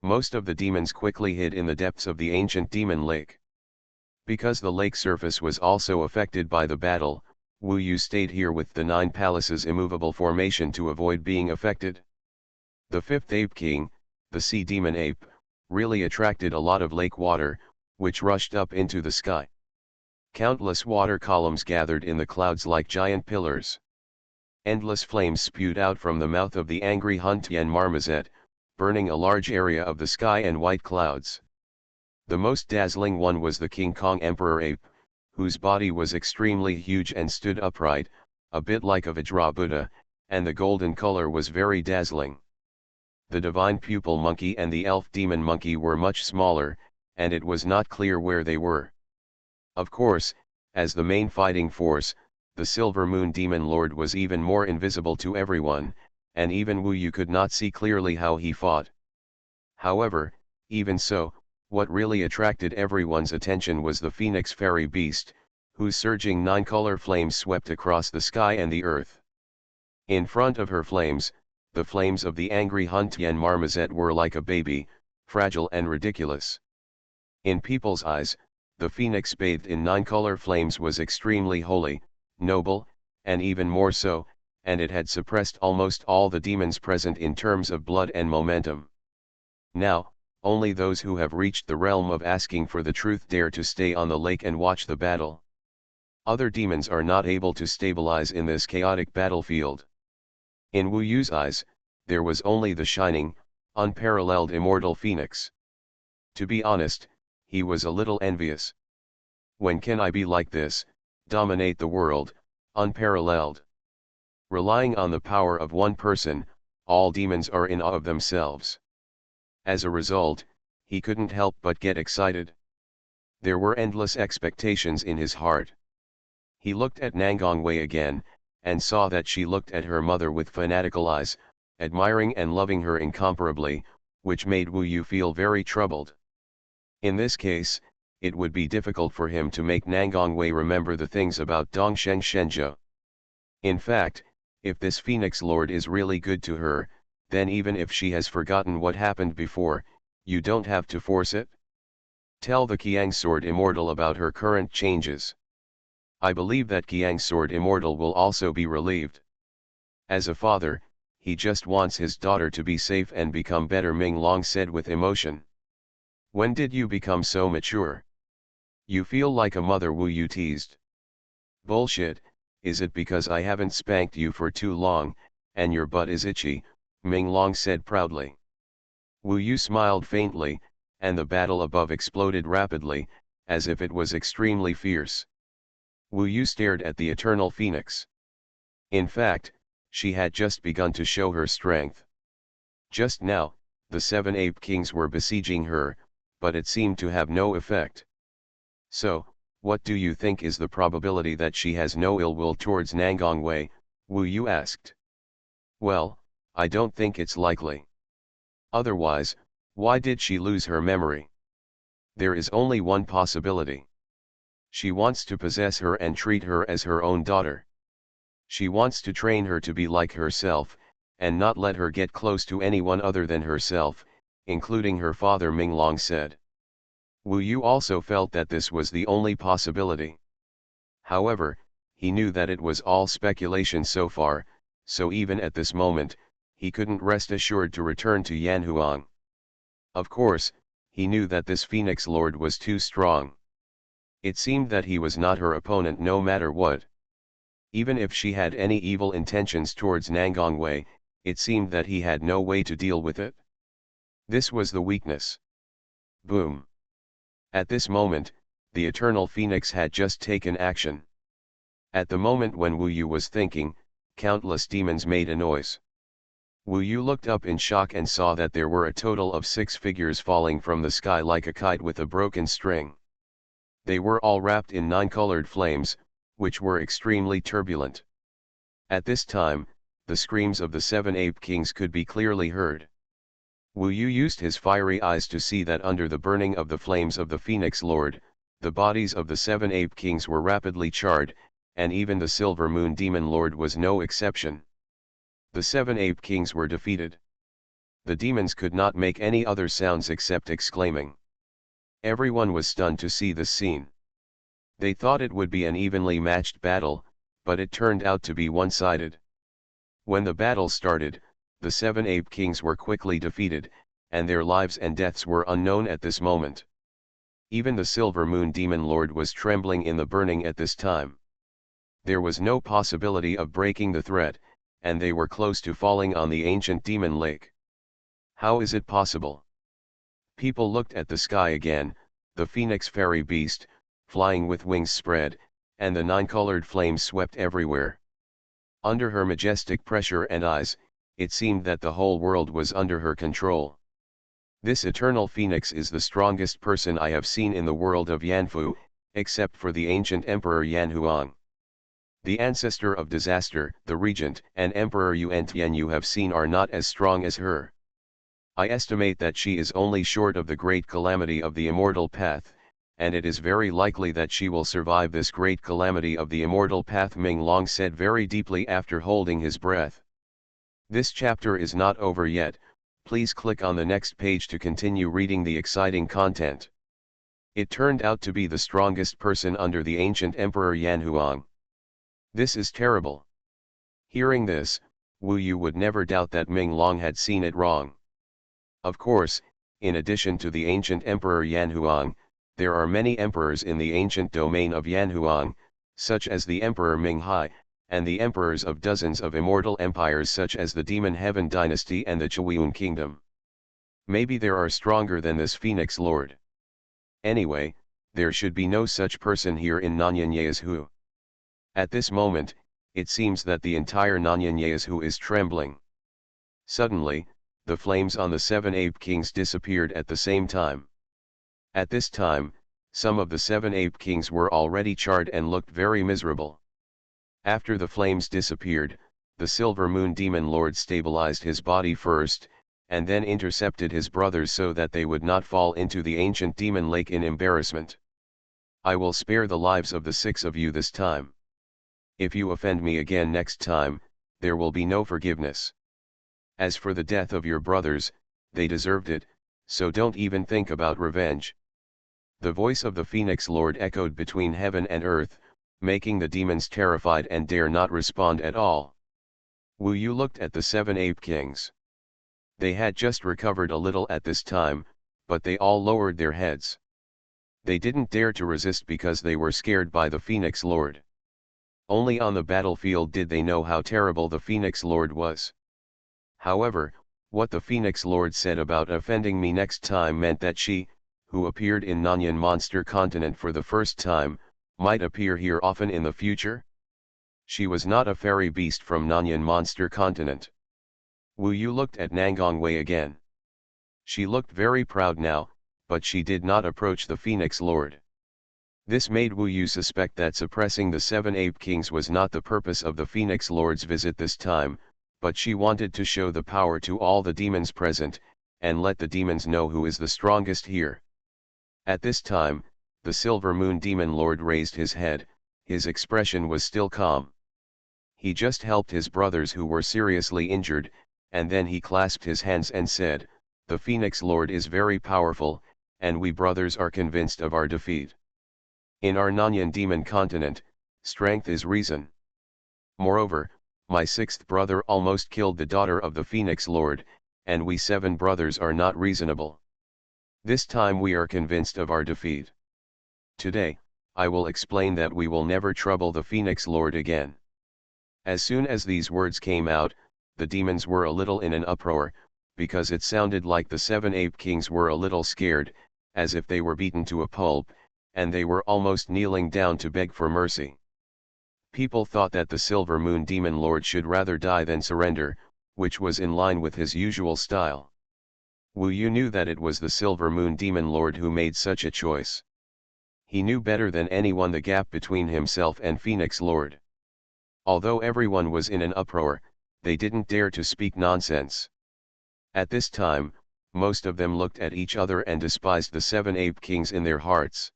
Most of the demons quickly hid in the depths of the ancient demon lake. Because the lake surface was also affected by the battle, Wu Yu stayed here with the 9 palaces immovable formation to avoid being affected. The 5th Ape King, the sea demon ape, really attracted a lot of lake water, which rushed up into the sky. Countless water columns gathered in the clouds like giant pillars. Endless flames spewed out from the mouth of the angry Huntian marmoset, burning a large area of the sky and white clouds. The most dazzling one was the King Kong Emperor Ape, whose body was extremely huge and stood upright, a bit like a Vajra Buddha, and the golden color was very dazzling. The Divine Pupil Monkey and the Elf Demon Monkey were much smaller, and it was not clear where they were. Of course, as the main fighting force, the Silver Moon Demon Lord was even more invisible to everyone, and even Wu Yu could not see clearly how he fought. However, even so, what really attracted everyone's attention was the Phoenix Fairy Beast, whose surging 9-color flames swept across the sky and the earth. In front of her flames, the flames of the angry Huntian marmoset were like a baby, fragile and ridiculous. In people's eyes, the phoenix bathed in 9-color flames was extremely holy, noble, and even more so, and it had suppressed almost all the demons present in terms of blood and momentum. Now, only those who have reached the realm of asking for the truth dare to stay on the lake and watch the battle. Other demons are not able to stabilize in this chaotic battlefield. In Wu Yu's eyes, there was only the shining, unparalleled immortal phoenix. To be honest, he was a little envious. When can I be like this, dominate the world, unparalleled. Relying on the power of one person, all demons are in awe of themselves. As a result, he couldn't help but get excited. There were endless expectations in his heart. He looked at Nangongwei again, and saw that she looked at her mother with fanatical eyes, admiring and loving her incomparably, which made Wu Yu feel very troubled. In this case, it would be difficult for him to make Nangongwei remember the things about Dongsheng Shenzhou. In fact, if this Phoenix Lord is really good to her, then even if she has forgotten what happened before, you don't have to force it. Tell the Qiang Sword Immortal about her current changes. I believe that Qiang Sword Immortal will also be relieved. As a father, he just wants his daughter to be safe and become better, Ming Long said with emotion. When did you become so mature? You feel like a mother, Wu Yu teased. Bullshit, is it because I haven't spanked you for too long, and your butt is itchy, Ming Long said proudly. Wu Yu smiled faintly, and the battle above exploded rapidly, as if it was extremely fierce. Wu Yu stared at the Eternal Phoenix. In fact, she had just begun to show her strength. Just now, the 7 Ape Kings were besieging her, but it seemed to have no effect. So, what do you think is the probability that she has no ill will towards Nangongwei? Wu Yu asked. Well, I don't think it's likely. Otherwise, why did she lose her memory? There is only one possibility. She wants to possess her and treat her as her own daughter. She wants to train her to be like herself, and not let her get close to anyone other than herself, including her father, Ming Long said. Wu Yu also felt that this was the only possibility. However, he knew that it was all speculation so far, so even at this moment, he couldn't rest assured to return to Yanhuang. Of course, he knew that this Phoenix Lord was too strong. It seemed that he was not her opponent no matter what. Even if she had any evil intentions towards Nangongwei, it seemed that he had no way to deal with it. This was the weakness. Boom. At this moment, the Eternal Phoenix had just taken action. At the moment when Wu Yu was thinking, countless demons made a noise. Wu Yu looked up in shock and saw that there were a total of 6 figures falling from the sky like a kite with a broken string. They were all wrapped in 9-colored flames, which were extremely turbulent. At this time, the screams of the 7 Ape Kings could be clearly heard. Wu Yu used his fiery eyes to see that under the burning of the flames of the Phoenix Lord, the bodies of the 7 Ape Kings were rapidly charred, and even the Silver Moon Demon Lord was no exception. The 7 Ape Kings were defeated. The demons could not make any other sounds except exclaiming. Everyone was stunned to see this scene. They thought it would be an evenly matched battle, but it turned out to be one-sided. When the battle started, the 7 Ape Kings were quickly defeated, and their lives and deaths were unknown at this moment. Even the Silver Moon Demon Lord was trembling in the burning at this time. There was no possibility of breaking the threat, and they were close to falling on the ancient demon lake. How is it possible? People looked at the sky again, the Phoenix fairy beast, flying with wings spread, and the 9-colored flames swept everywhere. Under her majestic pressure and eyes, it seemed that the whole world was under her control. This Eternal Phoenix is the strongest person I have seen in the world of Yanfu, except for the ancient Emperor Yanhuang. The ancestor of disaster, the regent, and Emperor Yuan you have seen are not as strong as her. I estimate that she is only short of the great calamity of the immortal path, and it is very likely that she will survive this great calamity of the immortal path, Ming Long said very deeply after holding his breath. This chapter is not over yet, please click on the next page to continue reading the exciting content. It turned out to be the strongest person under the ancient Emperor Yanhuang. This is terrible. Hearing this, Wu Yu would never doubt that Ming Long had seen it wrong. Of course, in addition to the ancient Emperor Yanhuang, there are many emperors in the ancient domain of Yanhuang, such as the Emperor Ming Hai, and the emperors of dozens of immortal empires such as the Demon Heaven Dynasty and the Xuanhuan Kingdom. Maybe there are stronger than this Phoenix Lord. Anyway, there should be no such person here in Nanyanye's Hu. At this moment, it seems that the entire Nanyanyayazhu is trembling. Suddenly, the flames on the 7 Ape Kings disappeared at the same time. At this time, some of the 7 Ape Kings were already charred and looked very miserable. After the flames disappeared, the Silver Moon Demon Lord stabilized his body first, and then intercepted his brothers so that they would not fall into the ancient demon lake in embarrassment. I will spare the lives of the 6 of you this time. If you offend me again next time, there will be no forgiveness. As for the death of your brothers, they deserved it, so don't even think about revenge. The voice of the Phoenix Lord echoed between heaven and earth, making the demons terrified and dare not respond at all. Wu Yu looked at the 7 Ape Kings. They had just recovered a little at this time, but they all lowered their heads. They didn't dare to resist because they were scared by the Phoenix Lord. Only on the battlefield did they know how terrible the Phoenix Lord was. However, what the Phoenix Lord said about offending me next time meant that she, who appeared in Nanyan Monster Continent for the first time, might appear here often in the future. She was not a fairy beast from Nanyan Monster Continent. Wu Yu looked at Nangong Wei again. She looked very proud now, but she did not approach the Phoenix Lord. This made Wu Yu suspect that suppressing the 7 Ape Kings was not the purpose of the Phoenix Lord's visit this time, but she wanted to show the power to all the demons present, and let the demons know who is the strongest here. At this time, the Silver Moon Demon Lord raised his head, his expression was still calm. He just helped his brothers who were seriously injured, and then he clasped his hands and said, "The Phoenix Lord is very powerful, and we brothers are convinced of our defeat. In our Nanyan demon continent, strength is reason. Moreover, my 6th brother almost killed the daughter of the Phoenix Lord, and we 7 brothers are not reasonable. This time we are convinced of our defeat. Today, I will explain that we will never trouble the Phoenix Lord again." As soon as these words came out, the demons were a little in an uproar, because it sounded like the 7 Ape Kings were a little scared, as if they were beaten to a pulp, and they were almost kneeling down to beg for mercy. People thought that the Silver Moon Demon Lord should rather die than surrender, which was in line with his usual style. Wu Yu knew that it was the Silver Moon Demon Lord who made such a choice. He knew better than anyone the gap between himself and Phoenix Lord. Although everyone was in an uproar, they didn't dare to speak nonsense. At this time, most of them looked at each other and despised the 7 Ape Kings in their hearts.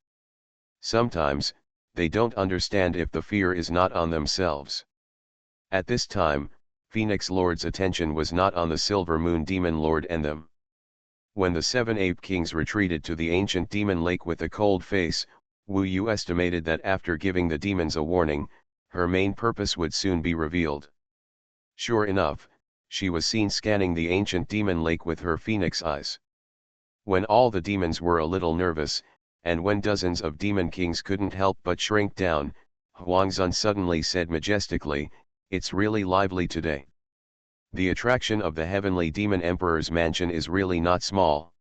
Sometimes, they don't understand if the fear is not on themselves. At this time, Phoenix Lord's attention was not on the Silver Moon Demon Lord and them. When the 7 Ape Kings retreated to the ancient demon lake with a cold face, Wu Yu estimated that after giving the demons a warning, her main purpose would soon be revealed. Sure enough, she was seen scanning the ancient demon lake with her phoenix eyes. When all the demons were a little nervous, and when dozens of demon kings couldn't help but shrink down, Huangzun suddenly said majestically, "It's really lively today. The attraction of the heavenly demon emperor's mansion is really not small.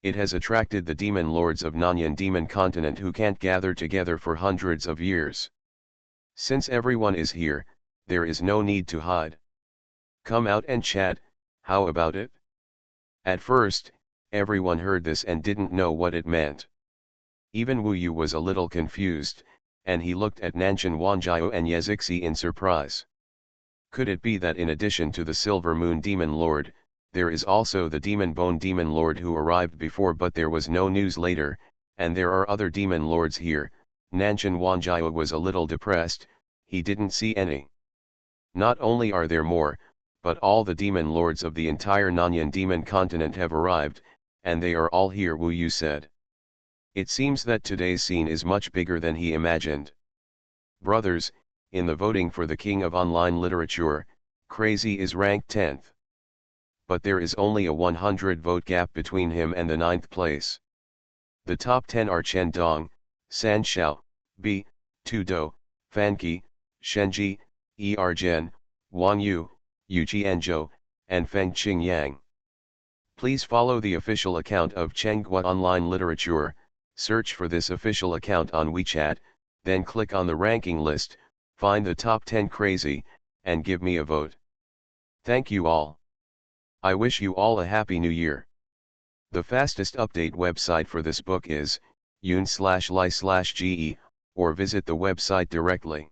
It has attracted the demon lords of Nanyan demon continent who can't gather together for hundreds of years. Since everyone is here, there is no need to hide. Come out and chat, how about it?" At first, everyone heard this and didn't know what it meant. Even Wu Yu was a little confused, and he looked at Nanshan Wanjiao and Yezixi in surprise. Could it be that in addition to the Silver Moon Demon Lord, there is also the Demon Bone Demon Lord who arrived before but there was no news later, and there are other demon lords here? Nanshan Wanjiao was a little depressed, he didn't see any. Not only are there more, but all the demon lords of the entire Nanyan demon continent have arrived, and they are all here, Wu Yu said. It seems that today's scene is much bigger than he imagined. Brothers, in the voting for the King of Online Literature, Crazy is ranked 10th. But there is only a 100 vote gap between him and the 9th place. The top 10 are Chen Dong, San Xiao, B, Tu Do, Fan Qi, Shenji, Er Zhen, Wang Yu, Yu Qianzhou, and Feng Qingyang. Please follow the official account of Chenghua Online Literature, search for this official account on WeChat, then click on the ranking list, Find the top 10 crazy, and give me a vote. Thank you all. I wish you all a happy new year. The fastest update website for this book is yun/li/ge, or visit the website directly.